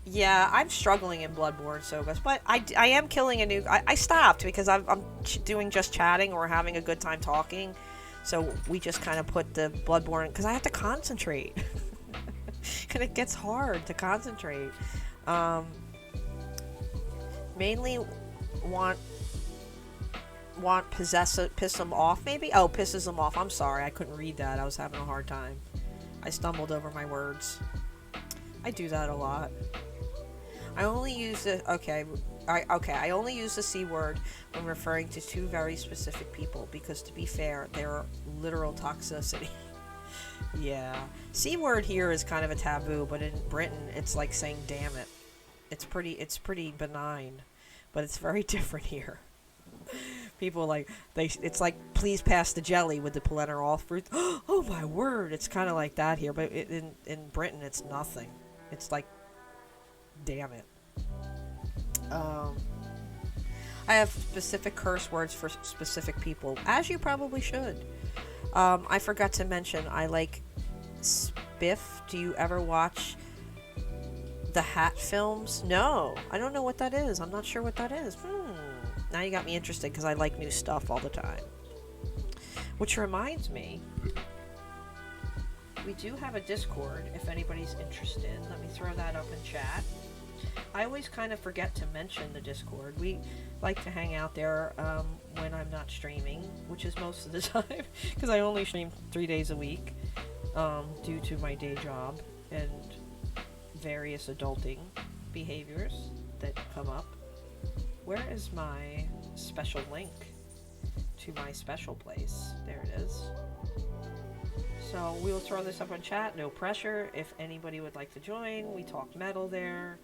Yeah, I'm struggling in Bloodborne, Sogos, but I am killing a new... I stopped because I'm doing just chatting or having a good time talking. So we just kind of put the Bloodborne... Because I have to concentrate. And it gets hard to concentrate. Mainly want piss them off, maybe? Oh, pisses them off. I'm sorry, I couldn't read that. I was having a hard time. I stumbled over my words. I do that a lot. I only use the... I only use the C word when referring to two very specific people, because to be fair, they're literal toxicity. Yeah. C word here is kind of a taboo, but in Britain, it's like saying damn it. It's pretty benign, but it's very different here. People like, it's like, please pass the jelly with the parenteral fruit. Oh my word, it's kind of like that here, but in Britain, it's nothing. It's like, damn it. I have specific curse words for specific people, as you probably should. I forgot to mention, I like Spiff. Do you ever watch the Hat films? No, I don't know what that is. I'm not sure what that is. Now you got me interested because I like new stuff all the time. Which reminds me, we do have a Discord if anybody's interested. Let me throw that up in chat. I always kind of forget to mention the Discord. We like to hang out there when I'm not streaming, which is most of the time, because I only stream 3 days a week due to my day job and various adulting behaviors that come up. Where is my special link to my special place? There it is. So we will throw this up on chat, no pressure. If anybody would like to join, we talk metal there.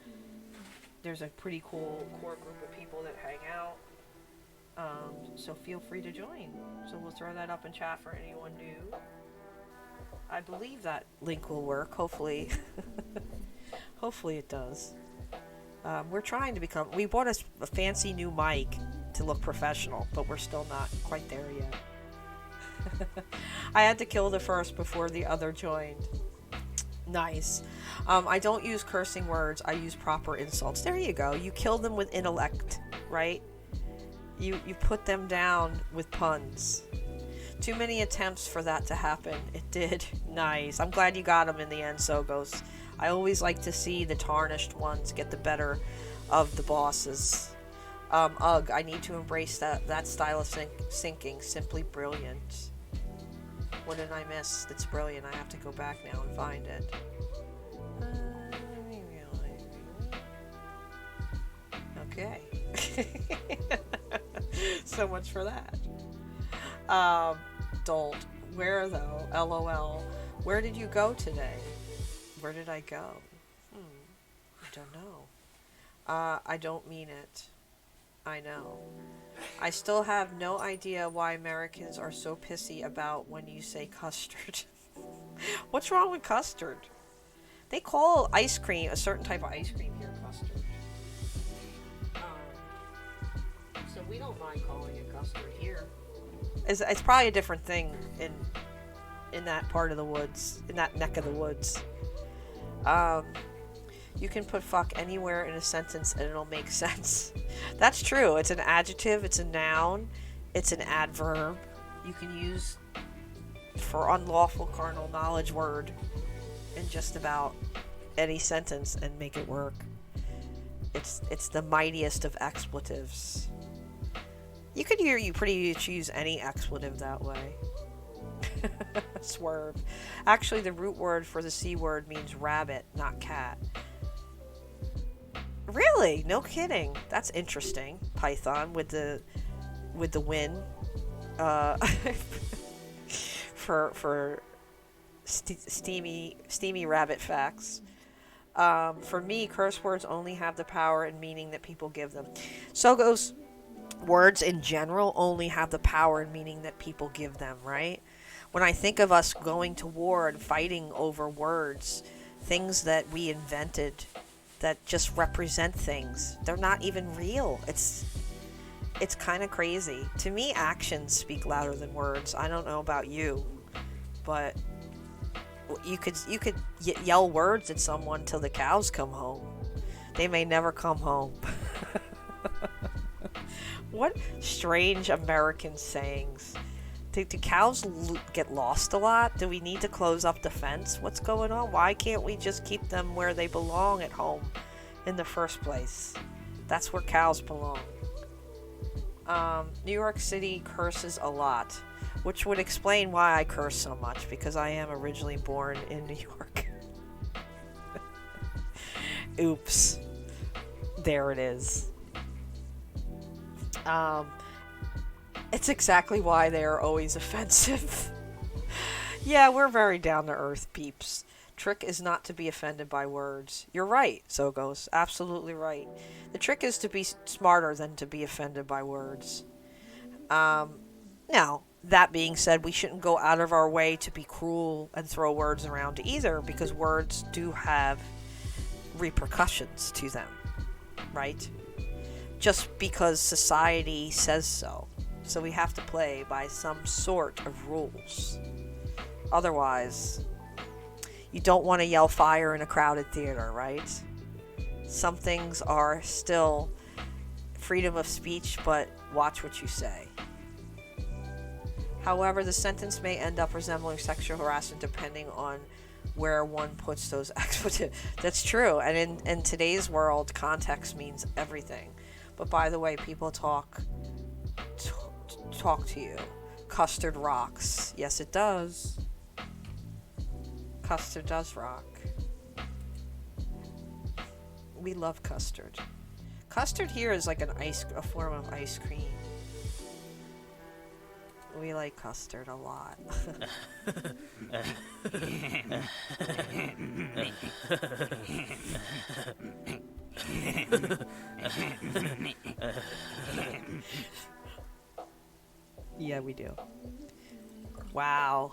There's a pretty cool core group of people that hang out. So feel free to join. So we'll throw that up in chat for anyone new. I believe that link will work, hopefully. Hopefully it does. We're trying to become... We bought a fancy new mic to look professional, but we're still not quite there yet. I had to kill the first before the other joined. Nice. I don't use cursing words. I use proper insults. There you go. You kill them with intellect, right? You put them down with puns. Too many attempts for that to happen. It did. Nice. I'm glad you got them in the end, Sogos. I always like to see the tarnished ones get the better of the bosses. Ugh, I need to embrace that style of syncing. Simply brilliant. What did I miss? That's brilliant. I have to go back now and find it. Okay. So much for that. Dolt. Where though? LOL. Where did you go today? Where did I go? I don't know. I don't mean it. I know. I still have no idea why Americans are so pissy about when you say custard. What's wrong with custard? They call ice cream, a certain type of ice cream here, custard. So we don't mind calling it custard here. It's probably a different thing in that part of the woods, in that neck of the woods. You can put fuck anywhere in a sentence and it'll make sense. That's true. It's an adjective, it's a noun, it's an adverb. You can use for unlawful carnal knowledge word in just about any sentence and make it work. It's the mightiest of expletives. You could hear you pretty much use any expletive that way. Swerve. Actually, the root word for the C word means rabbit, not cat. Really? No kidding. That's interesting. Python with the win. For steamy rabbit facts. For me, curse words only have the power and meaning that people give them. So goes words in general only have the power and meaning that people give them, right? When I think of us going to war and fighting over words, things that we invented that just represent things, they're not even real. It's kind of crazy. To me, actions speak louder than words. I don't know about you, but you could yell words at someone till the cows come home. They may never come home. What strange American sayings. Do cows get lost a lot? Do we need to close up the fence? What's going on? Why can't we just keep them where they belong at home in the first place? That's where cows belong. New York City curses a lot, which would explain why I curse so much, because I am originally born in New York. Oops. There it is. It's exactly why they are always offensive. Yeah, we're very down-to-earth peeps. Trick is not to be offended by words. You're right, Sogos. Absolutely right. The trick is to be smarter than to be offended by words. Now, that being said, we shouldn't go out of our way to be cruel and throw words around either, because words do have repercussions to them, right? Just because society says so. So we have to play by some sort of rules. Otherwise, you don't want to yell fire in a crowded theater, right? Some things are still freedom of speech, but watch what you say. However, the sentence may end up resembling sexual harassment depending on where one puts those expletives. That's true. And in today's world, context means everything. But by the way, people talk to you. Custard rocks. Yes, it does. Custard does rock. We love custard. Custard here is like a form of ice cream. We like custard a lot. Yeah, we do. Wow.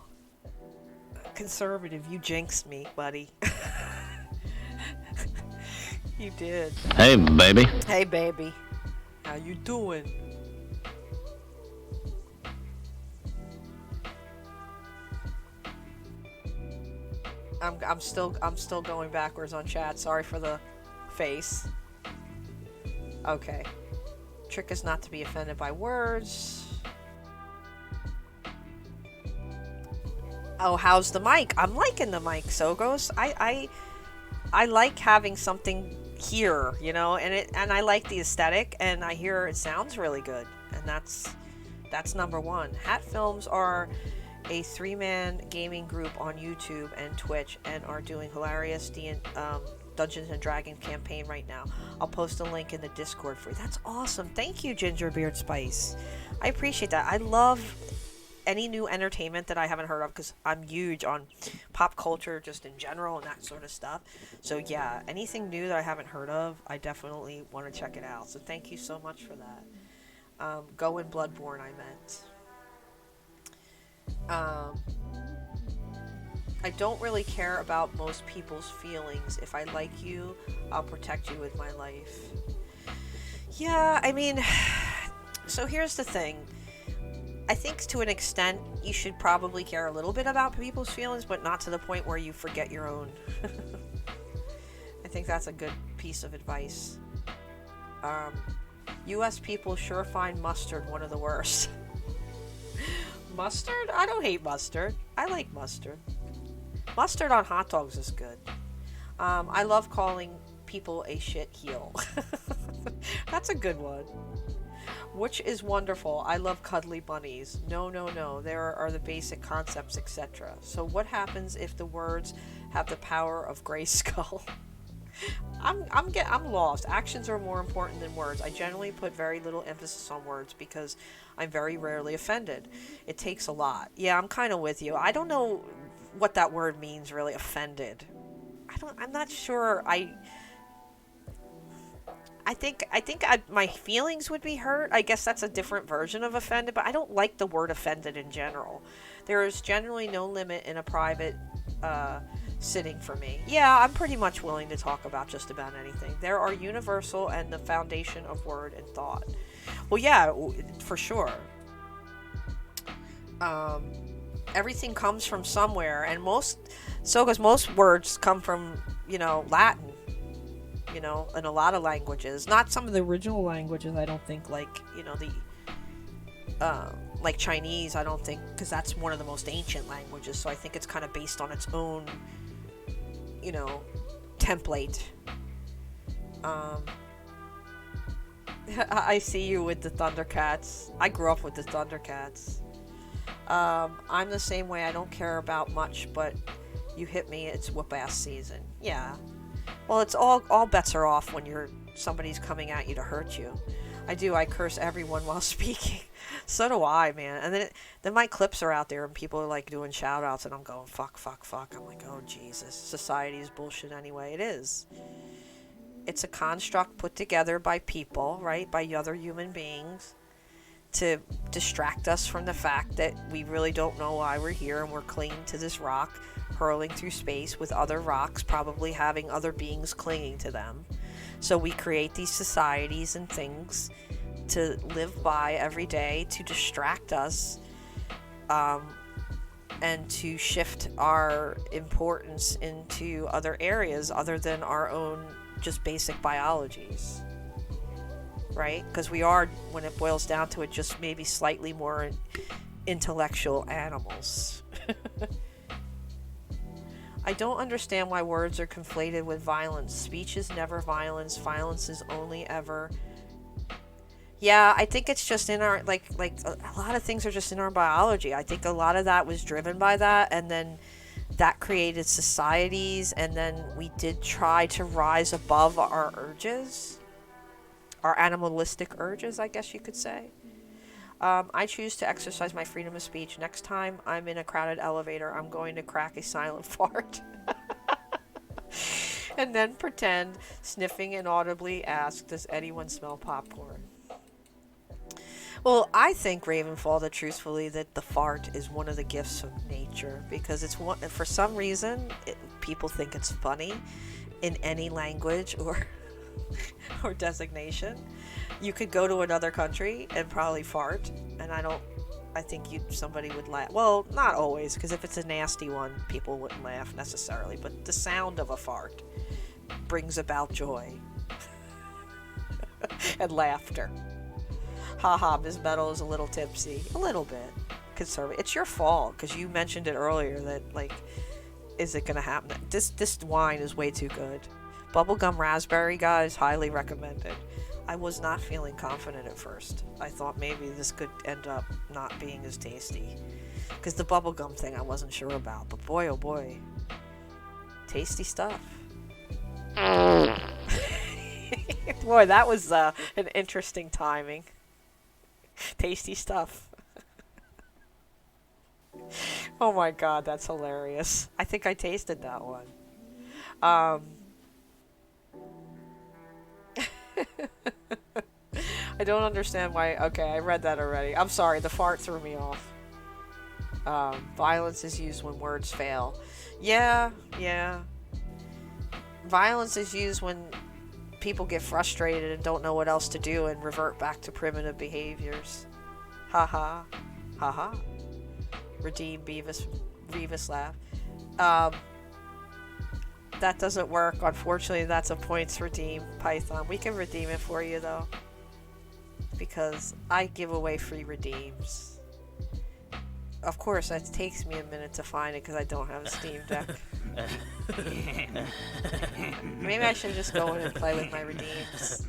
Conservative, you jinxed me, buddy. You did. Hey, baby. Hey, baby. How you doing? I'm still going backwards on chat. Sorry for the face. Okay. Trick is not to be offended by words. Oh, how's the mic? I'm liking the mic, Sogos. I like having something here, you know, and I like the aesthetic, and I hear it sounds really good, and that's number one. Hat Films are a 3-man gaming group on YouTube and Twitch, and are doing hilarious Dungeons and Dragons campaign right now. I'll post a link in the Discord for you. That's awesome. Thank you, Gingerbeard Spice. I appreciate that. I love any new entertainment that I haven't heard of, because I'm huge on pop culture just in general and that sort of stuff. So yeah, anything new that I haven't heard of, I definitely want to check it out. So thank you so much for that. Go in Bloodborne, I meant. I don't really care about most people's feelings. If I like you, I'll protect you with my life. Yeah, I mean, so here's the thing. I think to an extent, you should probably care a little bit about people's feelings, but not to the point where you forget your own. I think that's a good piece of advice. U.S. people sure find mustard one of the worst. Mustard? I don't hate mustard. I like mustard. Mustard on hot dogs is good. I love calling people a shit heel. That's a good one. Which is wonderful. I love cuddly bunnies. No. There are the basic concepts, etc. So what happens if the words have the power of Grayskull? I'm lost. Actions are more important than words. I generally put very little emphasis on words because I'm very rarely offended. It takes a lot. Yeah, I'm kind of with you. I don't know what that word means, really. Offended. I'm not sure. I think my feelings would be hurt. I guess that's a different version of offended, but I don't like the word offended in general. There is generally no limit in a private sitting for me. Yeah, I'm pretty much willing to talk about just about anything. There are universal and the foundation of word and thought. Well, yeah, for sure. Everything comes from somewhere, and most words come from, Latin. In a lot of languages. Not some of the original languages, I don't think, like, like Chinese, I don't think, because that's one of the most ancient languages, so I think it's kind of based on its own, template. I see you with the Thundercats. I grew up with the Thundercats. I'm the same way. I don't care about much, but you hit me, it's whoop-ass season. Yeah. Well, it's all bets are off when somebody's coming at you to hurt you. I curse everyone while speaking. So do I, man. And then my clips are out there and people are like doing shout outs and I'm going, fuck. I'm like, oh Jesus, society is bullshit anyway. It is. It's a construct put together by people, right? By other human beings to distract us from the fact that we really don't know why we're here and we're clinging to this rock, hurling through space with other rocks, probably having other beings clinging to them. So we create these societies and things to live by every day to distract us, and to shift our importance into other areas other than our own just basic biologies. Right? Because we are, when it boils down to it, just maybe slightly more intellectual animals. I don't understand why words are conflated with violence. Speech is never violence. Violence is only ever... Yeah, I think it's just in our... Like a lot of things are just in our biology. I think a lot of that was driven by that, and then that created societies, and then we did try to rise above our urges. Our animalistic urges, I guess you could say. I choose to exercise my freedom of speech. Next time I'm in a crowded elevator, I'm going to crack a silent fart. And then pretend, sniffing and audibly ask, does anyone smell popcorn? Well, I think, Ravenfall, that truthfully, that the fart is one of the gifts of nature, because it's one, for some reason, people think it's funny in any language or designation. You could go to another country and probably fart, and I think somebody would laugh. Well, not always, because if it's a nasty one, people wouldn't laugh necessarily, but the sound of a fart brings about joy and laughter. Haha, Ms. Metal is a little tipsy. A little bit. Conservative. It's your fault, because you mentioned it earlier that, like, is it going to happen? This wine is way too good. Bubblegum raspberry, guys, highly recommended. I was not feeling confident at first. I thought maybe this could end up not being as tasty. Because the bubblegum thing I wasn't sure about. But boy, oh boy. Tasty stuff. Boy, that was an interesting timing. Tasty stuff. Oh my god, that's hilarious. I think I tasted that one. I don't understand why. Okay, I read that already. I'm sorry, the fart threw me off. Violence is used when words fail. Yeah. Violence is used when people get frustrated and don't know what else to do and revert back to primitive behaviors. Haha. Haha. Redeem Revis laugh. That doesn't work. Unfortunately, that's a points redeem, Python. We can redeem it for you, though. Because I give away free redeems. Of course, it takes me a minute to find it because I don't have a Steam Deck. Maybe I should just go in and play with my redeems.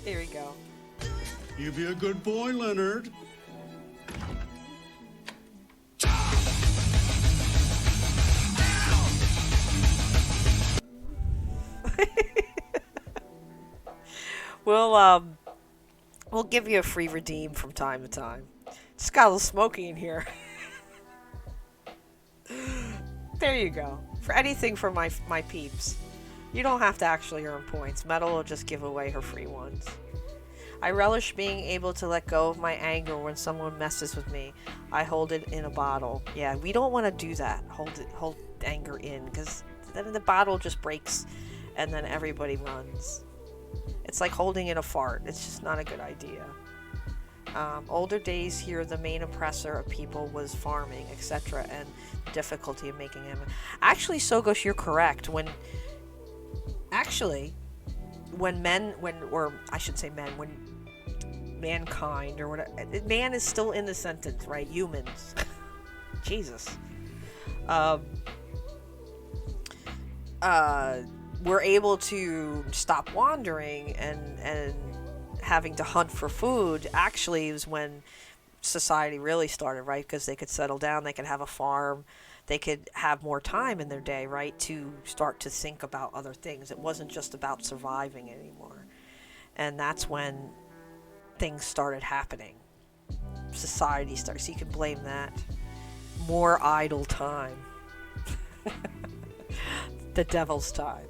Here we go. You be a good boy, Leonard. We'll give you a free redeem from time to time. Just got a little smoky in here. There you go. For anything for my peeps. You don't have to actually earn points. Metal will just give away her free ones. I relish being able to let go of my anger when someone messes with me. I hold it in a bottle. Yeah, we don't want to do that. Hold anger in, because then the bottle just breaks and then everybody runs. It's like holding in a fart. It's just not a good idea. Older days here, the main oppressor of people was farming, etc., and difficulty of making them. Actually, Sogos, you're correct. When mankind, or whatever, man is still in the sentence, right? Humans. Jesus. We're able to stop wandering and having to hunt for food. Actually, it was when society really started, right? Because they could settle down, they could have a farm, they could have more time in their day, right, to start to think about other things. It wasn't just about surviving anymore. And that's when things started happening. Society started, so you can blame that. More idle time. The devil's time.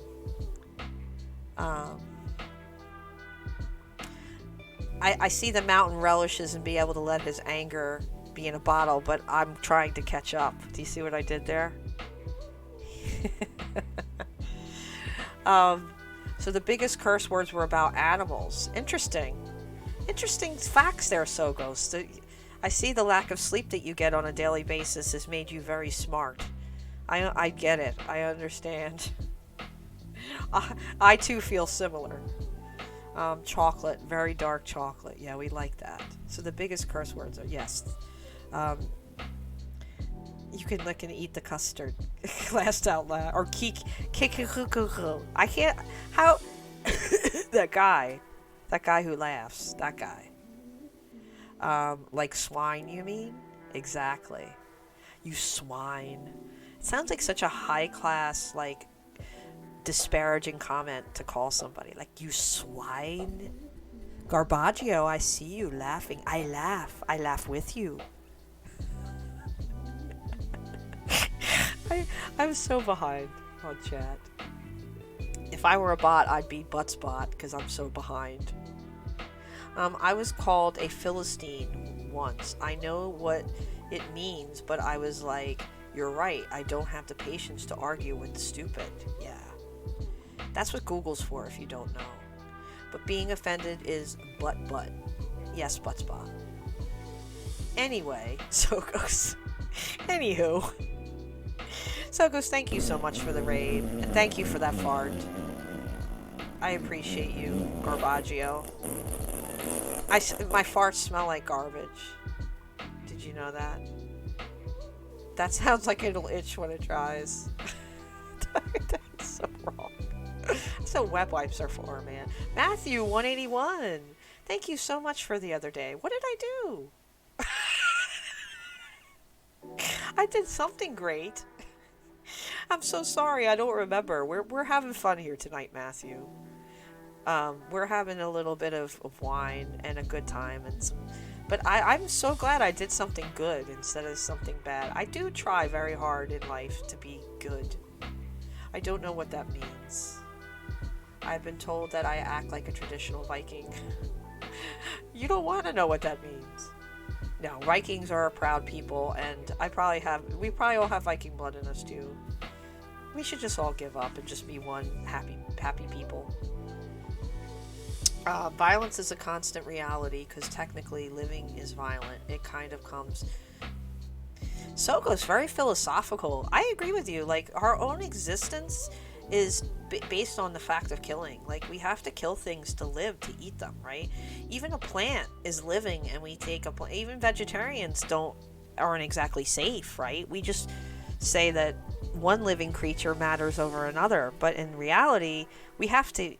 I see the mountain relishes and be able to let his anger be in a bottle, but I'm trying to catch up. Do you see what I did there? So the biggest curse words were about animals. Interesting facts there, Sogos. I see the lack of sleep that you get on a daily basis has made you very smart. I get it. I understand. I too feel similar. Chocolate, very dark chocolate. Yeah, we like that. So the biggest curse words are, yes. You can lick and eat the custard. Laughed out loud. Or kick. I can't. How? That guy who laughs. That guy. Like swine, you mean? Exactly. You swine. It sounds like such a high class, like, disparaging comment to call somebody. Like, you swine. Garbaggio, I see you laughing. I laugh. I laugh with you. I'm so behind on chat. If I were a bot, I'd be Buttsbot because I'm so behind. I was called a Philistine once. I know what it means, but I was like, you're right. I don't have the patience to argue with the stupid. Yeah. That's what Google's for if you don't know. But being offended is butt. Yes, Buttsbot. Anyway, Sokos. Anywho. Sokos, thank you so much for the raid. And thank you for that fart. I appreciate you, Garbaggio. My farts smell like garbage. Did you know that? That sounds like it'll itch when it dries. That's so wrong. That's what wet wipes are for, man. Matthew, 181. Thank you so much for the other day. What did I do? I did something great. I'm so sorry. I don't remember. We're having fun here tonight, Matthew. We're having a little bit of wine and a good time and some. But I'm so glad I did something good instead of something bad. I do try very hard in life to be good. I don't know what that means. I've been told that I act like a traditional Viking. You don't want to know what that means. No, Vikings are a proud people, and we probably all have Viking blood in us too. We should just all give up and just be one happy people. Violence is a constant reality because technically living is violent. It kind of comes. Soko's very philosophical. I agree with you. Like, our own existence is based on the fact of killing. Like, we have to kill things to live, to eat them, right? Even a plant is living, and we take a plant. Even vegetarians aren't exactly safe, right? We just say that one living creature matters over another, but in reality, we have to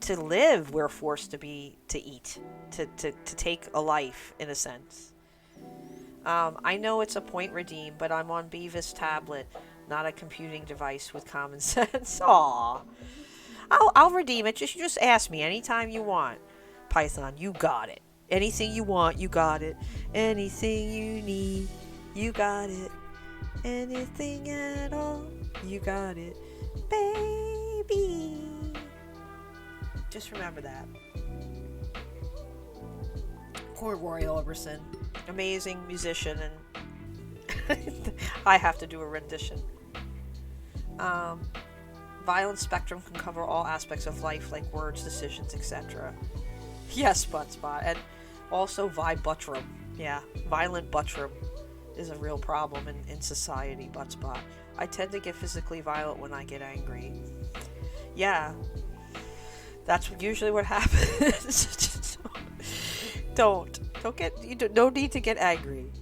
live. We're forced to eat, to take a life in a sense. I know it's a point redeem, but I'm on Beavis tablet, not a computing device with common sense. Aww. I'll redeem it. Just ask me anytime you want. Python, you got it. Anything you want, you got it. Anything you need, you got it. Anything at all, you got it. Baby. Just remember that. Poor Roy Orbison. Amazing musician, and I have to do a rendition. Violent spectrum can cover all aspects of life, like words, decisions, etc. Yes, Buttspot. And also Vibutrum. Yeah, violent buttrum is a real problem in society, Buttspot. I tend to get physically violent when I get angry. Yeah. That's usually what happens. No need to get angry.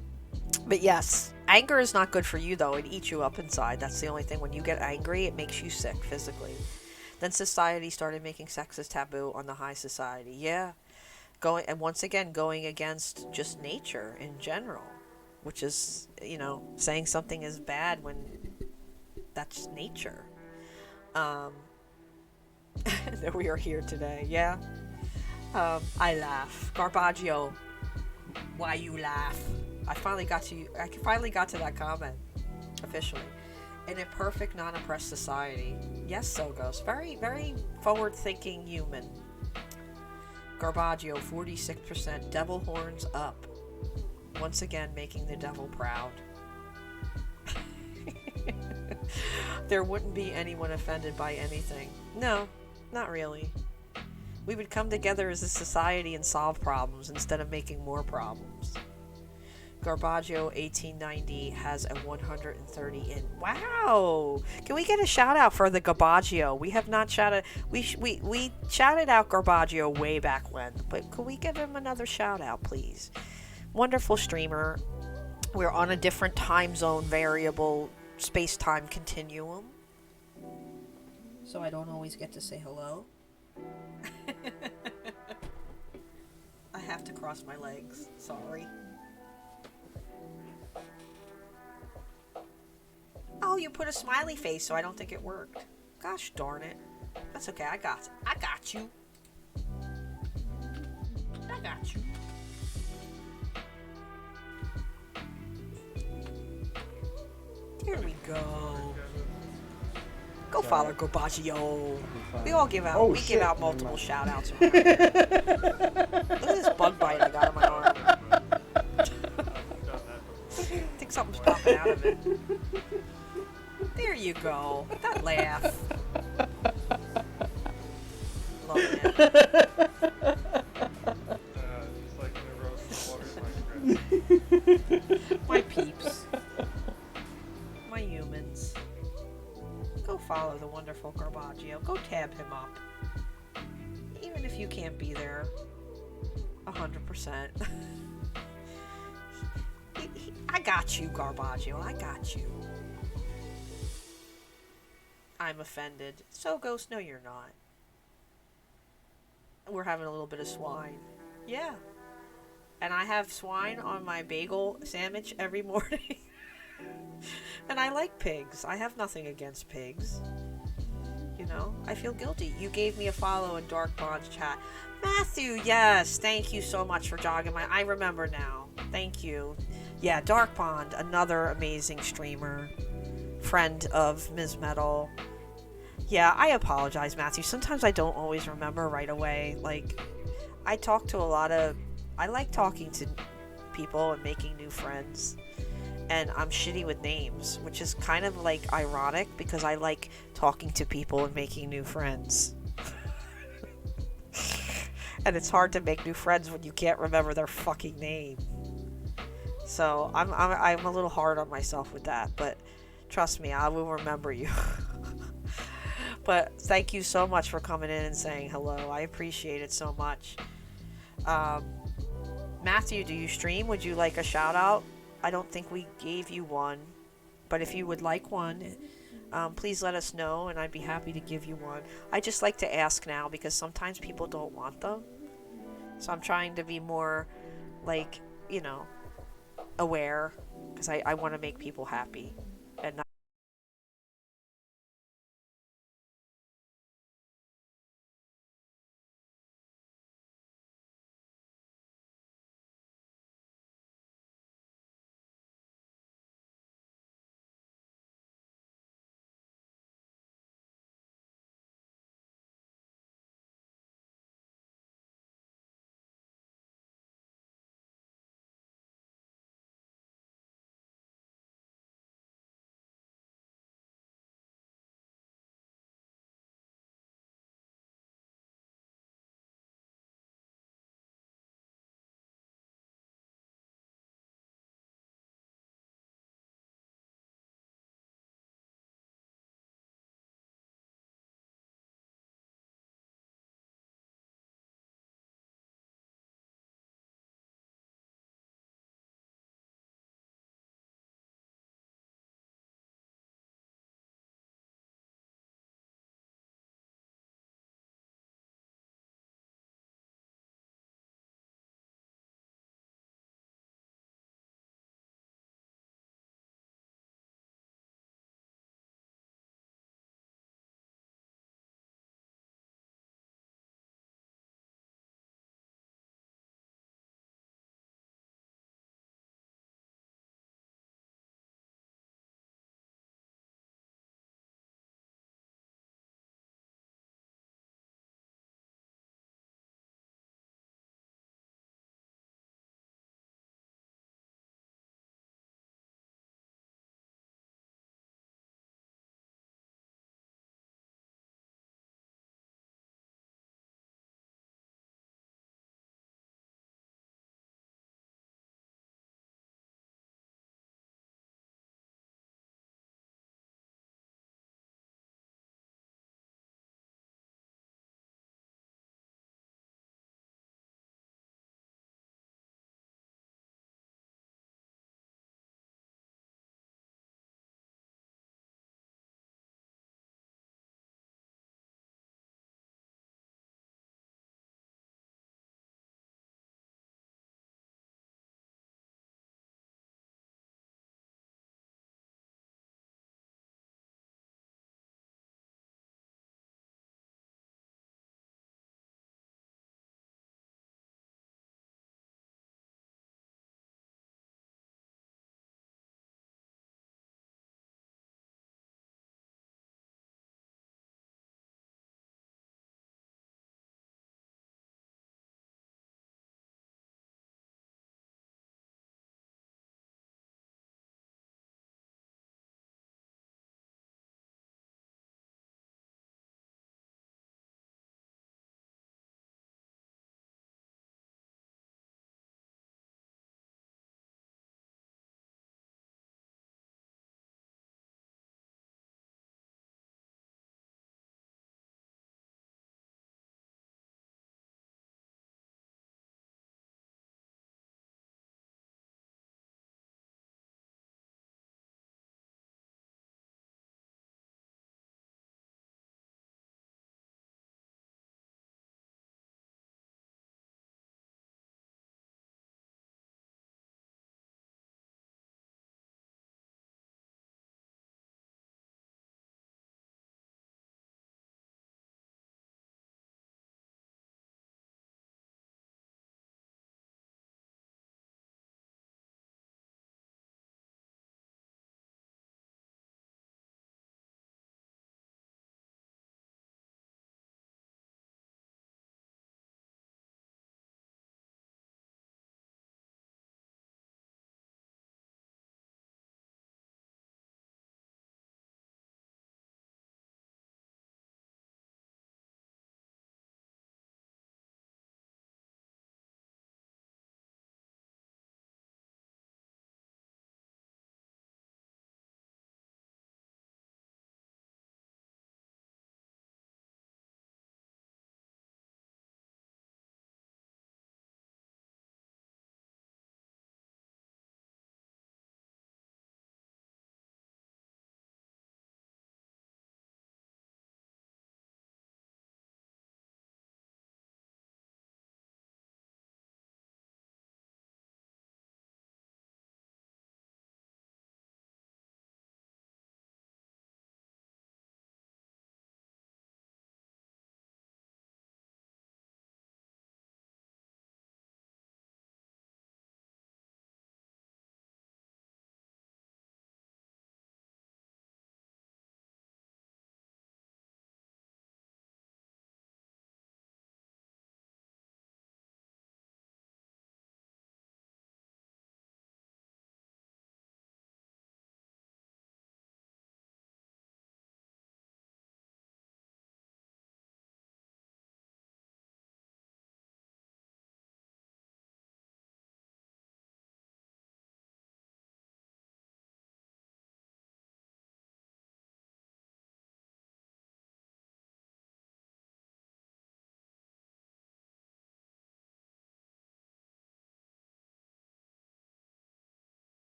But yes, anger is not good for you though. It eats you up inside. That's the only thing. When you get angry, it makes you sick physically. Then society started making sex as taboo on the high society. Yeah. Going against just nature in general, which is, saying something is bad when that's nature. That we are here today. Yeah. I laugh. Garbaggio, why you laugh? I finally got to that comment officially. In a perfect non-oppressed society. Yes, Sogos. Very, very forward-thinking human. Garbaggio, 46%. Devil horns up. Once again, making the devil proud. There wouldn't be anyone offended by anything. No, not really. We would come together as a society and solve problems instead of making more problems. Garbaggio 1890 has a 130 in. Wow! Can we get a shout out for the Garbaggio? We have not shouted. We shouted out Garbaggio way back when, but could we give him another shout out, please? Wonderful streamer. We're on a different time zone variable space-time continuum, so I don't always get to say hello. I have to cross my legs. Sorry. you put a smiley face, so I don't think it worked. Gosh darn it. That's okay, I got you. I got you. Here we go. Go follow Garbaggio. We all give out. Give out multiple shout outs. Look at this bug bite I got on my arm. I think something's popping out of it. There you go. That laugh. Love it. Just like in the roast water, My peeps. My humans. Go follow the wonderful Garbaggio. Go tab him up. Even if you can't be there 100%. I got you, Garbaggio. I got you. I'm offended. So, Ghost, no, you're not. We're having a little bit of swine. Yeah. And I have swine on my bagel sandwich every morning. And I like pigs. I have nothing against pigs. You know, I feel guilty. You gave me a follow in Dark Bond's chat. Matthew, yes. Thank you so much for jogging my... I remember now. Thank you. Yeah, Dark Bond, another amazing streamer. Friend of Ms. Metal. Yeah, I apologize, Matthew. Sometimes I don't always remember right away. Like, I talk to a lot of... I like talking to people and making new friends. And I'm shitty with names, which is kind of, like, ironic because I like talking to people and making new friends. And it's hard to make new friends when you can't remember their fucking name. So, I'm a little hard on myself with that, but trust me, I will remember you. But thank you so much for coming in and saying hello. I appreciate it so much. Matthew, do you stream? Would you like a shout out? I don't think we gave you one, but if you would like one, please let us know and I'd be happy to give you one. I just like to ask now because sometimes people don't want them. So I'm trying to be more, like, you know, aware because I want to make people happy and not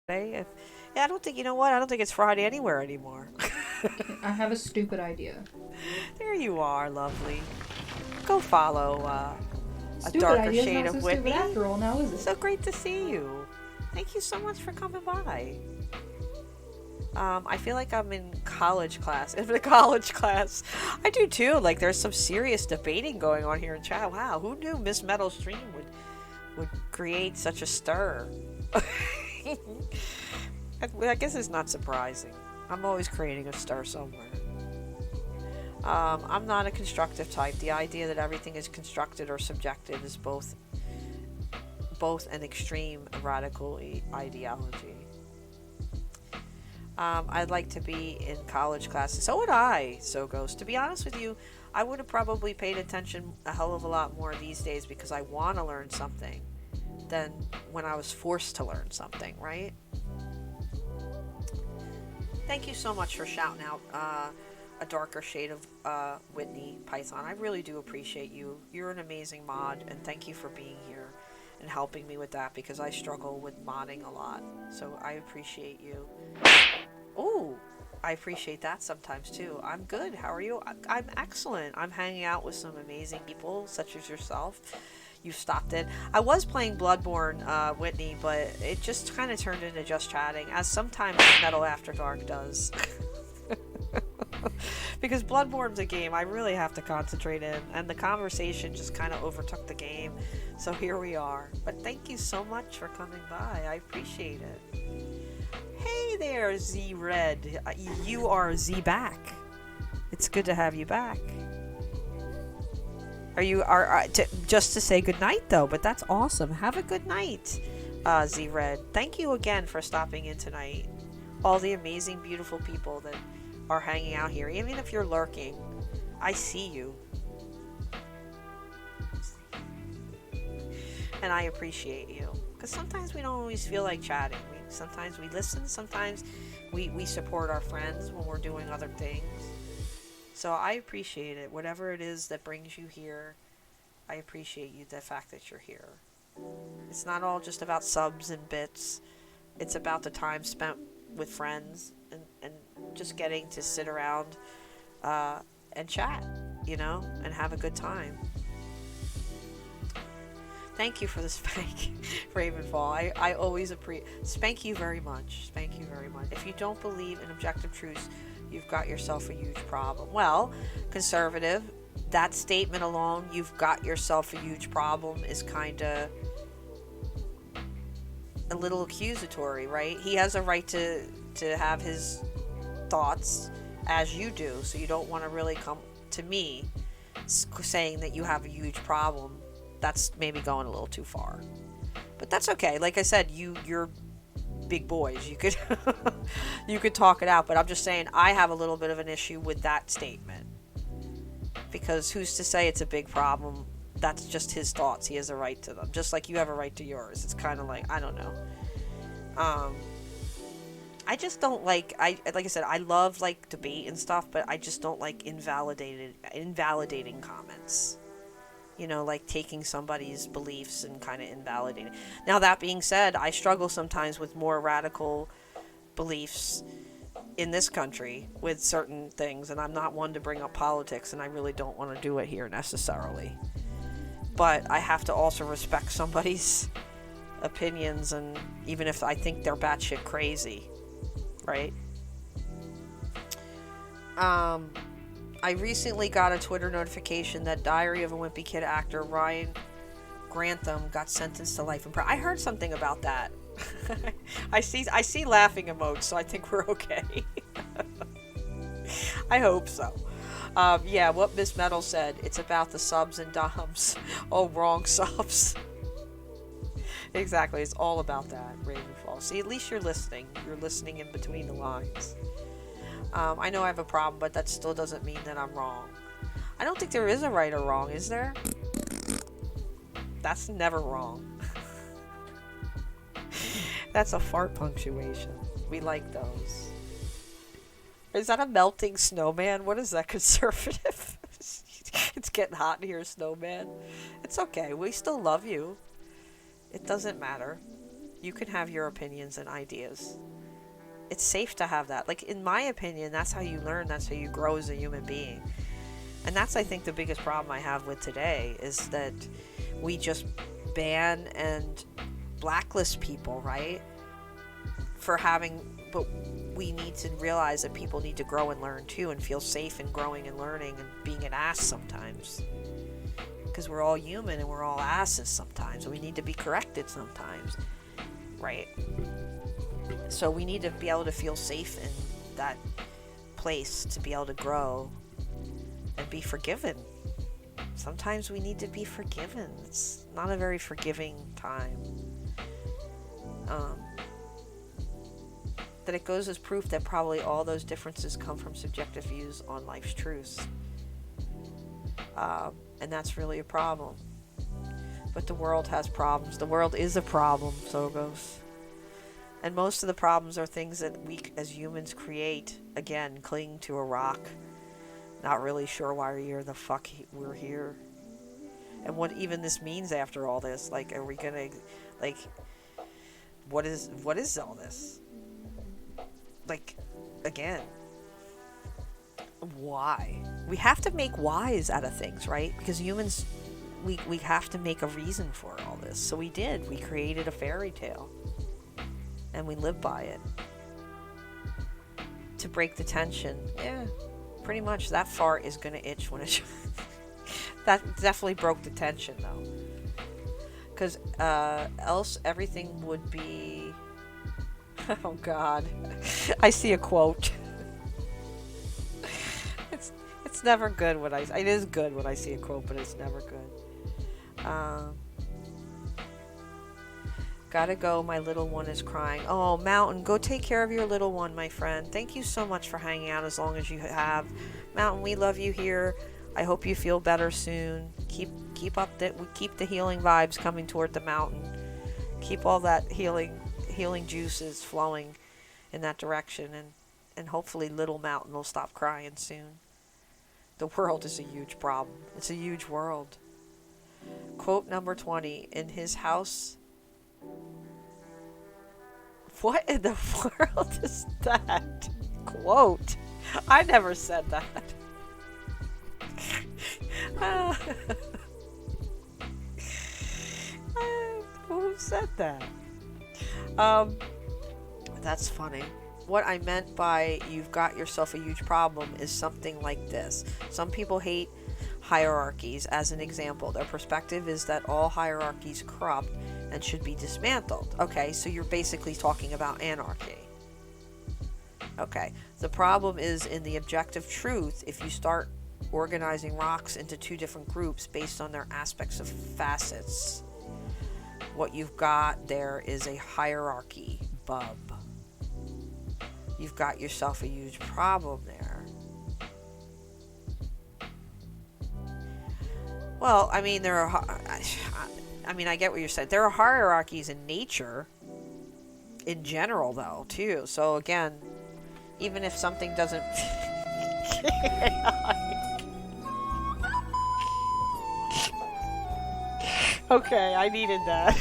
Yeah, I don't think, you know what? I don't think it's Friday anywhere anymore. I have a stupid idea. There you are, lovely. Go follow a Stupid darker idea's shade not of so Whitney. stupid after all, now is it? So great to see you. Thank you so much for coming by. I feel like I'm in college class. In a college class. I do too. Like, there's some serious debating going on here in chat. Wow, who knew Miss Metal Stream would create such a stir? I guess it's not surprising. I'm always creating a stir somewhere. I'm not a constructive type. The idea that everything is constructed or subjective is both an extreme radical ideology. I'd like to be in college classes. So would I, So Ghost. To be honest with you, I would have probably paid attention a hell of a lot more these days because I want to learn something than when I was forced to learn something, right? Thank you so much for shouting out a darker shade of Whitney Python. I really do appreciate you. You're an amazing mod, and thank you for being here and helping me with that because I struggle with modding a lot. So I appreciate you. Oh, I appreciate that sometimes too. I'm good. How are you? I'm excellent. I'm hanging out with some amazing people such as yourself. You stopped it. I was playing Bloodborne, Whitney, but it just kind of turned into just chatting, as sometimes Metal After Dark does. Because Bloodborne's a game I really have to concentrate in, and the conversation just kind of overtook the game. So here we are. But thank you so much for coming by. I appreciate it. Hey there, Z Red. You are Z back. It's good to have you back. Just to say good night though, but that's awesome. Have a good night, Z Red. Thank you again for stopping in tonight. All the amazing, beautiful people that are hanging out here. Even if you're lurking, I see you. And I appreciate you. Because sometimes we don't always feel like chatting. Sometimes we listen, sometimes we support our friends when we're doing other things. So I appreciate it. Whatever it is that brings you here, I appreciate you, the fact that you're here. It's not all just about subs and bits. It's about the time spent with friends and just getting to sit around and chat, and have a good time. Thank you for the spank, Ravenfall. I always appreciate. Spank you very much. Spank you very much. If you don't believe in objective truths, you've got yourself a huge problem. Well, conservative, that statement alone, you've got yourself a huge problem, is kind of a little accusatory, right? He has a right to have his thoughts, as you do, so you don't want to really come to me saying that you have a huge problem. That's maybe going a little too far, but that's okay. Like I said, you're big boys. You could you could talk it out, but I'm just saying I have a little bit of an issue with that statement, because who's to say it's a big problem? That's just his thoughts. He has a right to them, just like you have a right to yours. It's kind of like, I don't know. I just don't like I said, I love like debate and stuff, but I just don't like invalidating comments. Like taking somebody's beliefs and kind of invalidating. Now, that being said, I struggle sometimes with more radical beliefs in this country with certain things, and I'm not one to bring up politics, and I really don't want to do it here necessarily. But I have to also respect somebody's opinions, and even if I think they're batshit crazy, right? I recently got a Twitter notification that Diary of a Wimpy Kid actor Ryan Grantham got sentenced to life in prison. I heard something about that. I see laughing emotes, so I think we're okay. I hope so. Yeah, what Miss Metal said, it's about the subs and doms. Oh, wrong subs. Exactly, it's all about that, Ravenfall. See, at least you're listening. You're listening in between the lines. I know I have a problem, but that still doesn't mean that I'm wrong. I don't think there is a right or wrong, is there? That's never wrong. That's a fart punctuation. We like those. Is that a melting snowman? What is that, conservative? It's getting hot in here, snowman. It's okay. We still love you. It doesn't matter. You can have your opinions and ideas. It's safe to have that. Like, in my opinion, that's how you learn, that's how you grow as a human being. And that's, I think, the biggest problem I have with today, is that we just ban and blacklist people, right? For having, but we need to realize that people need to grow and learn too, and feel safe in growing and learning and being an ass sometimes. Because we're all human and we're all asses sometimes, and we need to be corrected sometimes, right? So we need to be able to feel safe in that place to be able to grow and be forgiven. Sometimes we need to be forgiven. It's not a very forgiving time. That it goes as proof that probably all those differences come from subjective views on life's truths. And that's really a problem. But the world has problems. The world is a problem, Sogos. And most of the problems are things that we as humans create. Again, cling to a rock. Not really sure why we're here. And what even this means after all this. Like, are we gonna, like, what is all this? Like, again, why? We have to make whys out of things, right? Because humans, we have to make a reason for all this. So we did. We created a fairy tale. And we live by it. To break the tension. Yeah, pretty much that fart is going to itch when it... That definitely broke the tension, though. Because else everything would be... Oh, God. I see a quote. It's never good when it is good when I see a quote, but it's never good. Gotta go, my little one is crying. Oh, Mountain, go take care of your little one, my friend. Thank you so much for hanging out as long as you have. Mountain, we love you here. I hope you feel better soon. Keep up that keep the healing vibes coming toward the mountain. Keep all that healing juices flowing in that direction, and hopefully little Mountain will stop crying soon. The world is a huge problem. It's a huge world. Quote number 20. In his house... What in the world is that? Quote. I never said that. Who said that? That's funny. What I meant by you've got yourself a huge problem is something like this. Some people hate hierarchies. As an example, their perspective is that all hierarchies corrupt and should be dismantled. Okay, so you're basically talking about anarchy. Okay, the problem is in the objective truth, if you start organizing rocks into two different groups based on their aspects of facets, what you've got there is a hierarchy, bub. You've got yourself a huge problem there. Well, I mean, I get what you're saying. There are hierarchies in nature, in general, though, too. So, again, even if something doesn't... Okay, I needed that.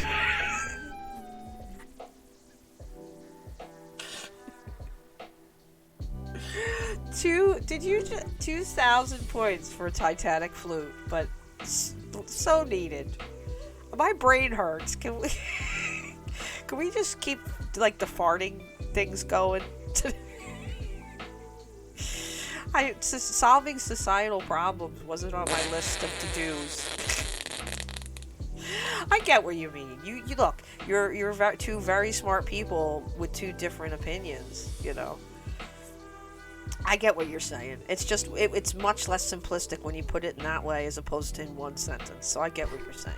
Did you just 2,000 points for Titanic Flute, but so needed. My brain hurts. Can we just keep like the farting things going? Solving societal problems wasn't on my list of to-dos. I get what you mean. You look. You're two very smart people with two different opinions. You know. I get what you're saying. It's just it's much less simplistic when you put it in that way as opposed to in one sentence. So I get what you're saying.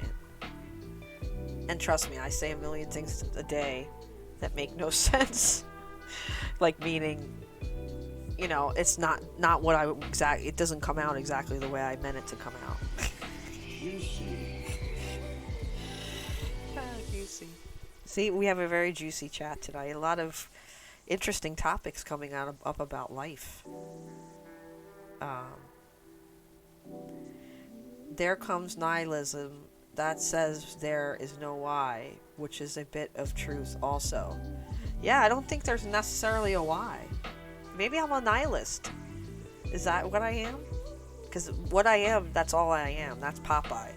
And trust me, I say a million things a day that make no sense. Like meaning, you know, it's not what I exactly. It doesn't come out exactly the way I meant it to come out. Juicy. See, we have a very juicy chat tonight. A lot of interesting topics coming up about life. There comes nihilism. that says there is no why, which is a bit of truth also. Yeah, I don't think there's necessarily a why. Maybe I'm a nihilist. Is that what I am? Because what I am, that's all I am. That's Popeye.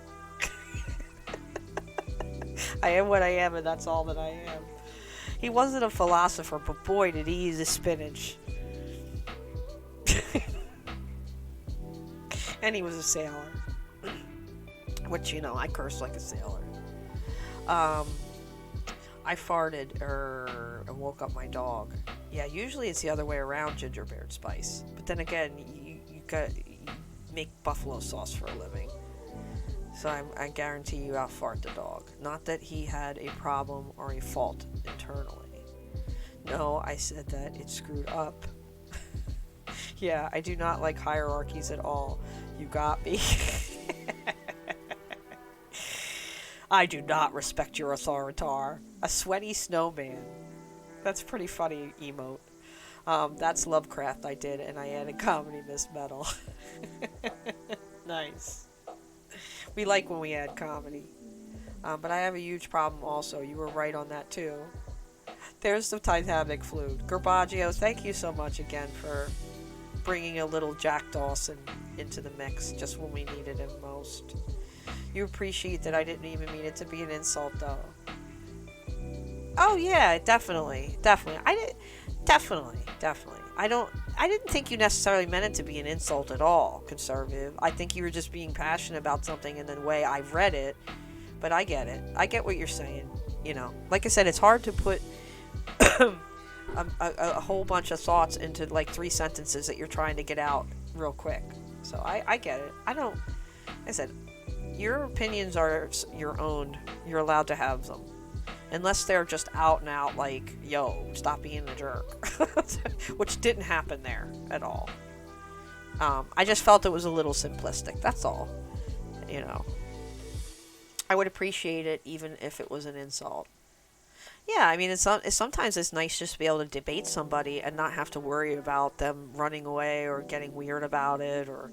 I am what I am, and that's all that I am. He wasn't a philosopher, but boy, did he use his spinach. And he was a sailor. Which, you know, I curse like a sailor. I farted and woke up my dog. Yeah, usually it's the other way around, Gingerbeard Spice. But then again, you make buffalo sauce for a living. So I guarantee you out-fart the dog. Not that he had a problem or a fault internally. No, I said that it screwed up. Yeah, I do not like hierarchies at all. You got me. I do not respect your authoritar. A sweaty snowman. That's pretty funny emote. That's Lovecraft I did, and I added comedy Miss Metal. Nice. We like when we add comedy. But I have a huge problem also. You were right on that too. There's the Titanic flute. Garbaggio, thank you so much again for bringing a little Jack Dawson into the mix just when we needed him most. You appreciate that I didn't even mean it to be an insult, though. Oh yeah, definitely. Definitely. I didn't think you necessarily meant it to be an insult at all, conservative. I think you were just being passionate about something in the way I've read it. But I get it. I get what you're saying. You know, like I said, it's hard to put a whole bunch of thoughts into like 3 sentences that you're trying to get out real quick. So I get it. I said, your opinions are your own. You're allowed to have them. Unless they're just out and out like, yo, stop being a jerk. Which didn't happen there at all. I just felt it was a little simplistic. That's all. You know. I would appreciate it even if it was an insult. Yeah, I mean, sometimes it's nice just to be able to debate somebody and not have to worry about them running away or getting weird about it, or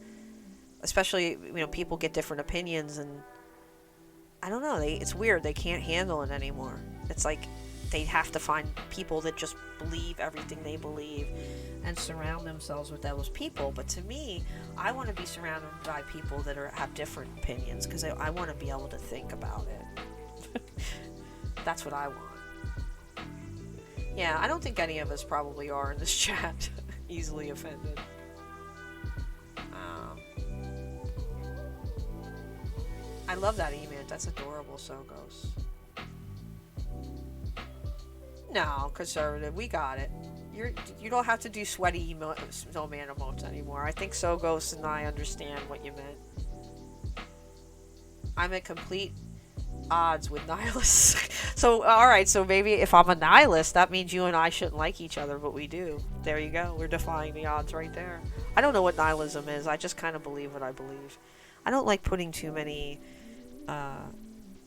especially, you know, people get different opinions and I don't know, it's weird. They can't handle it anymore. It's like they have to find people that just believe everything they believe and surround themselves with those people. But to me, I want to be surrounded by people that have different opinions because I want to be able to think about it. That's what I want. Yeah, I don't think any of us probably are in this chat easily offended. I love that emote. That's adorable, Sogos. No, conservative. We got it. You don't have to do sweaty snowman emotes anymore. I think Sogos and I understand what you meant. I'm at complete odds with nihilists. So, alright, so maybe if I'm a nihilist, that means you and I shouldn't like each other, but we do. There you go. We're defying the odds right there. I don't know what nihilism is. I just kind of believe what I believe. I don't like putting too many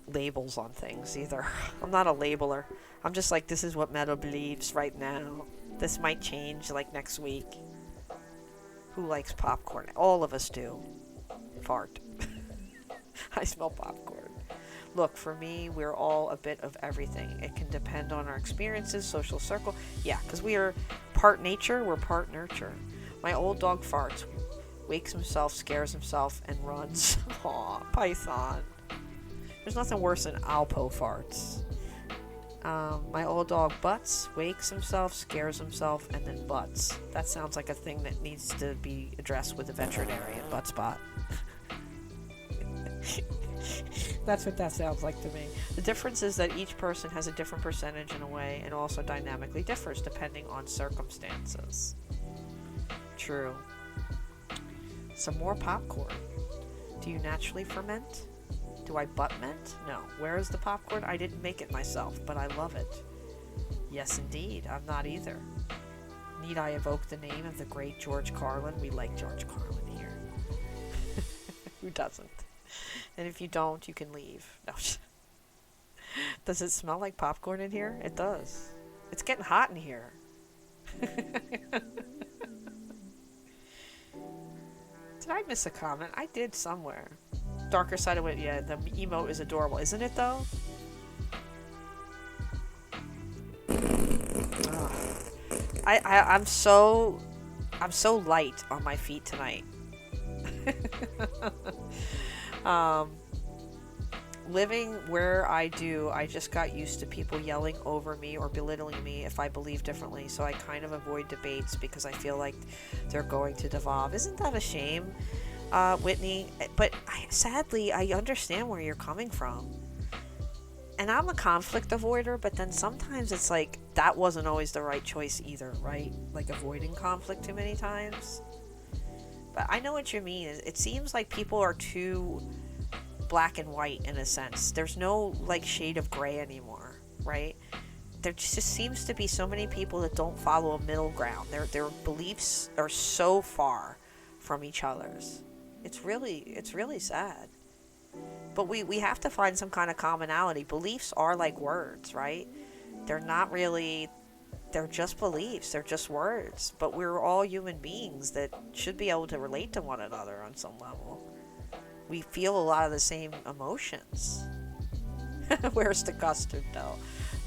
labels on things either. I'm not a labeler. I'm just like, this is what Meta believes right now. This might change like next week. Who likes popcorn? All of us do. Fart. I smell popcorn. Look, for me, we're all a bit of everything. It can depend on our experiences, social circle. Yeah, because we are part nature, we're part nurture. My old dog farts, wakes himself, scares himself, and runs. Aw, Python. There's nothing worse than Alpo farts. My old dog butts, wakes himself, scares himself, and then butts. That sounds like a thing that needs to be addressed with a veterinarian. Butt spot. That's what that sounds like to me. The difference is that each person has a different percentage in a way, and also dynamically differs depending on circumstances. True. Some more popcorn. Do you naturally ferment? Do I butt-ment? No. Where is the popcorn? I didn't make it myself, but I love it. Yes, indeed. I'm not either. Need I evoke the name of the great George Carlin? We like George Carlin here. Who doesn't? And if you don't, you can leave. No. Does it smell like popcorn in here? It does. It's getting hot in here. Did I miss a comment? I did somewhere. Darker Side of It, yeah, the emote is adorable, isn't it though? Ugh. I'm so light on my feet tonight. Living where I do, I just got used to people yelling over me or belittling me if I believe differently, so I kind of avoid debates because I feel like they're going to devolve. Isn't that a shame, Whitney? But sadly, I understand where you're coming from. And I'm a conflict avoider, but then sometimes it's like, that wasn't always the right choice either, right? Like avoiding conflict too many times. But I know what you mean. It seems like people are too black and white in a sense. There's no like shade of gray anymore, right? There just seems to be so many people that don't follow a middle ground. Their beliefs are so far from each other's. It's really sad. But we have to find some kind of commonality. Beliefs are like words, right? They're not really, they're just beliefs. They're just words. But we're all human beings that should be able to relate to one another on some level. We feel a lot of the same emotions. Where's the custard, though?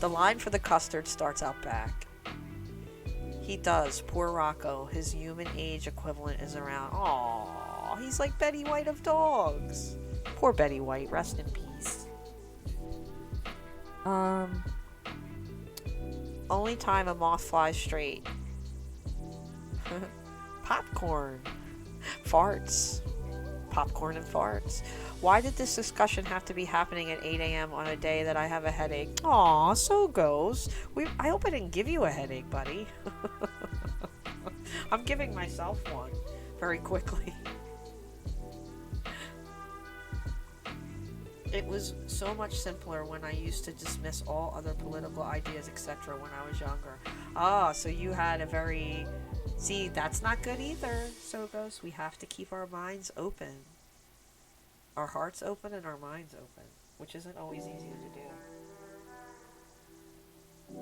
The line for the custard starts out back. He does. Poor Rocco. His human age equivalent is around. Aww, he's like Betty White of dogs. Poor Betty White. Rest in peace. Only time a moth flies straight. Popcorn. Farts. Popcorn and farts. Why did this discussion have to be happening at 8 a.m. on a day that I have a headache? Aw, so goes. I hope I didn't give you a headache, buddy. I'm giving myself one very quickly. It was so much simpler when I used to dismiss all other political ideas, etc. when I was younger. Ah, so you had a very... See, that's not good either, Sogos. We have to keep our minds open. Our hearts open and our minds open, which isn't always easy to do.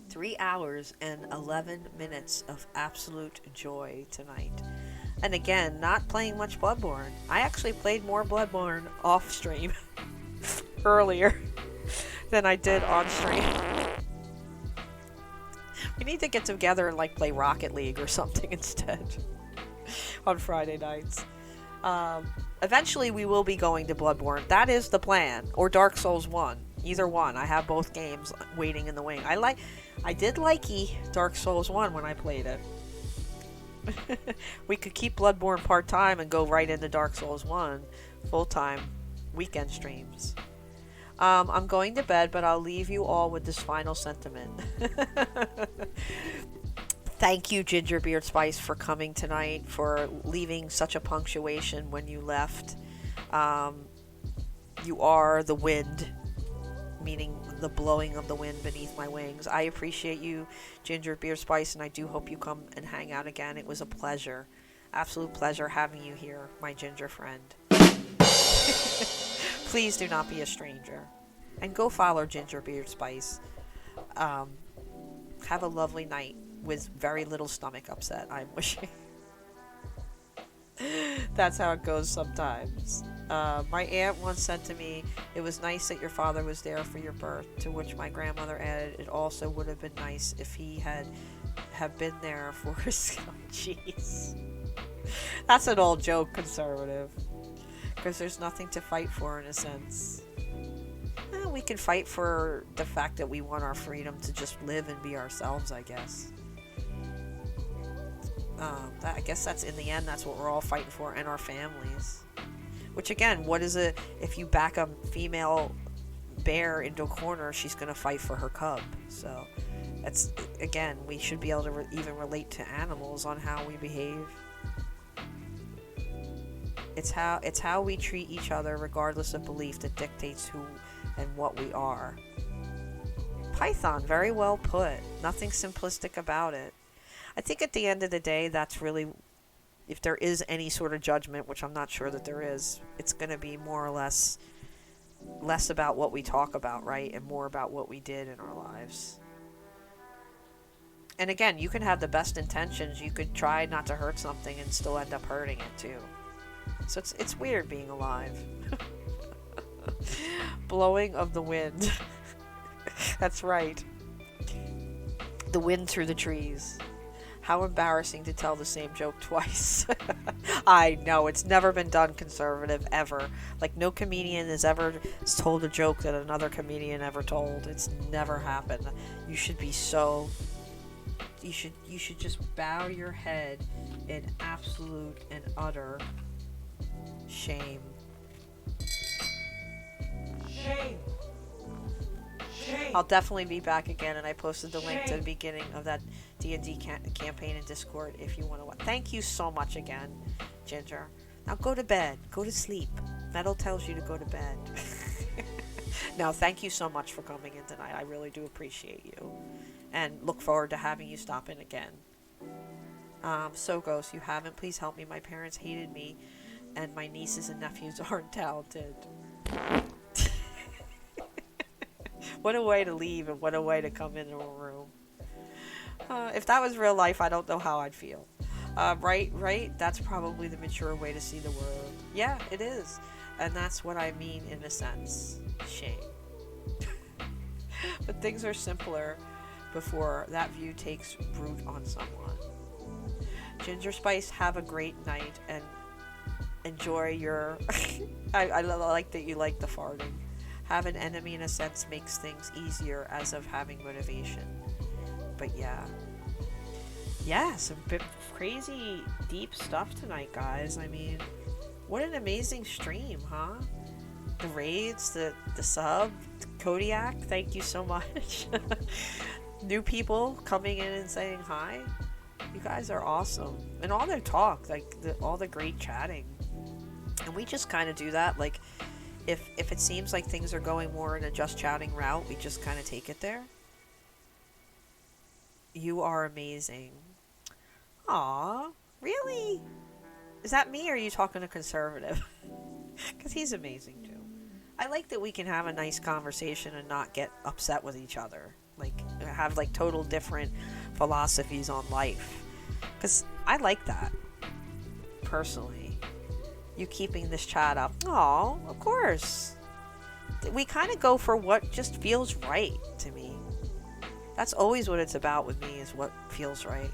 3 hours and 11 minutes of absolute joy tonight. And again, not playing much Bloodborne. I actually played more Bloodborne off stream earlier than I did on stream. We need to get together and like play Rocket League or something instead on Friday nights. Eventually we will be going to Bloodborne. That is the plan. Or Dark Souls 1. Either one. I have both games waiting in the wing. I did like Dark Souls 1 when I played it. We could keep Bloodborne part-time and go right into Dark Souls 1 full-time weekend streams. I'm going to bed, but I'll leave you all with this final sentiment. Thank you, Gingerbeard Spice, for coming tonight, for leaving such a punctuation when you left. You are the wind, meaning the blowing of the wind beneath my wings. I appreciate you, Gingerbeard Spice, and I do hope you come and hang out again. It was a pleasure. Absolute pleasure having you here, my ginger friend. Please do not be a stranger. And go follow Gingerbeard Spice. Have a lovely night with very little stomach upset, I'm wishing. That's how it goes sometimes. My aunt once said to me, "It was nice that your father was there for your birth," to which my grandmother added, "It also would have been nice if he had been there for his..." Jeez. That's an old joke, conservative. Because there's nothing to fight for in a sense. We can fight for the fact that we want our freedom to just live and be ourselves, I guess. I guess that's, in the end, that's what we're all fighting for, and our families. Which, again, what is it? If you back a female bear into a corner, she's going to fight for her cub. So, that's, again, we should be able to even relate to animals on how we behave. It's how we treat each other, regardless of belief, that dictates who and what we are. Python, very well put. Nothing simplistic about it. I think at the end of the day, that's really, if there is any sort of judgment, which I'm not sure that there is, it's going to be more or less about what we talk about, right? And more about what we did in our lives. And again, you can have the best intentions. You could try not to hurt something and still end up hurting it too. So it's weird being alive. Blowing of the wind. That's right. The wind through the trees. How embarrassing to tell the same joke twice. I know, it's never been done conservative, ever. Like, no comedian has ever told a joke that another comedian ever told. It's never happened. You should be so... You should just bow your head in absolute and utter shame. Shame! I'll definitely be back again, and I posted the link to the beginning of that D&D campaign in Discord if you want to watch. Thank you so much again, Ginger. Now go to bed. Go to sleep. Metal tells you to go to bed. Now, thank you so much for coming in tonight. I really do appreciate you. And look forward to having you stop in again. So Ghost, you haven't. Please help me. My parents hated me, and my nieces and nephews aren't talented. What a way to leave, and what a way to come into a room. If that was real life, I don't know how I'd feel. Right? That's probably the mature way to see the world. Yeah, it is. And that's what I mean in a sense. Shame. But things are simpler before that view takes root on someone. Ginger Spice, have a great night, and enjoy your... I like that you like the farting. Have an enemy in a sense makes things easier as of having motivation. But yeah, some bit crazy deep stuff tonight, guys. I mean, what an amazing stream, huh? The raids, the sub, Kodiak, thank you so much. New people coming in and saying hi. You guys are awesome. And all their talk, like all the great chatting. And we just kind of do that, like, if it seems like things are going more in a just chatting route, we just kind of take it there. You are amazing. Aw, really? Is that me, or are you talking to Conservative? Because he's amazing too. I like that we can have a nice conversation and not get upset with each other. Like, have like total different philosophies on life. Because I like that, personally. You keeping this chat up. Aw, of course. We kind of go for what just feels right to me. That's always what it's about with me, is what feels right.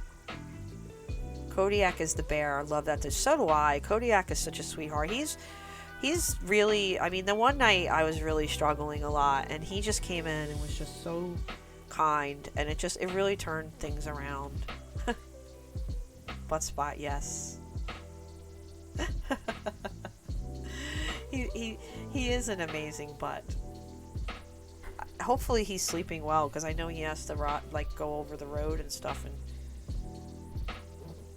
Kodiak is the bear. I love that. So do I. Kodiak is such a sweetheart. He's really, I mean, the one night I was really struggling a lot, and he just came in and was just so kind, and it really turned things around. Butt spot, yes. he is an amazing butt. Hopefully he's sleeping well, because I know he has to go over the road and stuff, and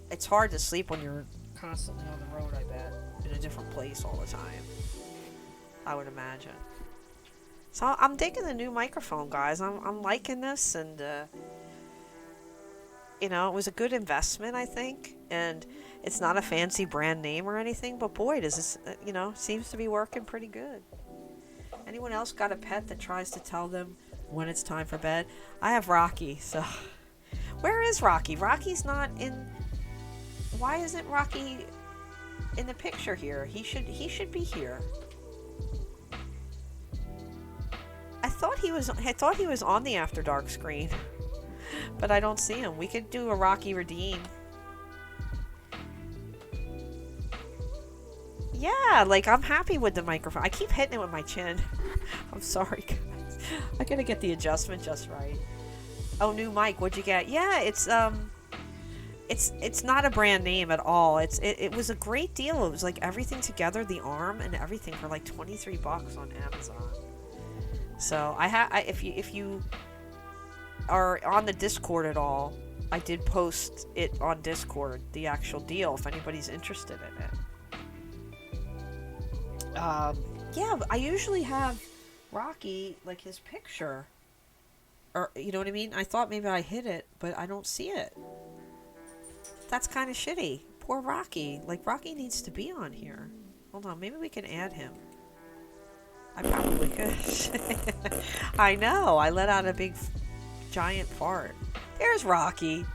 it's hard to sleep when you're constantly on the road, I bet, in a different place all the time, I would imagine. So I'm digging the new microphone, guys. I'm liking this, and you know, it was a good investment, I think, and it's not a fancy brand name or anything, but boy, does this, you know, seems to be working pretty good. Anyone else got a pet that tries to tell them when it's time for bed? I have Rocky, so... Where is Rocky? Rocky's not in... Why isn't Rocky in the picture here? He should be here. I thought he was on the After Dark screen. But I don't see him. We could do a Rocky redeem. Yeah, like, I'm happy with the microphone. I keep hitting it with my chin. I'm sorry, guys. I gotta get the adjustment just right. Oh, new mic. What'd you get? Yeah, it's not a brand name at all. It was a great deal. It was like everything together, the arm and everything, for like $23 on Amazon. So if you are on the Discord at all, I did post it on Discord, the actual deal, if anybody's interested in it. Yeah, I usually have Rocky, like, his picture, or, you know what I mean? I thought maybe I hid it, but I don't see it. That's kind of shitty. Poor Rocky. Like, Rocky needs to be on here. Hold on, maybe we can add him. I probably could. I know, I let out a big, giant fart. There's Rocky.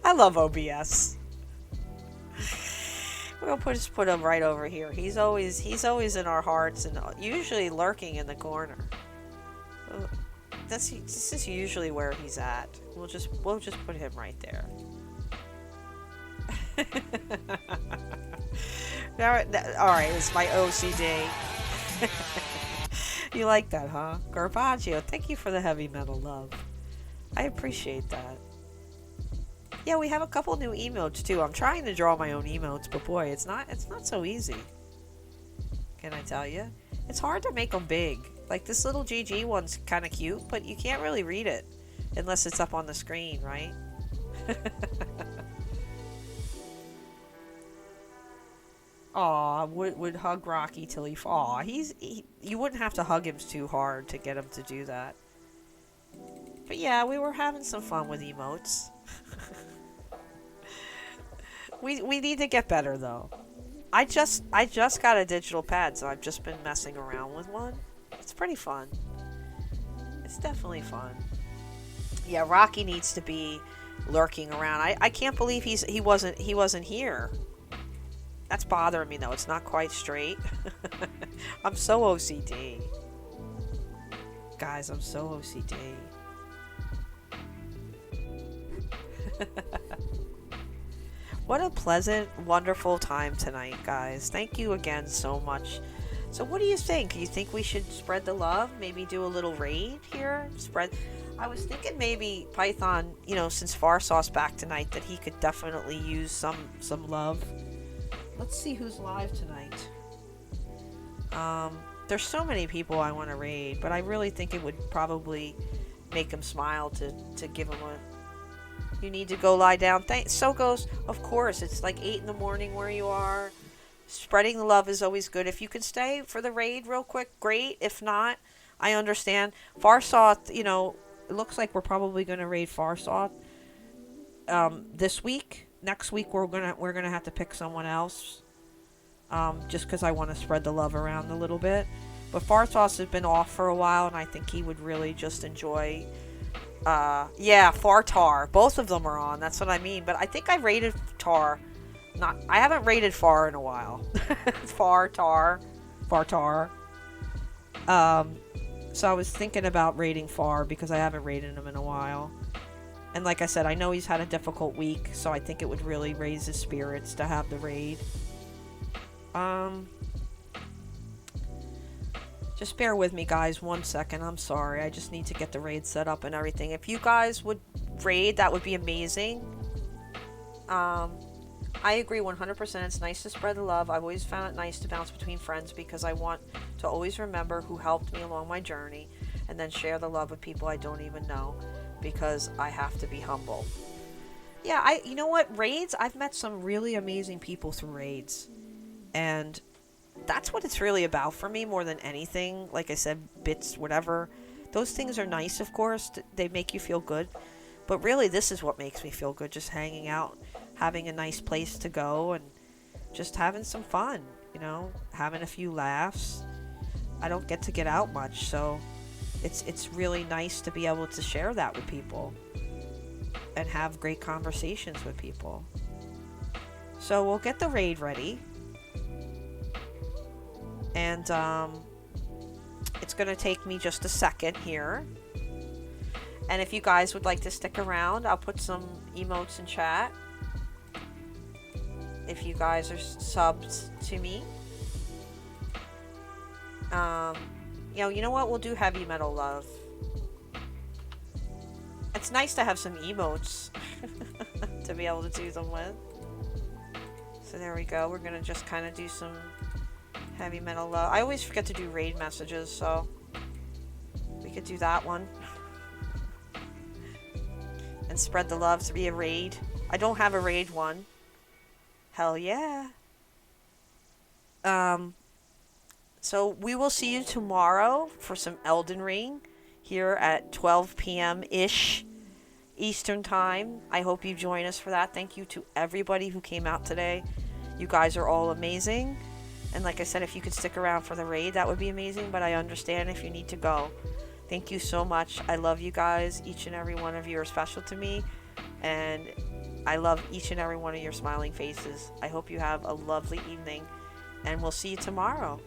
I love OBS. We'll just put him right over here. He's always in our hearts and usually lurking in the corner. This is usually where he's at. We'll just put him right there. Alright, it's my OCD. You like that, huh? Garbaggio, thank you for the heavy metal love. I appreciate that. Yeah, we have a couple new emotes too. I'm trying to draw my own emotes, but boy, it's not so easy. Can I tell you? It's hard to make them big. Like this little GG one's kind of cute, but you can't really read it unless it's up on the screen, right? Aw, would hug Rocky till he fall. You wouldn't have to hug him too hard to get him to do that. But yeah, we were having some fun with emotes. We need to get better though. I just got a digital pad, so I've just been messing around with one. It's pretty fun. It's definitely fun. Yeah, Rocky needs to be lurking around. I can't believe he wasn't here. That's bothering me though. It's not quite straight. I'm so OCD. Guys, I'm so OCD. What a pleasant, wonderful time tonight, guys. Thank you again so much. So what do you think? You think we should spread the love? Maybe do a little raid here? I was thinking maybe Python, since Farsauce back tonight, that he could definitely use some love. Let's see who's live tonight. There's so many people I want to raid, but I really think it would probably make him smile to give him a... You need to go lie down. So goes, of course. It's like 8 in the morning where you are. Spreading the love is always good. If you can stay for the raid real quick, great. If not, I understand. Farsauce, it looks like we're probably going to raid Farsauce this week. Next week we're gonna have to pick someone else. Just because I want to spread the love around a little bit. But Farsauce has been off for a while, and I think he would really just enjoy. Yeah, Fartar. Both of them are on. That's what I mean. But I think I rated Tar. I haven't rated Far in a while. Fartar. So I was thinking about raiding Far because I haven't raided him in a while. And like I said, I know he's had a difficult week, so I think it would really raise his spirits to have the raid. Just bear with me, guys, 1 second. I'm sorry. I just need to get the raid set up and everything. If you guys would raid, that would be amazing. I agree 100%. It's nice to spread the love. I've always found it nice to bounce between friends because I want to always remember who helped me along my journey and then share the love with people I don't even know because I have to be humble. Yeah, you know what? Raids, I've met some really amazing people through raids. And that's what it's really about for me more than anything. Like I said, bits, whatever. Those things are nice, of course. They make you feel good. But really, this is what makes me feel good. Just hanging out, having a nice place to go, and just having some fun, having a few laughs. I don't get to get out much, so it's really nice to be able to share that with people and have great conversations with people. So we'll get the raid ready. And it's going to take me just a second here. And if you guys would like to stick around, I'll put some emotes in chat. If you guys are subs to me. You know what? We'll do heavy metal love. It's nice to have some emotes to be able to do them with. So there we go. We're going to just kind of do some heavy metal love. I always forget to do raid messages, so we could do that one. And spread the love to be a raid. I don't have a raid one. Hell yeah. So we will see you tomorrow for some Elden Ring here at 12 p.m.-ish Eastern Time. I hope you join us for that. Thank you to everybody who came out today. You guys are all amazing. And like I said, if you could stick around for the raid, that would be amazing. But I understand if you need to go. Thank you so much. I love you guys. Each and every one of you are special to me. And I love each and every one of your smiling faces. I hope you have a lovely evening, and we'll see you tomorrow.